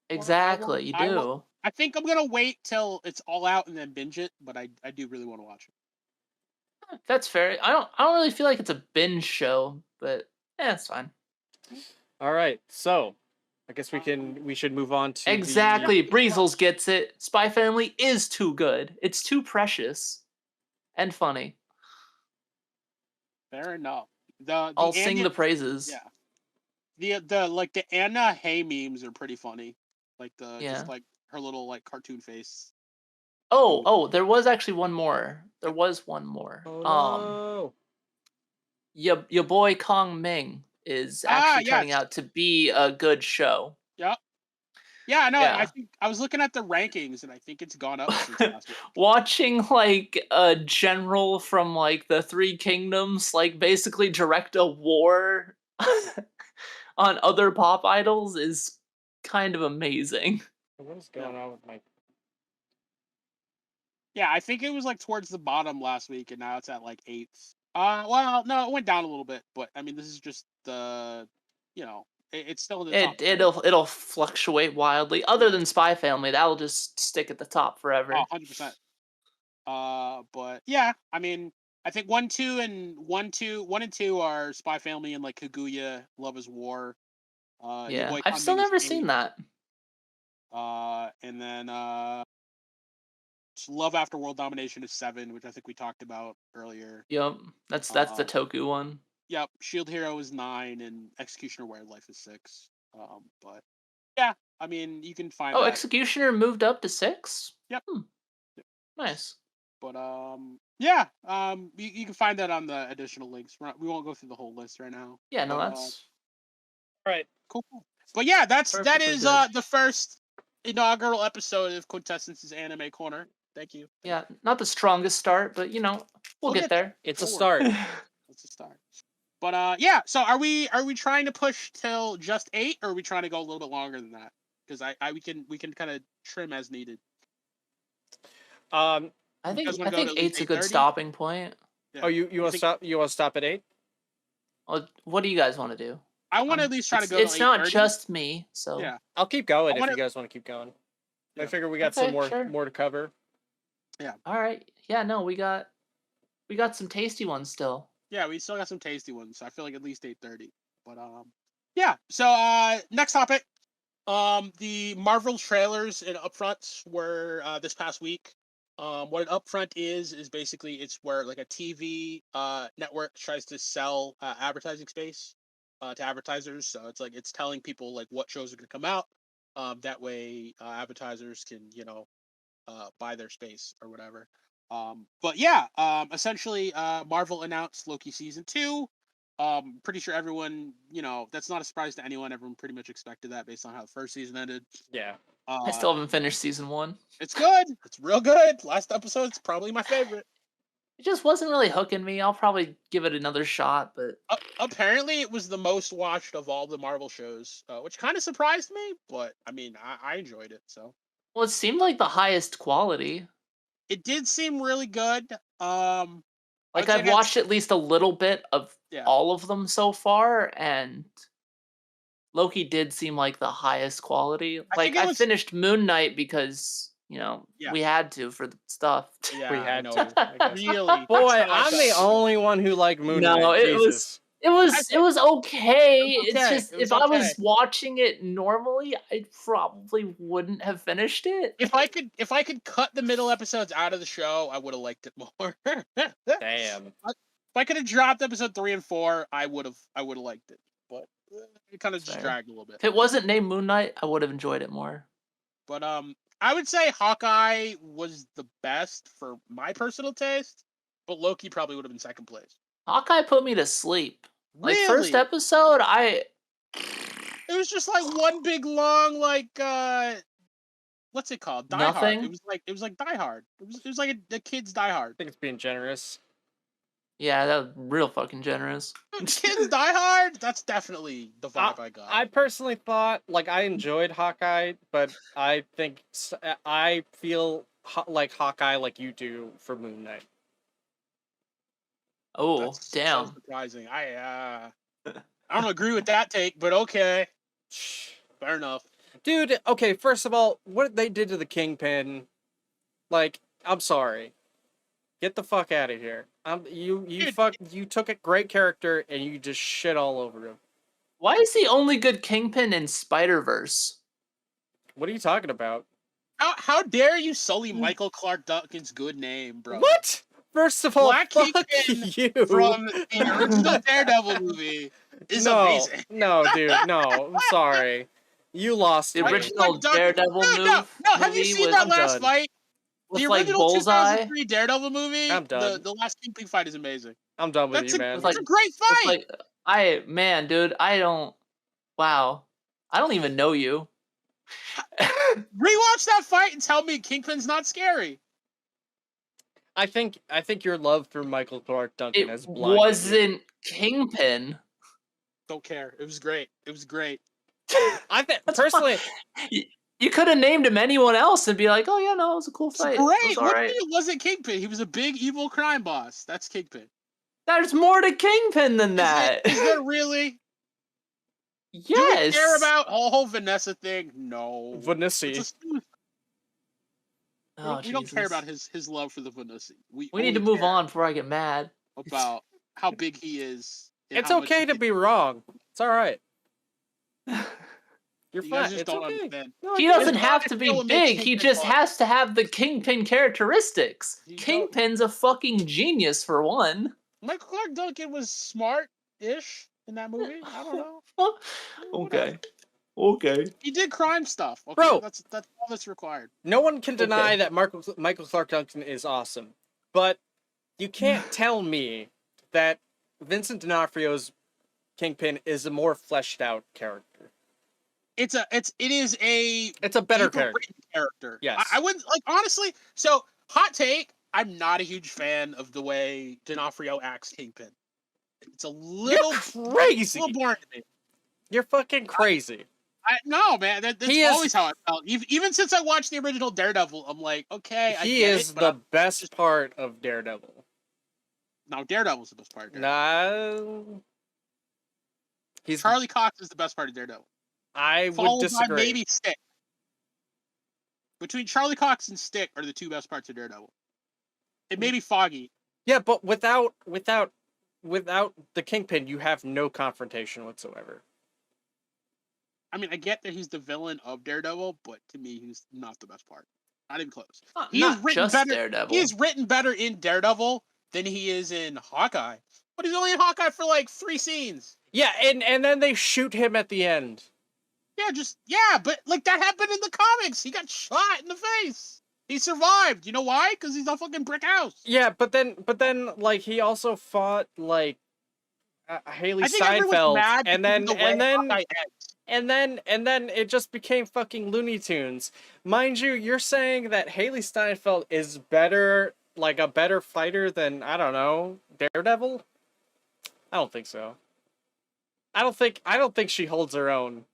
Exactly, you I will. do. I think I'm gonna wait till it's all out and then binge it, but I do really want to watch it. That's fair. I don't really feel like it's a binge show, but it's fine. Alright, so I guess we should move on to Exactly. Breezels gets it. Spy Family is too good. It's too precious and funny. Fair enough. I'll sing the praises. Yeah. The like the Anna Hay memes are pretty funny. Like Yeah. just like her little like cartoon face. Oh, there was actually one more. There was one more. Oh no. Your boy Kong Ming is actually turning Yes. out to be a good show. Yep. Yeah, no, I Yeah. think I was looking at the rankings and I think it's gone up since last week. Watching like a general from like the Three Kingdoms like basically direct a war on other pop idols is kind of amazing. What is going on with my Yeah, I think it was like towards the bottom last week and now it's at like 8th. Well, no, it went down a little bit, but I mean this is just the it's still in the top. It'll fluctuate wildly. Other than Spy Family, that'll just stick at the top forever. Oh, 100%. But yeah, I mean, I think 1, 2, and 1 and 2 are Spy Family and like Kaguya, Love is War. Your Yeah, boy I've still Kang is never 8. seen that. And then Love After World Domination is 7, which I think we talked about earlier. Yep, that's the Toku one. Yep, Shield Hero is 9, and Executioner Wildlife is 6. But yeah, I mean, you can find Oh, that. Executioner moved up to 6. Yep. Yep. Nice. But yeah, you can find that on the additional links. We won't go through the whole list right now. Yeah, no, but, that's Right. cool. But yeah, that perfectly is good. the first inaugural episode of Quintessence's Anime Corner. Thank you. Yeah, not the strongest start, but we'll get there. It's a start. It's a start. But yeah, so are we trying to push till just 8, or are we trying to go a little bit longer than that? Because we can kind of trim as needed. Um I think guys wanna go to at least 8's a good 8:30? stopping point. Yeah. Oh, you want to stop? You want to stop at 8? What do you guys want to do? I want to at least try to go It's to not 8:30. just me, so Yeah. I'll keep going I if wanna- you guys want to keep going. I Yeah. figure we got Okay, some sure. more to cover. All right. Yeah, no, we got some tasty ones still. Yeah, we still got some tasty ones. So I feel like at least 8:30. But yeah. So next topic. The Marvel trailers and upfronts were this past week. What an upfront is basically it's where like a TV network tries to sell advertising space to advertisers. So it's like it's telling people like what shows are going to come out. That way advertisers can buy their space or whatever. But yeah, essentially Marvel announced Loki season 2. Pretty sure everyone, that's not a surprise to anyone. Everyone pretty much expected that based on how the first season ended. Yeah. I still haven't finished season 1. It's good. It's real good. Last episode's probably my favorite. It just wasn't really hooking me. I'll probably give it another shot, but Apparently it was the most watched of all the Marvel shows, which kind of surprised me. But I mean, I enjoyed it. So well, it seemed like the highest quality. it did seem really good. Like I've watched at least a little bit of all of them so far, and Loki did seem like the highest quality. Like I finished Moon Knight because we had to for the stuff. Yeah, we had to. Really, boy, I'm the only one who liked Moon Knight. No, it was okay. It's just if I was watching it normally, I probably wouldn't have finished it. If I could cut the middle episodes out of the show, I would have liked it more. Damn. If I could have dropped episode 3 and 4, I would have liked it. But it kind of just dragged a little bit. If it wasn't named Moon Knight, I would have enjoyed it more. But I would say Hawkeye was the best for my personal taste, but Loki probably would have been second place. Hawkeye put me to sleep. Like Really? first episode, it was just like one big long what's it called? Die Nothing? Hard. It was like Die Hard. It was like a kid's Die Hard. I think it's being generous. Yeah, that was real fucking generous. Kids Die Hard? That's definitely the vibe I got. I personally thought, I enjoyed Hawkeye, but I think I feel like Hawkeye like you do for Moon Knight. Oh, That's damn. So surprising. I don't agree with that take, but okay. Fair enough. Dude, okay, first of all, what they did to the Kingpin, I'm sorry. Get the fuck out of here. You took a great character and you just shit all over him. Why is the only good Kingpin in Spider-Verse? What are you talking about? How dare you sully Michael Clark Duncan's good name, bro? What? First of all, Black fuck Kingpin you. from the original Daredevil movie is amazing. No, dude, no. I'm sorry. You lost The me. original Daredevil movie. No, have you seen that last fight? The original Bullseye? 2003 Daredevil movie, I'm done. The last Kingpin fight is amazing. I'm done with you, man. That's a great fight. Dude, wow. I don't even know you. Rewatch that fight and tell me Kingpin's not scary. I think your love for Michael Clark Duncan has blinded wasn't Kingpin. Don't care. It was great. I think personally, you could have named him anyone else and be like, "Oh yeah, no, it was a cool fight." Great. What do you mean it wasn't Kingpin? He was a big evil crime boss. That's Kingpin. There's more to Kingpin than that. Is there really? Yes. Do you care about the whole Vanessa thing? No. Vanessa. We don't care about his love for the Vanessa. We need to move on before I get mad. About how big he is. It's okay to be wrong. It's all right. You're fine. It's okay. No, he doesn't have to be big. He just has to have the Kingpin characteristics. Kingpin's a fucking genius for one. Michael Clark Duncan was smart-ish in that movie. I don't know. Okay. He did crime stuff. Okay, bro, that's all that's required. No one can deny that Michael Clark Duncan is awesome, but you can't tell me that Vincent D'Onofrio's Kingpin is a more fleshed out character. It is a better character. Yes. I wouldn't honestly. So hot take. I'm not a huge fan of the way D'Onofrio acts Kingpin. It's a little crazy. A little boring to me. You're fucking crazy. No, man. That's always how I felt. Even since I watched the original Daredevil, I'm like, okay, he is the best part of Daredevil. No, Daredevil's the best part of Daredevil. No. Charlie Cox is the best part of Daredevil. I would disagree. By maybe Stick. Between Charlie Cox and Stick are the two best parts of Daredevil. It may be Foggy. Yeah, but without the Kingpin, you have no confrontation whatsoever. I mean, I get that he's the villain of Daredevil, but to me, he's not the best part. Not even close. Daredevil. He is written better in Daredevil than he is in Hawkeye. But he's only in Hawkeye for like 3 scenes. Yeah, and then they shoot him at the end. Yeah, but like that happened in the comics. He got shot in the face. He survived. You know why? Because he's a fucking brick house. Yeah, but then like he also fought like Haley I think everyone's Steinfeld, mad and because of the way Hawkeye ends. and then it just became fucking Looney Tunes. Mind you, you're saying that Haley Steinfeld is better, like a better fighter than, I don't know, Daredevil? I don't think so. I don't think she holds her own.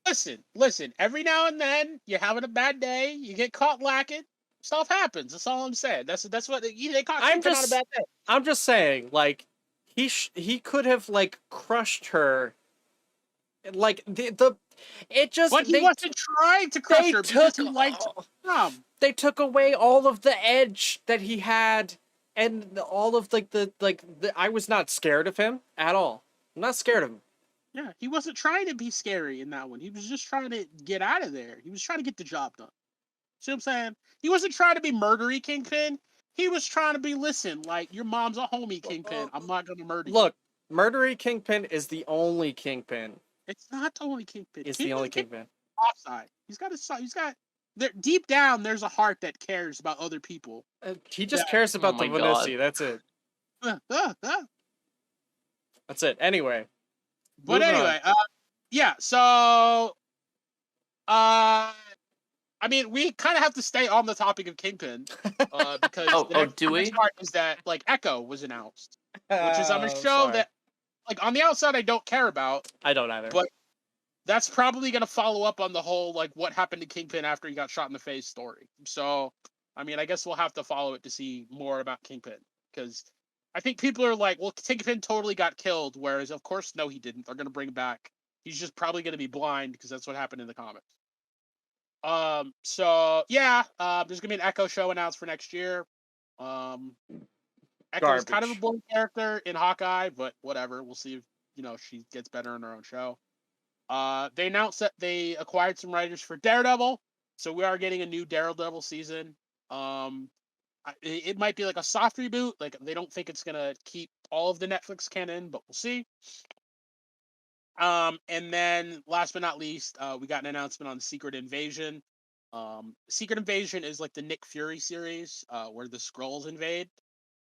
Listen. Every now and then, you're having a bad day. You get caught lacking. Stuff happens. That's all I'm saying. That's what they caught Kingpin on a bad day. I'm just saying, like, he could have like crushed her. Like But he wasn't trying to crush her because he liked Tom. They took away all of the edge that he had, and all of I was not scared of him at all. I'm not scared of him. Yeah, he wasn't trying to be scary in that one. He was just trying to get out of there. He was trying to get the job done. See what I'm saying? He wasn't trying to be murdery Kingpin. He was trying to be, listen, like, your mom's a homie Kingpin. I'm not going to murder you. Look, murdery Kingpin is the only Kingpin. It's not the only Kingpin. It's the only Kingpin. Offside. He's got deep down, there's a heart that cares about other people. He just cares about the Venusi. That's it. That's it. Anyway. But anyway, yeah, so, I mean, we kind of have to stay on the topic of Kingpin, because do we? next part is that, like, Echo was announced, which is on a show that, like, on the outside, I don't care about. I don't either. But that's probably going to follow up on the whole, like, what happened to Kingpin after he got shot in the face story. So, I mean, I guess we'll have to follow it to see more about Kingpin, because I think people are like, well, Kingpin totally got killed, whereas, of course, no, he didn't. They're going to bring him back. He's just probably going to be blind, because that's what happened in the comics. So, yeah, there's going to be an Echo show announced for next year. Echo is kind of a boring character in Hawkeye, but whatever. We'll see if, she gets better in her own show. They announced that they acquired some writers for Daredevil, so we are getting a new Daredevil season. It might be like a soft reboot. Like, they don't think it's gonna keep all of the Netflix canon, but we'll see. And then last but not least, we got an announcement on Secret Invasion. Secret Invasion is like the Nick Fury series, where the Skrulls invade,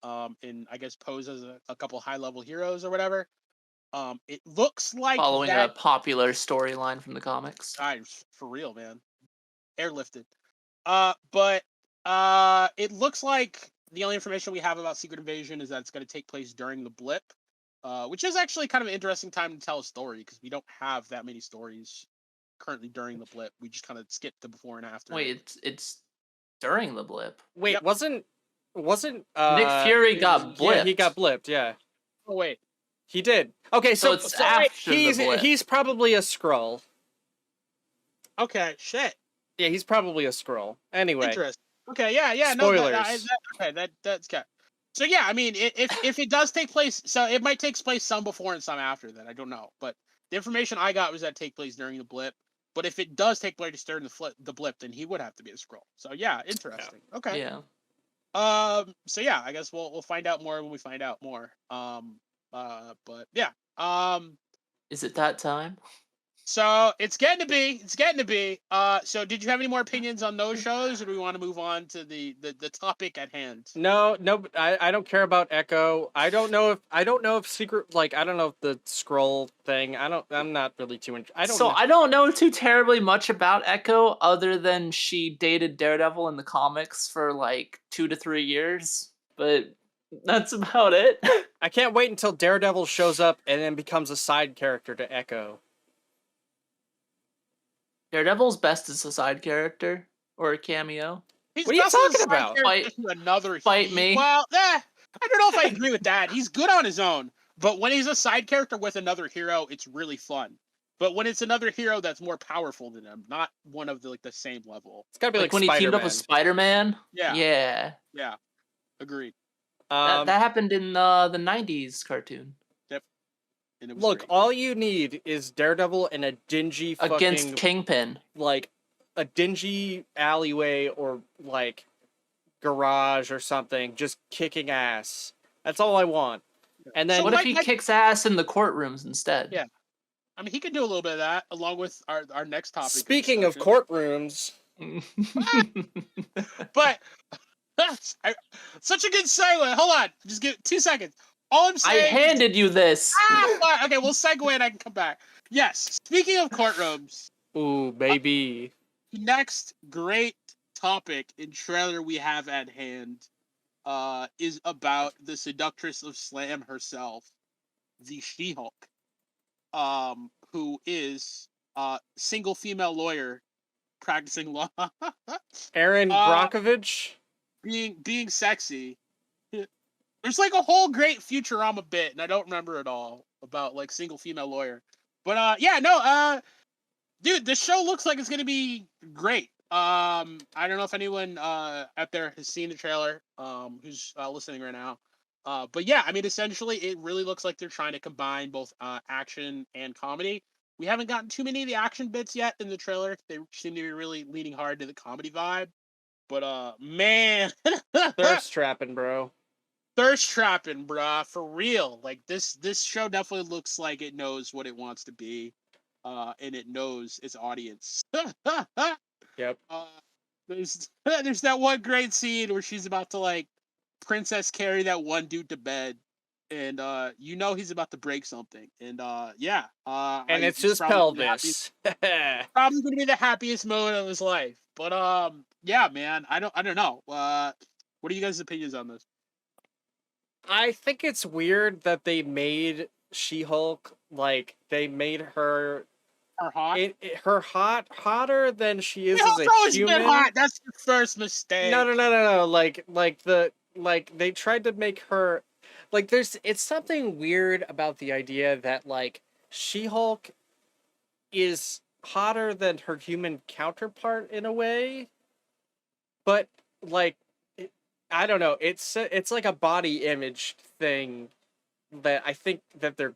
and I guess pose as a couple high-level heroes or whatever. It looks like following a popular storyline from the comics. For real, man. Airlifted. But it looks like the only information we have about Secret Invasion is that it's going to take place during the blip, which is actually kind of an interesting time to tell a story, because we don't have that many stories currently during the blip. We just kind of skip the before and after. Wait, it's during the blip. Wait, Yep. wasn't Nick Fury got blipped? Yeah, he got blipped. Yeah. Oh wait, he did. Okay, so it's after the blip. He's probably a Skrull. okay, shit. Yeah, he's probably a Skrull. Anyway. Interesting. Okay, yeah. Spoilers. That's good. So yeah, I mean, if it does take place, so it might take place some before and some after that. I don't know, but the information I got was that it take place during the blip. But if it does take place during the blip, then he would have to be a Skrull. So yeah, interesting. Yeah. Okay. Yeah. So yeah, I guess we'll find out more when we find out more. But yeah. Is it that time? So it's getting to be. So did you have any more opinions on those shows, or do we want to move on to the topic at hand? No, I don't care about Echo. I don't know if Secret, like, I don't know if the Skrull thing. I'm not really too interested. I don't know too terribly much about Echo, other than she dated Daredevil in the comics for like 2 to 3 years, but that's about it. I can't wait until Daredevil shows up and then becomes a side character to Echo. Daredevil's best as a side character or a cameo. What are you talking about? Fight me. Well, I don't know if I agree with that. He's good on his own, but when he's a side character with another hero, it's really fun. But when it's another hero that's more powerful than him, not one of the same level. It's gotta be like when Spider-Man. He teamed up with Spider-Man. Yeah. Agreed. That happened in the 90s cartoon. Look, great. All you need is Daredevil in a dingy fucking... Against Kingpin. Like, a dingy alleyway or, like, garage or something, just kicking ass. That's all I want. And then... So what if he kicks ass in the courtrooms instead? Yeah. I mean, he could do a little bit of that, along with our next topic. Speaking of courtrooms... But... such a good segue. Hold on. Just give 2 seconds. All I'm I saying. handed you this. Okay, we'll segue and I can come back. Yes. Speaking of courtrooms. Ooh, baby. The next great topic and trailer we have at hand is about the seductress of Slam herself, the She-Hulk, who is single female lawyer practicing law. Aaron Brockovich? Being sexy. There's like a whole great Futurama bit, and I don't remember it all, about like single female lawyer. But dude, this show looks like it's gonna be great. I don't know if anyone out there has seen the trailer, who's listening right now. But yeah, I mean, essentially, it really looks like they're trying to combine both action and comedy. We haven't gotten too many of the action bits yet in the trailer. They seem to be really leaning hard to the comedy vibe. But man, Thirst trapping, bro. thirst trapping, bruh, for real. Like this show definitely looks like it knows what it wants to be, and it knows its audience. Yep. There's that one great scene where she's about to like princess carry that one dude to bed, and he's about to break something, and And it's just pelvis. Probably gonna be the happiest moment of his life. But yeah, man, I don't know. What are you guys' opinions on this? I think it's weird that they made She-Hulk, like, they made her hotter than she is as a human. Hot. That's your first mistake. No. Like they tried to make her like it's something weird about the idea that like She-Hulk is hotter than her human counterpart in a way. But like I don't know, it's like a body image thing that I think that the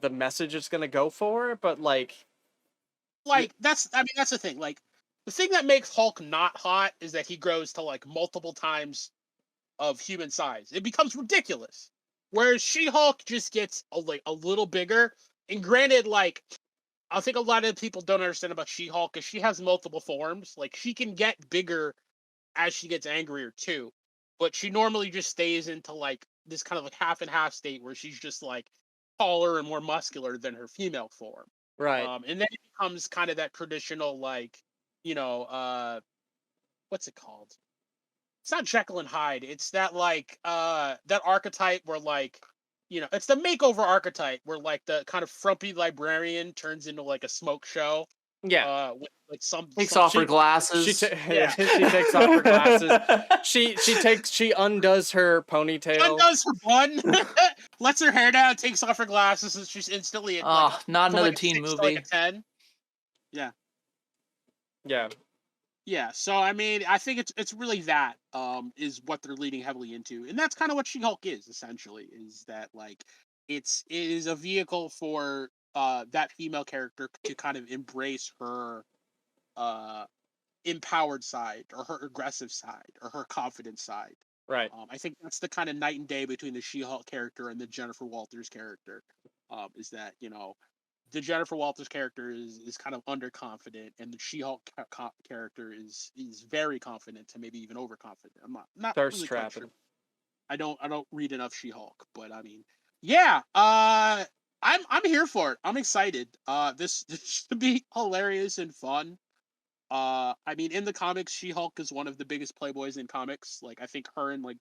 message is going to go for, but like that's the thing. Like the thing that makes Hulk not hot is that he grows to like multiple times of human size. It becomes ridiculous. Whereas She-Hulk just gets a little bigger. And granted, like I think a lot of people don't understand about She-Hulk is she has multiple forms. Like she can get bigger as she gets angrier too. But she normally just stays into like this kind of like half and half state where she's just like taller and more muscular than her female form. right. And then it becomes kind of that traditional like, what's it called? It's not Jekyll and Hyde. It's that like that archetype where like, it's the makeover archetype where like the kind of frumpy librarian turns into like a smoke show. Yeah. With like Takes off her glasses. She takes off her glasses. She undoes her ponytail. Undoes her bun. Lets her hair down. Takes off her glasses, and she's instantly not another like teen 6 movie. to like a 10. Yeah. Yeah. Yeah. So I mean, I think it's really that is what they're leaning heavily into, and that's kind of what She-Hulk is essentially. Is that like it is a vehicle for that female character to kind of embrace her empowered side or her aggressive side or her confident side. Right. I think that's the kind of night and day between the She-Hulk character and the Jennifer Walters character. Is that the Jennifer Walters character is kind of underconfident, and the She-Hulk character is very confident to maybe even overconfident. I'm not thirst really trapping. sure. I don't read enough She-Hulk, but I mean, yeah. I'm here for it. I'm excited. This should be hilarious and fun. I mean, in the comics, She-Hulk is one of the biggest playboys in comics. Like, I think her and like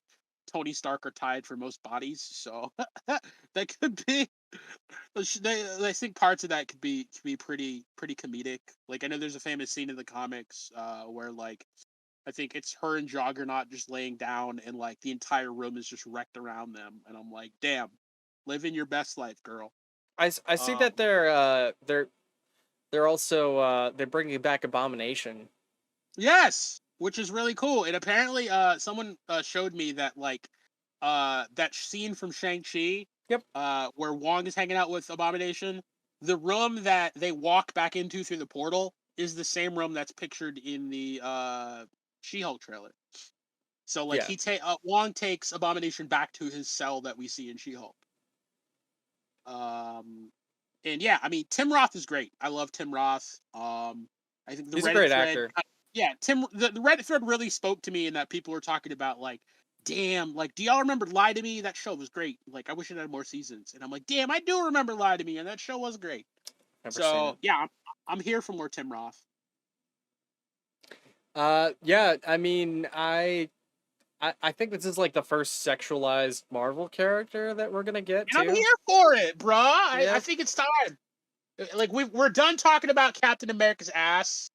Tony Stark are tied for most bodies. So that could be. I think parts of that could be pretty comedic. Like, I know there's a famous scene in the comics where like I think it's her and Juggernaut just laying down, and like the entire room is just wrecked around them, and I'm like, damn, living your best life, girl. I see that they're also they're bringing back Abomination. Yes, which is really cool. And apparently, someone showed me that like that scene from Shang-Chi. Yep. Where Wong is hanging out with Abomination. The room that they walk back into through the portal is the same room that's pictured in the She-Hulk trailer. So like Wong takes Abomination back to his cell that we see in She-Hulk. And yeah, I mean Tim Roth is great. I love Tim Roth. I think he's a great actor. Yeah, the Reddit thread really spoke to me in that people were talking about like damn, like, do y'all remember Lie to Me? That show was great. Like, I wish it had more seasons. And I'm like, damn, I do remember Lie to Me, and that show was great. Never seen So it. yeah, I'm here for more Tim Roth. Yeah, I mean, I think this is like the first sexualized Marvel character that we're gonna get And too. I'm here for it, bruh. Yeah. I think it's time. Like we're done talking about Captain America's ass.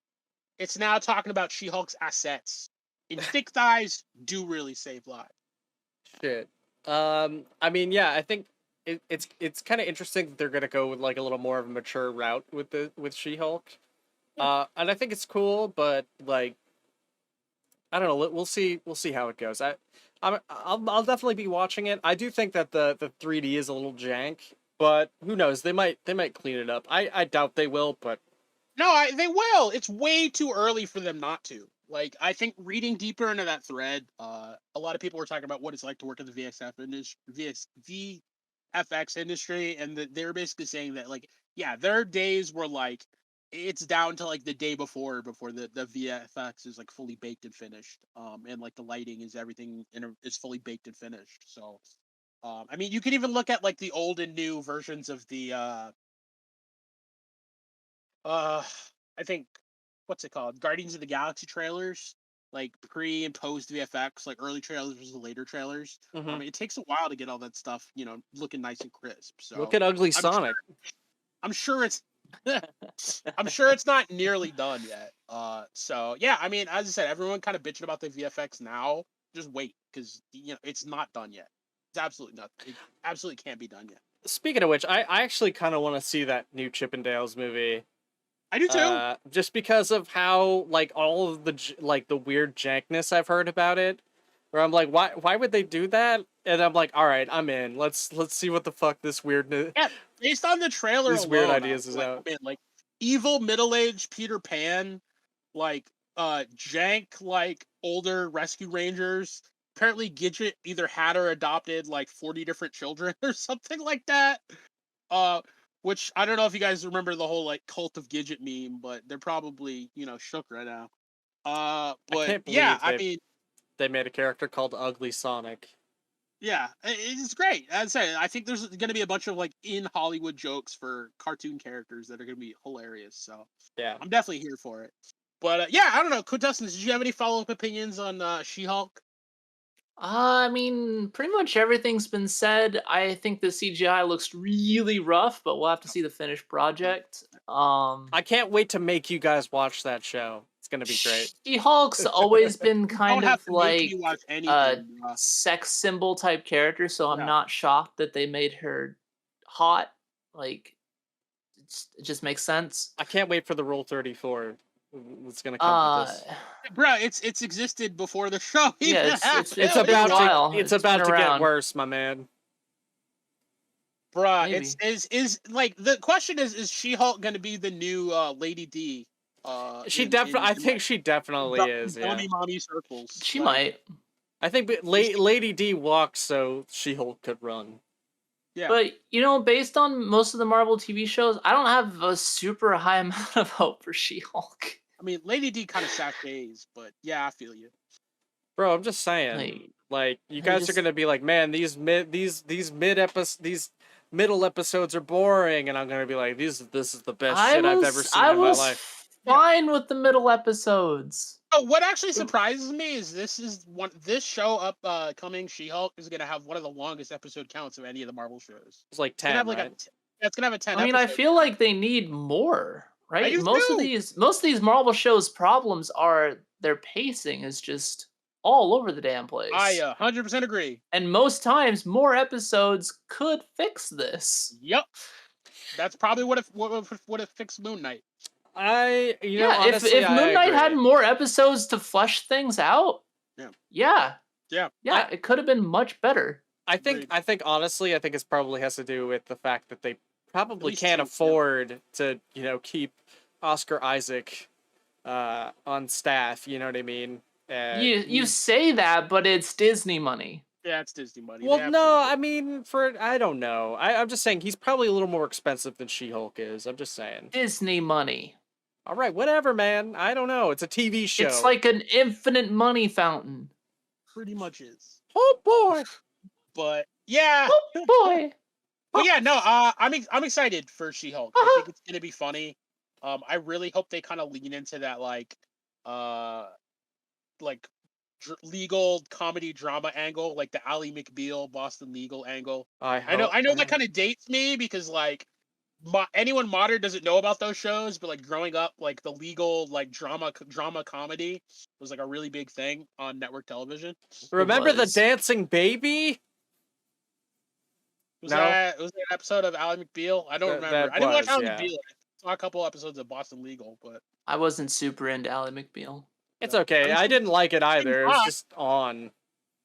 It's now talking about She-Hulk's assets. And thick thighs do really save lives. Shit. I mean, yeah, I think it's kind of interesting that they're gonna go with like a little more of a mature route with She-Hulk. And I think it's cool, but like, I don't know. We'll see. We'll see how it goes. I'll definitely be watching it. I do think that the 3D is a little jank, but who knows? They might clean it up. I doubt they will, but No, they will. It's way too early for them not to. Like, I think reading deeper into that thread, a lot of people were talking about what it's like to work in the VFX industry, and they were basically saying that, like, yeah, their days were like, it's down to like the day before the VFX is like fully baked and finished, and like the lighting is everything is fully baked and finished. So, I mean, you can even look at like the old and new versions of the I think what's it called? Guardians of the Galaxy trailers, like pre and post VFX, like early trailers versus the later trailers. It takes a while to get all that stuff, looking nice and crisp. So look at Ugly Sonic. I'm sure it's I'm sure it's not nearly done yet. So yeah, I mean, as I said, everyone kind of bitching about the VFX now. Just wait, because it's not done yet. It's absolutely not. It absolutely can't be done yet. Speaking of which, I actually kind of want to see that new Chippendales movie. I do too. Just because of how like all of the weird jankness I've heard about it, where I'm like, why would they do that? And I'm like, all right, I'm in. Let's see what the fuck this weirdness. Yeah, based on the trailer, these alone, weird ideas is like, out. Man, like evil middle-aged Peter Pan, like jank like older rescue rangers. Apparently, Gidget either had or adopted like 40 different children or something like that. Which I don't know if you guys remember the whole like cult of Gidget meme, but they're probably shook right now. But I can't believe yeah, I mean, they made a character called Ugly Sonic. yeah, it's great. As I said, I think there's going to be a bunch of like in Hollywood jokes for cartoon characters that are going to be hilarious. So yeah, I'm definitely here for it. But yeah, I don't know, Quintessence, did you have any follow-up opinions on She-Hulk? I mean, pretty much everything's been said. I think the CGI looks really rough, but we'll have to see the finished project. I can't wait to make you guys watch that show. It's gonna be great. She-Hulk's always been kind of like a anything, sex symbol type character, so I'm not shocked that they made her hot. Like, it just makes sense. I can't wait for the Rule 34. It's gonna come with this. Bro, it's existed before the show. Yeah, it's about to get worse, my man. Bruh, is like the question is She-Hulk gonna be the new Lady D? She definitely. I think she definitely is. Yeah. Mommy circles. She might. I think Lady D walks so She-Hulk could run. Yeah. But based on most of the Marvel TV shows, I don't have a super high amount of hope for She-Hulk. I mean, Lady D kind of sachets, but yeah, I feel you. Bro, I'm just saying, like you guys are gonna be like, man, these middle episodes are boring, and I'm gonna be like, this is the best shit I've ever seen in my life. Fine with the middle episodes. Oh, what actually surprises me is this show upcoming She-Hulk is gonna have one of the longest episode counts of any of the Marvel shows. It's like 10. It's gonna have a 10. I mean, I feel like they need more, right? Most of these Marvel shows' problems are their pacing is just all over the damn place. I 100% agree. And most times, more episodes could fix this. Yep, that's probably what if fixed Moon Knight. Honestly, if Moon Knight had more episodes to flesh things out, yeah, it could have been much better. I think honestly, it probably has to do with the fact that they probably can't afford to, keep Oscar Isaac on staff. You know what I mean? You say that, but it's Disney money. Yeah, it's Disney money. Well, no, I mean, I don't know. I'm just saying he's probably a little more expensive than She-Hulk is. I'm just saying. Disney money. All right, whatever, man. I don't know. It's a TV show. It's like an infinite money fountain. Pretty much is. Oh boy. But yeah, Oh boy. but yeah, no. I'm excited for She-Hulk. I think it's gonna be funny. I really hope they kind of lean into that like legal comedy drama angle, like the Ally McBeal Boston Legal angle. I know that kind of dates me because like anyone modern doesn't know about those shows, but like growing up, like the legal like drama comedy was like a really big thing on network television. Remember the dancing baby? Was that an episode of Ally McBeal? I don't remember. I didn't watch Ally McBeal. I saw a couple episodes of Boston Legal, but I wasn't super into Ally McBeal. It's okay. I didn't like it either. It was just on.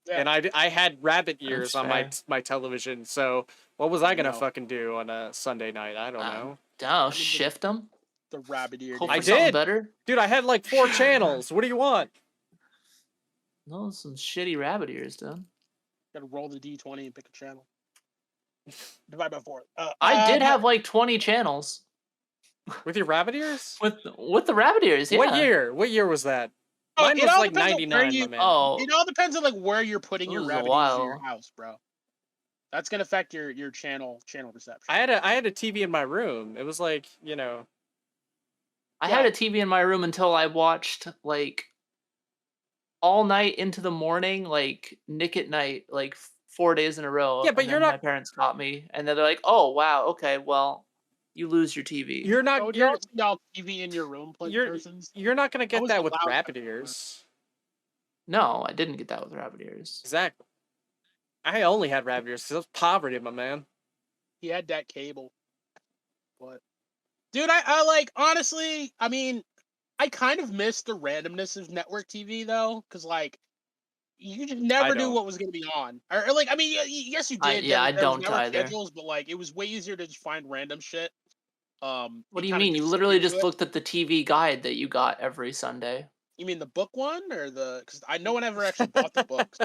Yeah. And I had rabbit ears on my television, so what was I gonna fucking do on a Sunday night? I don't know. Oh, shift them? The rabbit ear. I did. Better? Dude, I had like 4 channels. What do you want? No, some shitty rabbit ears, dude. Gotta roll the D20 and pick a channel. Divide by 4. I did have like 20 channels. With your rabbit ears? With the rabbit ears, yeah. What year? What year was that? Mine was like 99, my man. Oh. It all depends on like where you're putting your rabbit ears in your while. house, bro. That's gonna affect your channel reception. I had a TV in my room. It was like, you know. I had a TV in my room until I watched like all night into the morning, like Nick at Night, like 4 days in a row. Yeah, but and you're then not. My parents caught me, and then they're like, "Oh wow, okay, well, you lose your TV." You're not. So You're y'all TV in your room, persons. You're not gonna get was that with allowed rabbit that. ears. No, I didn't get that with rabbit ears. Exactly. I only had rabbit ears because it was poverty, my man. He had that cable. But dude, I like honestly, I mean, I kind of miss the randomness of network TV though, because like you just never knew what was gonna be on. Or like, I mean, yes, you did. I there was don't network either. schedules, but like, it was way easier to just find random shit. What do you mean? You literally just looked at the TV guide that you got every Sunday. You mean the book one or the? Because no one ever actually bought the books.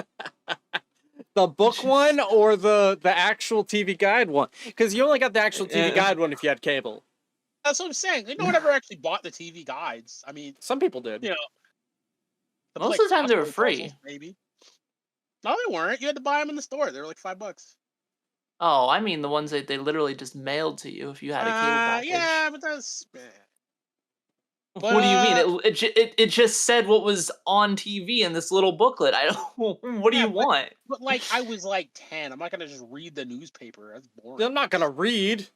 The book one or the actual TV guide one? Because you only got the actual TV guide one if you had cable. That's what I'm saying. No one ever actually bought the TV guides. I mean, some people did. You know, most of the time they were free. Maybe. No, they weren't. You had to buy them in the store. They were like $5. Oh, I mean the ones that they literally just mailed to you if you had a cable package. Yeah, but that's. But, what do you mean? It just said what was on TV in this little booklet. I don't. What do you want? But like, I was like 10. I'm not gonna just read the newspaper. That's boring. I'm not gonna read.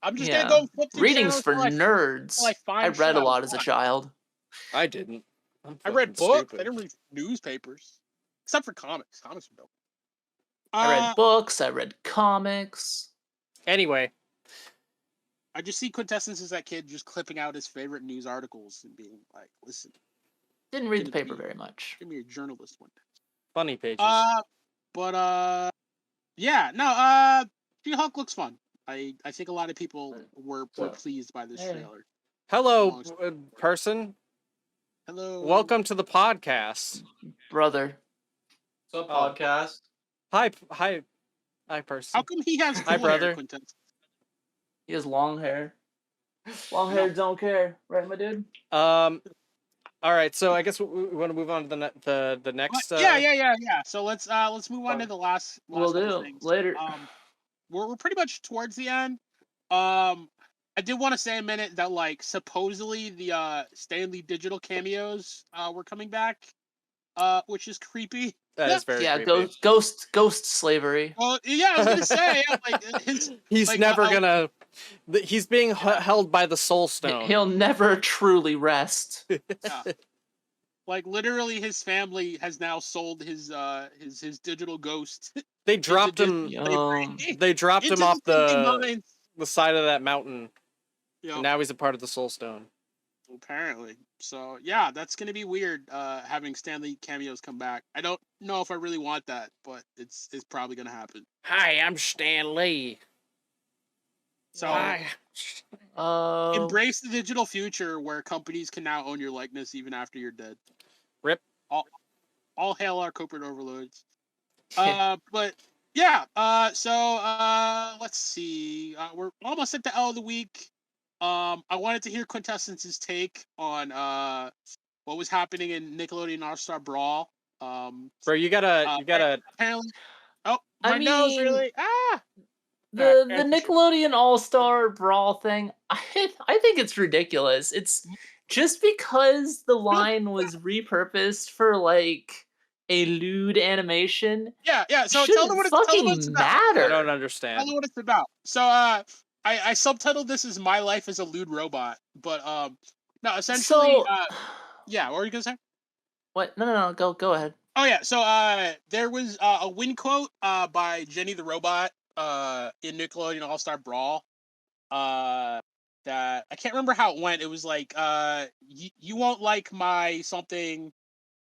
I'm just gonna go flip through reading's for nerds. I read a lot as a child. I didn't. I read books. I didn't read newspapers, except for comics. Comics were dope. I read books. I read comics. Anyway. I just see Quintessence as that kid just clipping out his favorite news articles and being like, listen. Didn't read the paper very much. Give me a journalist one day. Funny pages. Yeah, no, She-Hulk looks fun. I think a lot of people were pleased by this trailer. Hello, person. Hello. Welcome to the podcast. Brother. What's up, podcast? Hi, person. How come he has hi, brother? Quintessence? He has long hair. Long hair don't care, right, my dude? All right, so I guess we want to move on to the next. Yeah. So let's move on to the last. We'll do things. later. We're pretty much towards the end. I did want to say a minute that like supposedly the Stanley digital cameos were coming back, which is creepy. That is very creepy. Ghost slavery. Well, yeah, I was gonna say like he's like, never gonna. He's being held by the Soul Stone. He'll never truly rest. Yeah. Like literally, his family has now sold his digital ghost. They dropped him. They dropped him off the side of that mountain. Yep. Now he's a part of the Soul Stone. Apparently. So yeah, that's gonna be weird. Having Stanley cameos come back. I don't know if I really want that, but it's probably gonna happen. Hi, I'm Stan Lee. So embrace the digital future where companies can now own your likeness even after you're dead. Rip. All hail our corporate overlords. But yeah. So let's see. We're almost at the L of the week. I wanted to hear Quintessence's take on what was happening in Nickelodeon All-Star Brawl. Bro, you gotta. Apparently, oh, I my nose mean, really. Ah, the Alright, Nickelodeon All-Star Brawl thing, I think it's ridiculous. It's just because the line was repurposed for like a lewd animation yeah. So tell them shouldn't what it's fucking about. I don't matter. Tell understand. them what it's about. So I subtitled this as "My Life as a Lewd Robot," but no, essentially, So, yeah. What were you gonna say? what? No. Go ahead. Oh yeah, so there was a win quote by Jenny the Robot in Nickelodeon All Star Brawl. That I can't remember how it went. It was like you won't like my something.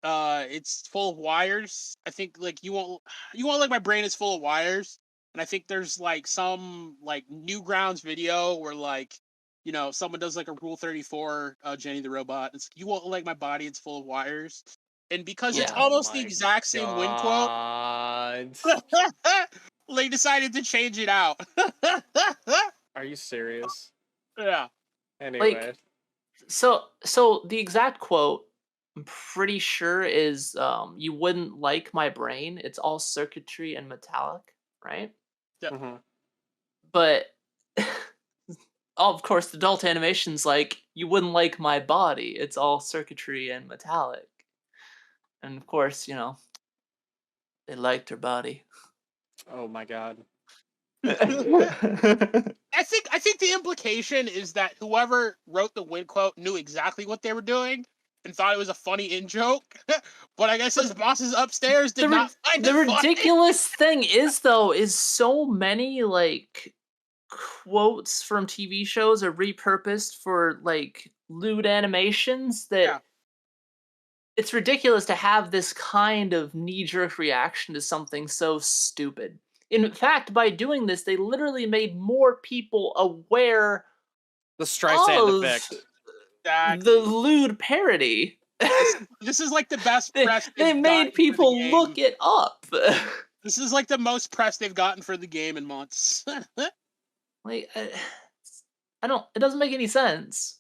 It's full of wires. I think like you won't like my brain is full of wires. And I think there's like some like Newgrounds video where like someone does like a Rule 34 Jenny the Robot. It's you won't like my body. It's full of wires. And because it's Yeah. almost the my exact same win quote, God. they decided to change it out. Are you serious? Yeah. Anyway. So the exact quote, I'm pretty sure is you wouldn't like my brain. It's all circuitry and metallic, right? Mhm. But of course, the adult animation's like you wouldn't like my body. It's all circuitry and metallic. And of course, they liked her body. Oh my God. I think the implication is that whoever wrote the win quote knew exactly what they were doing and thought it was a funny in joke. But I guess his bosses upstairs did not find The it funny. ridiculous thing is though, is so many like quotes from TV shows are repurposed for like lewd animations that Yeah. it's ridiculous to have this kind of knee-jerk reaction to something so stupid. In fact, by doing this, they literally made more people aware The Streisand of effect. the lewd parody. This is like the best press They they've made gotten for the people game. look it up. This is like the most press they've gotten for the game in months. Like, I don't. It doesn't make any sense.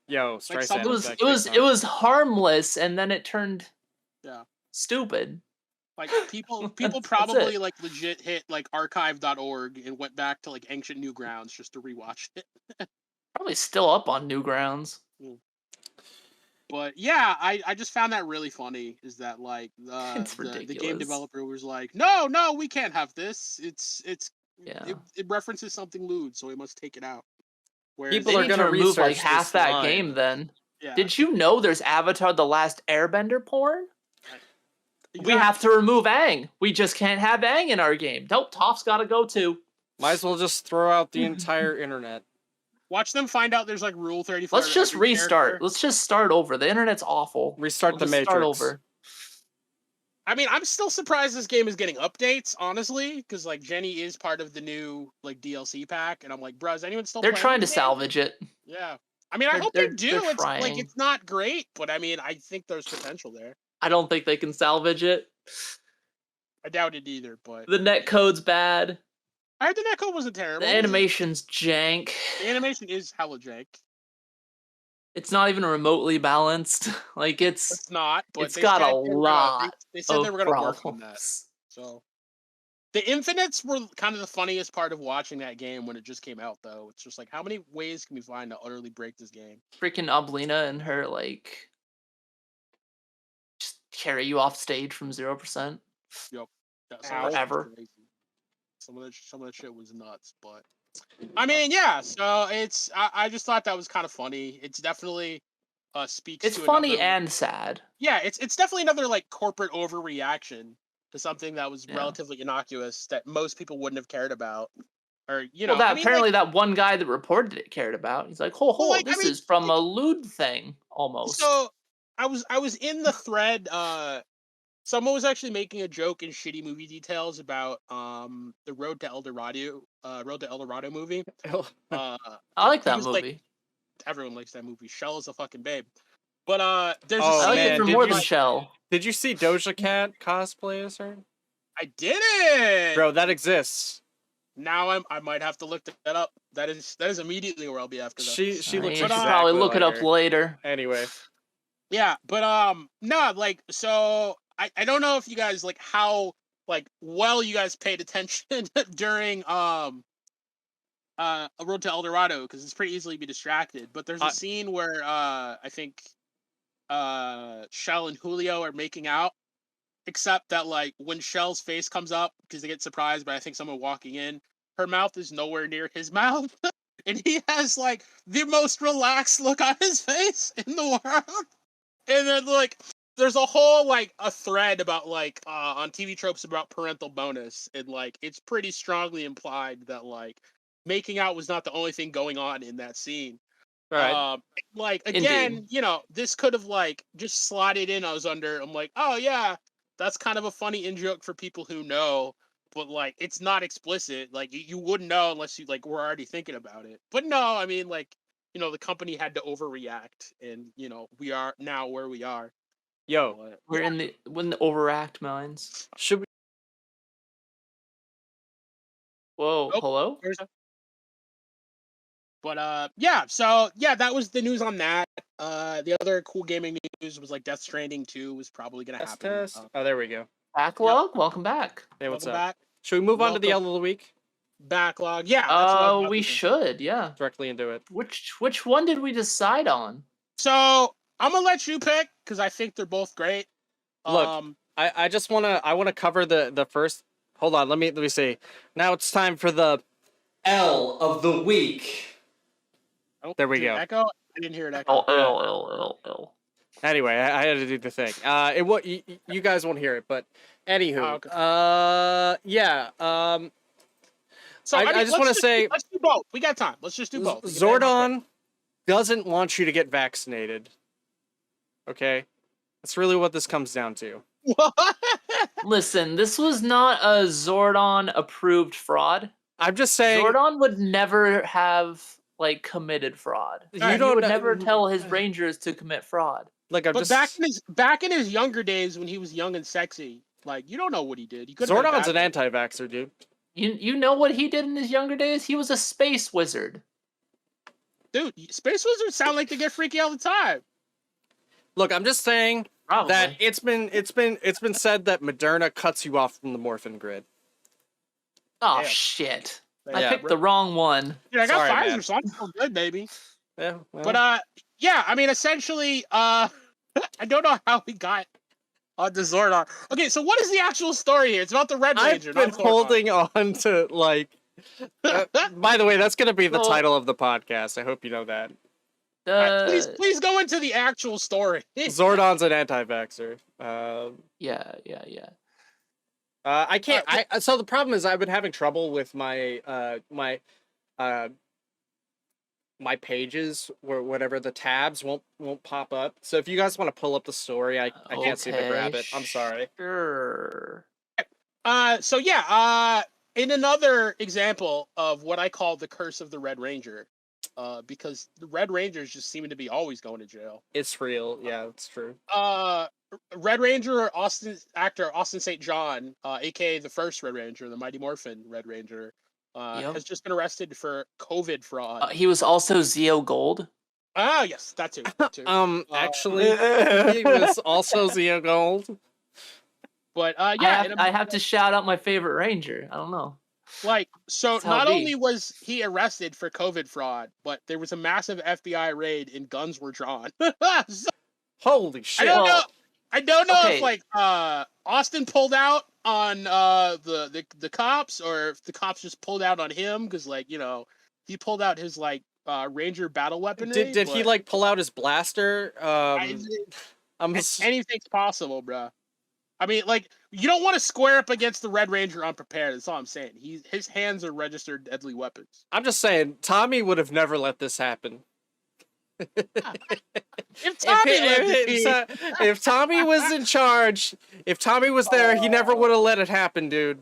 Yo, Like Streisand effect. It was harmless, and then it turned Yeah. stupid. Like people That's probably it. like legit hit like archive.org and went back to like ancient Newgrounds just to rewatch it. Probably still up on Newgrounds. But yeah, I just found that really funny. Is that like It's the game ridiculous. developer was like, no, we can't have this. Yeah. It references something lewd, so we must take it out. Whereas People They are need to gonna remove like research half this that line. game. Then yeah, did you know there's Avatar: The Last Airbender porn? We exactly. have to remove Aang. We just can't have Aang in our game. Nope, Toph's got to go too. Might as well just throw out the entire internet. Watch them find out there's like Rule 34. Let's to just every restart. character. Let's just start over. The internet's awful. Restart the just Matrix. Start over. I mean, I'm still surprised this game is getting updates, honestly, because like Jenny is part of the new like DLC pack, and I'm like, bro, is anyone still? They're playing trying to this game? salvage it. Yeah, I mean, I hope they do. They're It's like trying. it's not great, but I mean, I think there's potential there. I don't think they can salvage it. I doubt it either, but The netcode's bad. I heard the netcode wasn't terrible. The animation's jank. The animation is hella jank. It's not even remotely balanced. Like It's not, but it's they got said a they were lot they said they of were gonna work on that. problems. So the Infinites were kind of the funniest part of watching that game when it just came out, though. It's just like, how many ways can we find to utterly break this game? Freaking Oblina and her like just carry you off stage from 0%. Yep. Yeah, Ow. Forever. Some of that shit was nuts, but I mean, yeah. So it's I just thought that was kind of funny. It's definitely speaks. It's to funny another, and sad. yeah. It's definitely another like corporate overreaction to something that was Yeah. relatively innocuous that most people wouldn't have cared about, or Well, that I mean, apparently like, that one guy that reported it cared about. He's like, "Ho ho, like, I this mean, is from a lewd thing almost." So I was in the thread. Someone was actually making a joke in Shitty Movie Details about the Road to El Dorado movie. I like that was like- movie. Everyone likes that movie. Shell is a fucking babe. But there's Oh, I a like scene it for did more you than s- Shell. Did you see Doja Cat cosplay as her? I did it, Bro, that exists. Now I might have to look that up. That is immediately where I'll be after that. She You looks should exactly probably look like it up her. later. Anyway, Yeah, but no, like, so I don't know if you guys like how like well you guys paid attention during A Road to El Dorado, because it's pretty easily be distracted. But there's a scene where I think Shell and Julio are making out, except that like when Shell's face comes up because they get surprised by I think someone walking in, her mouth is nowhere near his mouth, and he has like the most relaxed look on his face in the world. And then like there's a whole like a thread about like on TV tropes about parental bonus, and like it's pretty strongly implied that like making out was not the only thing going on in that scene. Right. Like again, Indeed. you know, this could have like just slotted in. I was under. I'm like, oh yeah, that's kind of a funny in joke for people who know, but like it's not explicit. Like you wouldn't know unless you like were already thinking about it. But no, I mean like you know the company had to overreact, and you know we are now where we are. Yo, But, We're in the overact minds. should we? Whoa, Oh, hello? But yeah, so yeah, that was the news on that. The other cool gaming news was like Death Stranding 2 was probably gonna happen. Test. Oh, there we go. Backlog, welcome back. Hey, what's Welcome up? back. Should we move on to the Welcome. L of the week? Backlog. Yeah. That's what I was about We to say. should, yeah. Directly into it. Which one did we decide on? So I'm gonna let you pick because I think they're both great. Look, I just wanna cover the first. Hold on, let me see. Now it's time for the L of the week. Oh, There we did it go. Echo? I didn't hear it echo. L. Anyway, I had to do the thing. You guys won't hear it, but anywho, Oh, okay. yeah. So I just want to say, let's do both. We got time. Let's just do both. Zordon doesn't want you to get vaccinated. Okay, that's really what this comes down to. What? Listen, this was not a Zordon approved fraud. I'm just saying, Zordon would never have like committed fraud. you Right, He don't would never tell his rangers to commit fraud. like. I'm But just back in his younger days when he was young and sexy, like you don't know what he did. He could have been Zordon's bad. an anti-vaxxer, dude. You know what he did in his younger days? He was a space wizard. Dude, space wizards sound like they get freaky all the time. Look, I'm just saying Probably. that it's been said that Moderna cuts you off from the morphin grid. Oh Yeah. shit. Yeah, I picked bro. the wrong one. Dude, I got Sorry, Pfizer, man. so I'm still good, baby. Yeah, well, But yeah, I mean, essentially, I don't know how we got on the Zordon. Okay, so what is the actual story here? It's about the Red Ranger. I've been not Zordon. holding on to like. By the way, that's gonna be the So- title of the podcast. I hope you know that. Please go into the actual story. Zordon's an anti-vaxxer. Yeah. I can't. So the problem is I've been having trouble with my my pages where whatever the tabs won't pop up. So if you guys want to pull up the story, I can't seem to grab it. I'm sorry. Sure. So yeah, in another example of what I call the curse of the Red Ranger, because the Red Rangers just seem to be always going to jail. It's real. Yeah, it's true. Red Ranger actor Austin St. John, aka the first Red Ranger, the Mighty Morphin Red Ranger, has just been arrested for COVID fraud. He was also Zeo Gold. Ah, yes, that too. Actually, he was also Zeo Gold. But yeah, I have to shout out my favorite ranger. I don't know. like so. That's how Not it be. only was he arrested for COVID fraud, but there was a massive FBI raid and guns were drawn. So, Holy shit! I don't know okay. if like Austin pulled out on the cops, or if the cops just pulled out on him because like you know he pulled out his like Ranger battle weaponry. Did he like pull out his blaster? Anything's possible, bro. I mean, like you don't want to square up against the Red Ranger unprepared. That's all I'm saying. His hands are registered deadly weapons. I'm just saying, Tommy would have never let this happen. If Tommy was in charge, if Tommy was there, he never would have let it happen, dude.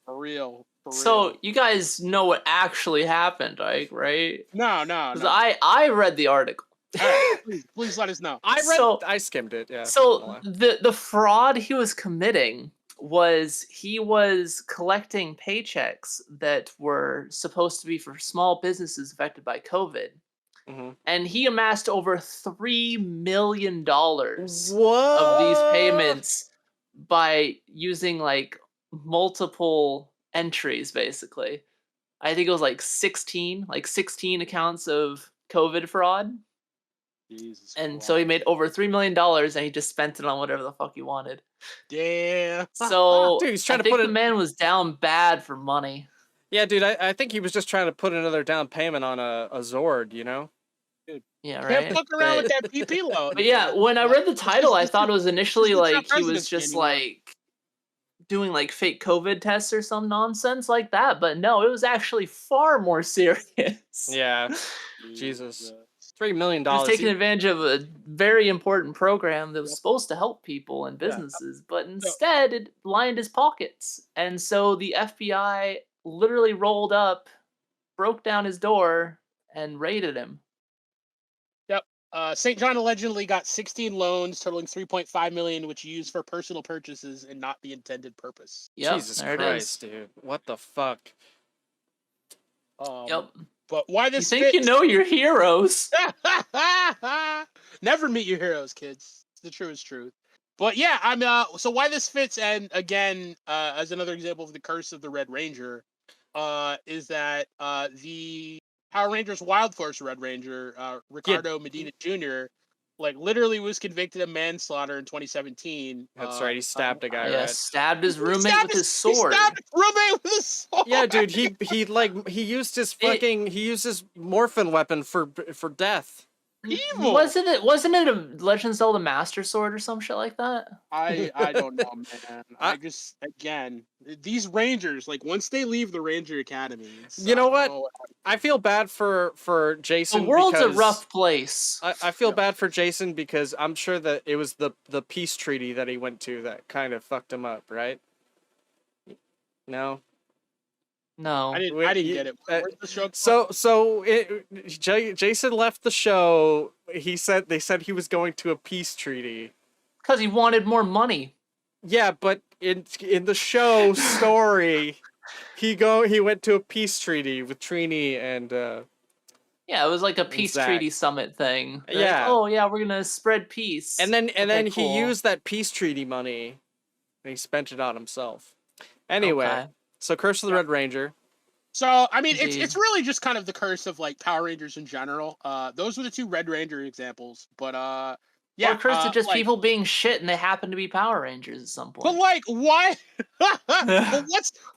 For real. So you guys know what actually happened, right? No. 'Cause I read the article. All right, please let us know. I skimmed it. Yeah. So the fraud he was committing was he was collecting paychecks that were supposed to be for small businesses affected by COVID. Mm-hmm. And he amassed over $3 million what? of these payments by using like multiple entries, basically. I think it was like 16 accounts of COVID fraud. Jesus And so he made over $3 million and he just spent it on whatever the fuck he wanted. Damn. So Dude, he's trying I to think put the it. man was down bad for money. Yeah, dude, I think he was just trying to put another down payment on a Zord, you know? Yeah, Can't right. fuck around with that PP loan. But yeah, when I read the title, I thought it was initially the Trump like he was presidency just anymore. like doing like fake COVID tests or some nonsense like that. But no, it was actually far more serious. Yeah. Jesus. $3 million. He was taking advantage of a very important program that was Yep. supposed to help people and Yeah. businesses, but instead it lined his pockets. And so the FBI literally rolled up, broke down his door, and raided him. Yep. St. John allegedly got 16 loans totaling 3.5 million, which he used for personal purchases and not the intended purpose. Yep, Jesus there Christ, it is. dude. What the fuck? Yep. But why You this think fits? you know your heroes? Never meet your heroes, kids. It's the truest truth. But yeah, so why this fits, and again, as another example of the curse of the Red Ranger, is that the Power Rangers Wild Force Red Ranger, Ricardo Medina Jr., like literally was convicted of manslaughter in 2017. That's right, he stabbed a guy, Yeah, right? stabbed his roommate with his sword. He stabbed his roommate with his sword. Yeah, dude, he used his fucking he used his morphin weapon for death. Evil. Wasn't it a Legend of Zelda Master Sword or some shit like that? I don't know, man. I just, again, these Rangers, like, once they leave the Ranger Academy, You know what? I feel bad for Jason. The world's because a rough place. I feel bad for Jason because I'm sure that it was the peace treaty that he went to that kind of fucked him up, right? No. No, I didn't get it. Where's the show? Jason left the show. They said he was going to a peace treaty because he wanted more money. Yeah, but in the show story, he went to a peace treaty with Trini and yeah, it was like a peace treaty summit thing. They're yeah. Like, oh yeah, we're gonna spread peace. And then cool. he used that peace treaty money, and he spent it on himself. Anyway, so Curse of the Red Ranger. So I mean, it's really just kind of the curse of like Power Rangers in general. Those were the two Red Ranger examples, but yeah, or curse of just like, people being shit and they happen to be Power Rangers at some point. But like, why? But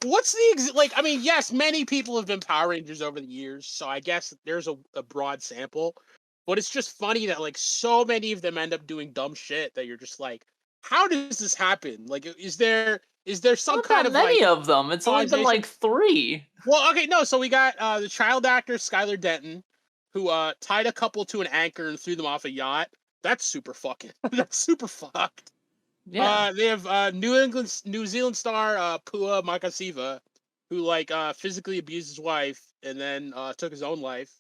what's the like? I mean, yes, many people have been Power Rangers over the years, so I guess there's a broad sample. But it's just funny that like so many of them end up doing dumb shit that you're just like, how does this happen? Like, is there some Not kind that of many like, of them? It's only been like 3. Well, okay, no. So we got the child actor Skylar Denton, who tied a couple to an anchor and threw them off a yacht. That's super fucking. That's super fucked. Yeah. They have New Zealand star Pua Makasiva, who like physically abused his wife and then took his own life.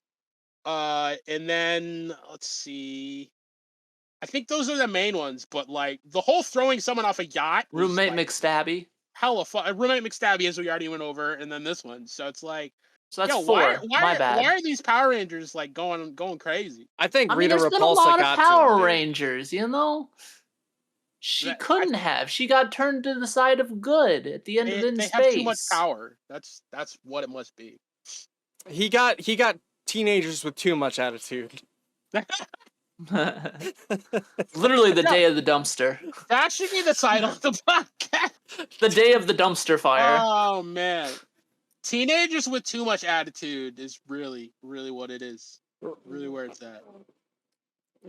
And then let's see. I think those are the main ones, but like the whole throwing someone off a yacht. Roommate like, McStabby. Hella fun. Roommate McStabby, as we already went over, and then this one. So it's like, so that's 4. Why bad. Why are these Power Rangers like going crazy? I think Rita Repulsa been a lot got of Power to him, Rangers, you know. She couldn't have. She got turned to the side of good at the end of In They Space. have too much power. That's what it must be. He got teenagers with too much attitude. Literally the day of the dumpster. That should be the title of the podcast. The day of the dumpster fire. Oh man, teenagers with too much attitude is really, really what it is. Really where it's at.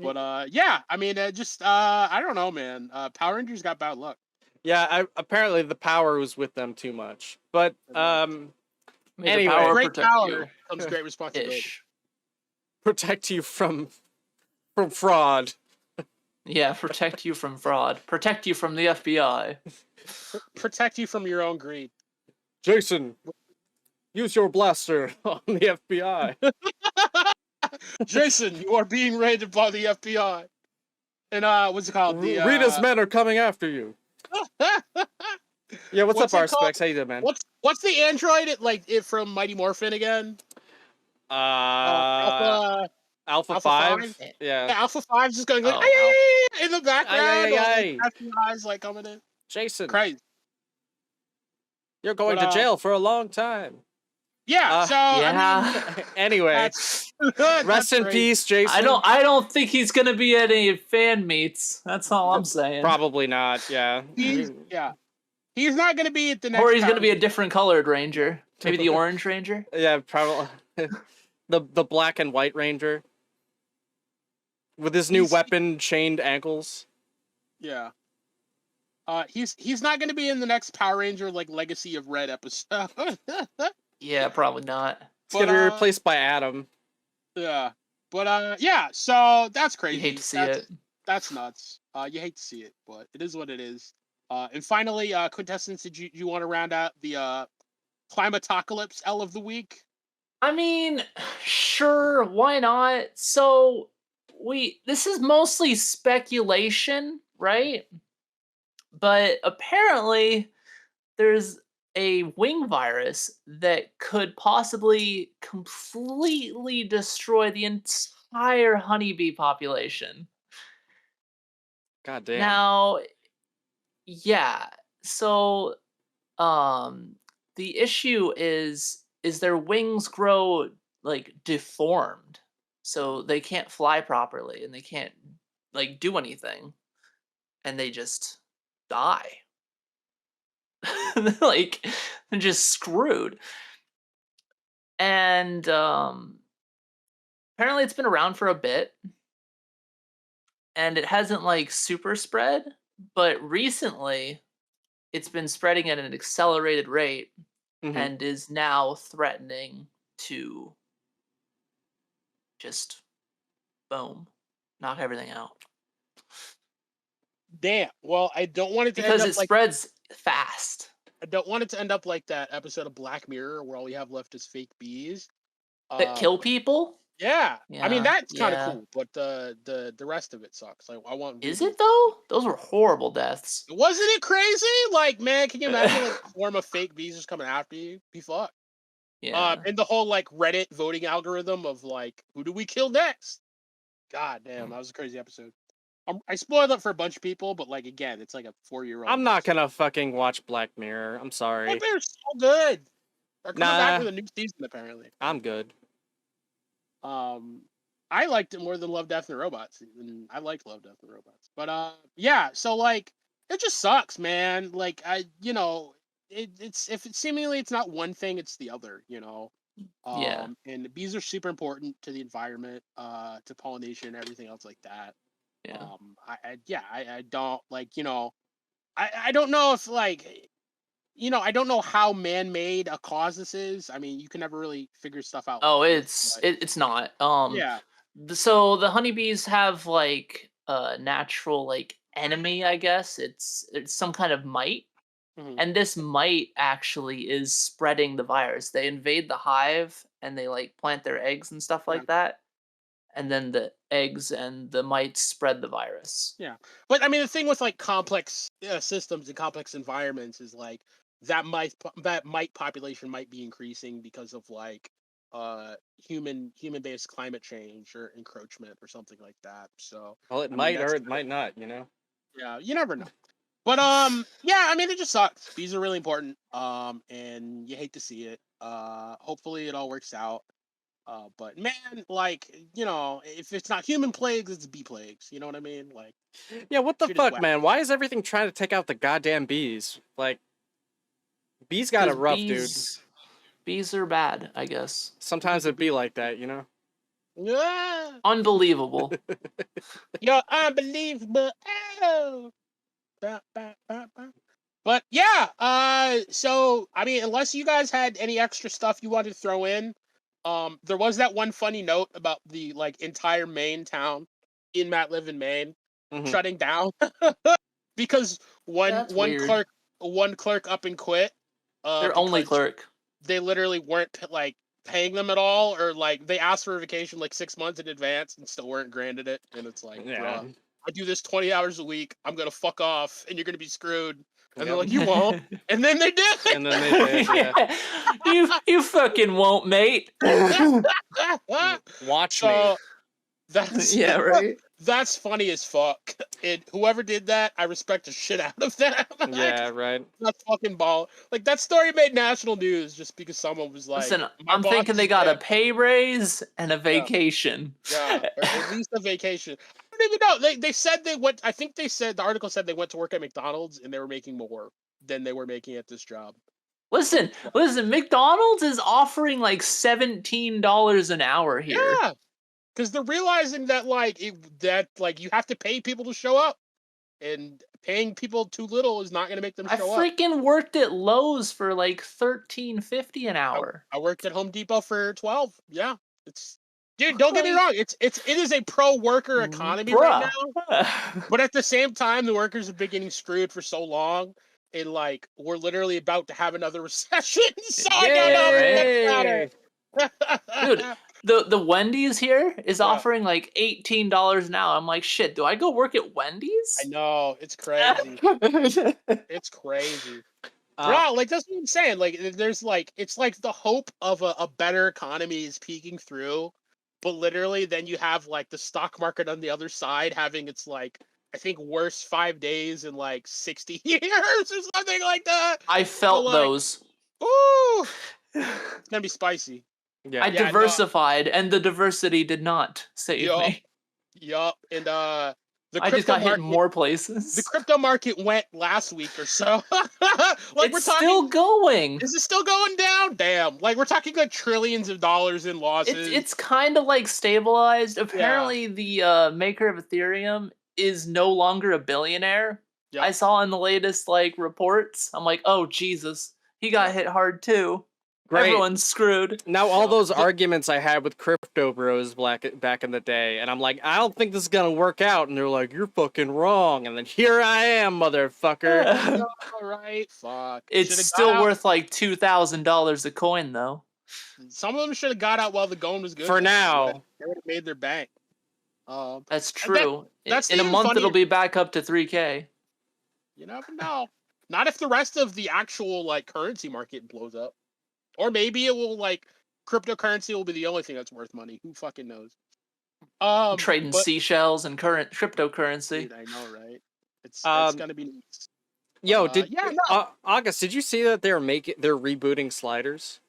But yeah, I mean, just I don't know, man. Power Rangers got bad luck. Yeah, apparently the power was with them too much. But anyway, power great power you. comes great responsibility. Protect you from fraud. Yeah, protect you from fraud. Protect you from the FBI. Protect you from your own greed. Jason, use your blaster on the FBI. Jason, you are being raided by the FBI. And what's it called? Rita's men are coming after you. Yeah, what's up, R-Specs? How you doing, man? What's the android from Mighty Morphin again? Alpha 5? Yeah. Alpha 5's just going in the background. All the FBI's like coming in. Jason, Crazy. you're going But, to jail for a long time. Yeah. So I mean, Anyway, that's rest in crazy. peace, Jason. I don't think he's gonna be at any fan meets. That's all I'm saying. Probably not. Yeah. He's not going to be at the next. Or he's gonna Power be a Rangers. different colored ranger. Maybe the orange ranger. Yeah, probably the black and white ranger with his new weapon, chained ankles. Yeah. He's not going to be in the next Power Ranger like Legacy of Red episode. Yeah, probably not. It's gonna be replaced by Adam. Yeah. But yeah, so that's crazy. You hate to see it. That's nuts. You hate to see it, but it is what it is. And finally, Quintessence, did you want to round out the Climatocalypse L of the week? I mean, sure, why not? So this is mostly speculation, right? But apparently there's a wing virus that could possibly completely destroy the entire honeybee population. God damn. Now, yeah. So, the issue is their wings grow like deformed, so they can't fly properly and they can't like do anything, and they just die. Like they're just screwed. And apparently it's been around for a bit, and it hasn't like super spread, but recently it's been spreading at an accelerated rate and is now threatening to just boom, knock everything out. Damn. Well, I don't want it to Because end it up like spreads fast. I don't want it to end up like that episode of Black Mirror where all we have left is fake bees That kill people? Yeah. I mean Yeah, that's kind of yeah. cool, but the rest of it sucks. Like I want. Is it though? Those were horrible deaths. Wasn't it crazy? Like, man, can you imagine like a swarm of fake bees just coming after you? Be fucked. Yeah. And the whole like Reddit voting algorithm of like, who do we kill next? God damn, that was a crazy episode. I spoiled it for a bunch of people, but like again, it's like a 4-year-old. I'm not gonna fucking watch Black Mirror. I'm sorry. Black Mirror's so good. They're coming back Nah. with a new season apparently. I'm good. I liked it more than Love, Death, and Robots. And I like Love, Death, and Robots. But yeah. So like, it just sucks, man. Like it's seemingly it's not one thing, it's the other. Yeah. And the bees are super important to the environment, to pollination and everything else like that. Yeah. I don't like, I don't know if like, I don't know how man-made a cause this is. I mean, you can never really figure stuff out. Oh, like it's this, it's not. yeah. So the honeybees have like a natural like enemy, I guess. It's some kind of mite. Mhm. And this mite actually is spreading the virus. They invade the hive and they like plant their eggs and stuff like that. And then the eggs and the mites spread the virus. Yeah, but I mean, the thing with like complex systems and complex environments is like that mite population might be increasing because of like human based climate change or encroachment or something like that. So Well, it might or it might not. Yeah, you never know. But yeah, I mean, it just sucks. Bees are really important. And you hate to see it. Hopefully it all works out. But man, like, if it's not human plagues, it's bee plagues. You know what I mean? Like, Yeah, what the shit is fuck, whack. man? Why is everything trying to take out the goddamn bees? Like, bees got it 'Cause rough, dude. Bees are bad, I guess. Sometimes it'd be like that, Yeah, Unbelievable. you're unbelievable. Oh. Ba, ba, ba, ba. But yeah, so I mean, unless you guys had any extra stuff you wanted to throw in, there was that one funny note about the like entire Maine town in Matt Live in Maine shutting down because one weird. clerk up and quit. Their only because clerk. They literally weren't like paying them at all, or like they asked for a vacation like 6 months in advance and still weren't granted it. And it's like, bruh, I do this 20 hours a week. I'm gonna fuck off, and you're gonna be screwed. And they're like, you won't. And then they did. And then they did. Yeah. You fucking won't, mate. Watch me. That's Yeah, right. That's funny as fuck. And whoever did that, I respect the shit out of them. Yeah, right. That's fucking ball. Like that story made national news just because someone was like, Listen, "My I'm boss thinking is they got a dead." pay raise and a vacation. Yeah, or at least a vacation. I don't even know. They said they went. I think they said the article said they went to work at McDonald's and they were making more than they were making at this job. Listen, McDonald's is offering like $17 an hour here. Yeah, because they're realizing that like you have to pay people to show up, and paying people too little is not going to make them I show up. freaking worked at Lowe's for like $13.50 an hour. I worked at Home Depot for 12. Yeah, it's dude. Don't get me wrong. It is a pro worker economy right now. But at the same time, the workers have been getting screwed for so long, and like we're literally about to have another recession. So I don't know if it matters. Dude, the Wendy's here is offering like $18 an hour. I'm like, shit, do I go work at Wendy's? I know, it's crazy. It's crazy. Bro, like that's what I'm saying. Like there's like it's like the hope of a better economy is peeking through, but literally then you have like the stock market on the other side having its like I think worst 5 days in like 60 years or something like that. I felt like, those. Ooh, it's gonna be spicy. Yeah. I diversified, and the diversity did not save me. Yup, and I just got hit in more places. The crypto market went last week or so. Like it's still going. Is it still going down? Damn! Like we're talking like trillions of dollars in losses. It's kind of like stabilized. Apparently, the maker of Ethereum is no longer a billionaire. Yep. I saw in the latest like reports. I'm like, oh Jesus, he got hit hard too. Great. Everyone's screwed. Now all those arguments I had with crypto bros back in the day, and I'm like, I don't think this is gonna work out, and they're like, you're fucking wrong, and then here I am, motherfucker. All right, fuck. It's still worth like $2,000 a coin, though. Some of them should have got out while the going was good. For now, they would have made their bank. That's true. In a month, it'll be back up to 3K. You never know. Not if the rest of the actual like currency market blows up. Or maybe it will like cryptocurrency will be the only thing that's worth money. Who fucking knows? Trading seashells and current cryptocurrency. Dude, I know, right? It's gonna be nice. Yo, August, did you see that they're rebooting Sliders?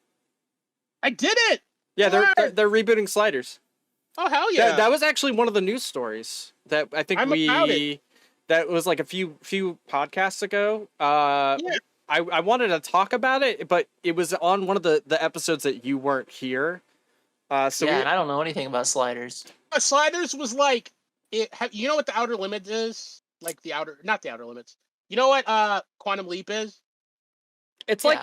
I did it. Yeah, they're rebooting Sliders. Oh hell yeah! That was actually one of the news stories that I think that was like a few podcasts ago. I wanted to talk about it, but it was on one of the episodes that you weren't here. And I don't know anything about Sliders. Sliders was like you know what the Outer Limits is? Like not the Outer Limits. You know what Quantum Leap is? It's like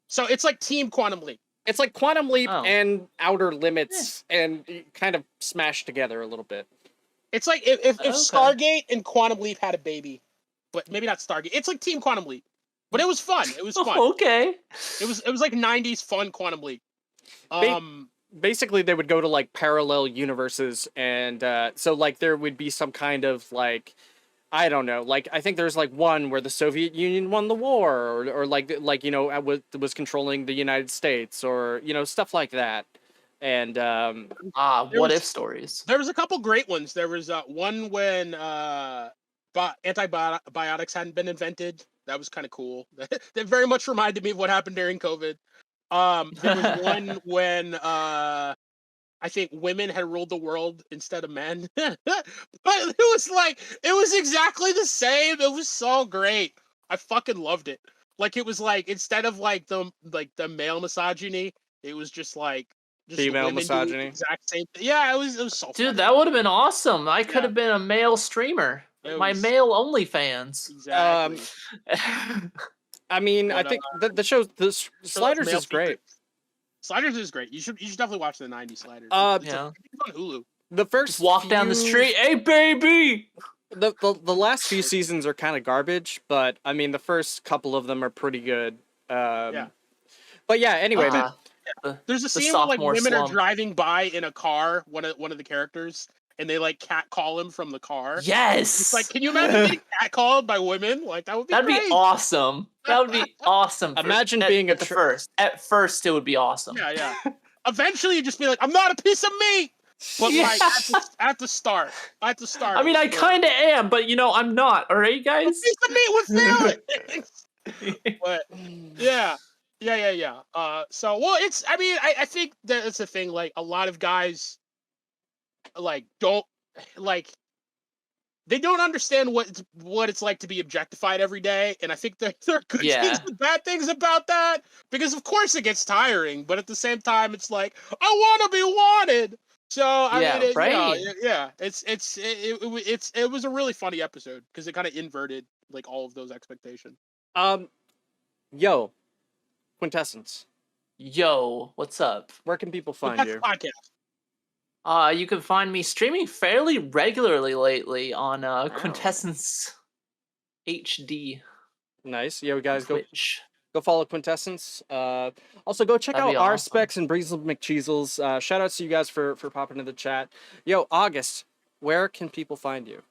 so it's like Team Quantum Leap. It's like Quantum Leap and Outer Limits and kind of smashed together a little bit. It's like if Stargate and Quantum Leap had a baby, but maybe not Stargate. It's like Team Quantum Leap. But it was fun. It was fun. Okay. It was like 90s fun Quantum Leap. Basically, they would go to like parallel universes, and so like there would be some kind of like, I don't know, like I think there's like one where the Soviet Union won the war, or like you know was controlling the United States, or you know stuff like that. And what if stories? There was a couple great ones. There was one when antibiotics hadn't been invented. That was kind of cool. That very much reminded me of what happened during COVID. There was one when I think women had ruled the world instead of men. But it was exactly the same. It was so great. I fucking loved it. Like it was like instead of like the male misogyny, it was just like female misogyny. Exact same thing. Yeah, it was so Dude, funny. that would have been awesome. I could have been a male streamer. My male OnlyFans. Exactly. I mean, I think the show, Sliders is great. Sliders is great. You should definitely watch the 90s Sliders. It's on Hulu. The first walk down the street, hey baby. The last few seasons are kind of garbage, but I mean the first couple of them are pretty good. But yeah, anyway. There's a scene where like women are driving by in a car, one of the characters, and they like catcall him from the car. Yes. It's like, can you imagine getting catcalled by women? Like that would be. That'd be awesome. That would be awesome. Imagine being first. At first, it would be awesome. Yeah. Eventually, you'd just be like, I'm not a piece of meat. But Yeah. like at the start. I it mean, was I good. kind of am, but I'm not. All right, A guys. piece of meat with feelings. But yeah. So well, I think that's the thing. Like a lot of guys, like don't like they don't understand what it's like to be objectified every day, and I think there are good things Yeah. and bad things about that, because of course it gets tiring, but at the same time it's like I want to be wanted. So I Yeah, mean, right. it was a really funny episode because it kind of inverted like all of those expectations. Yo, Quintessence, Yo, what's up? where can people But find that's you? the podcast. You can find me streaming fairly regularly lately on Quintessence HD Nice. Yo, guys, Twitch. go follow Quintessence. Also, go check That'd out be our awesome. specs and Breezel McCheezels. Shout outs to you guys for popping into the chat. Yo, August, where can people find you?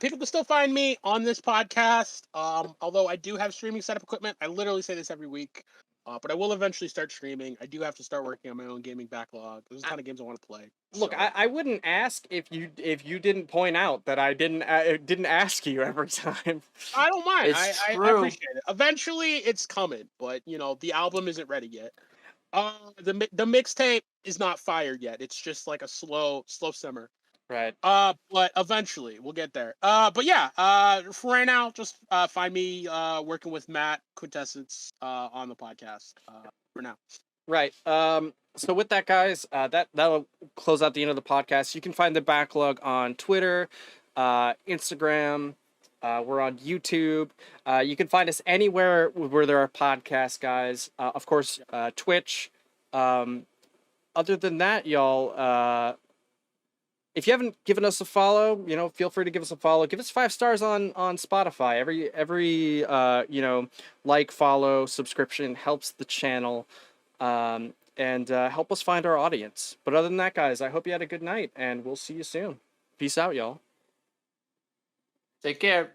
People can still find me on this podcast. Although I do have streaming setup equipment. I literally say this every week. But I will eventually start streaming. I do have to start working on my own gaming backlog. There's a ton of games I want to play. Look, so. I wouldn't ask if you didn't point out that I didn't ask you every time. I don't mind. It's I true. appreciate it. Eventually, it's coming, but the album isn't ready yet. The mixtape is not fired yet. It's just like a slow simmer. Right. But eventually we'll get there. But yeah. For right now, just find me working with Matt Quintessence on the podcast. For now. Right. So with that, guys, that'll close out the end of the podcast. You can find the backlog on Twitter, Instagram. We're on YouTube. You can find us anywhere where there are podcasts, guys. Of course, Twitch. Other than that, y'all, if you haven't given us a follow, feel free to give us a follow. Give us 5 stars on Spotify. Every like, follow, subscription helps the channel. And help us find our audience. But other than that, guys, I hope you had a good night, and we'll see you soon. Peace out, y'all. Take care.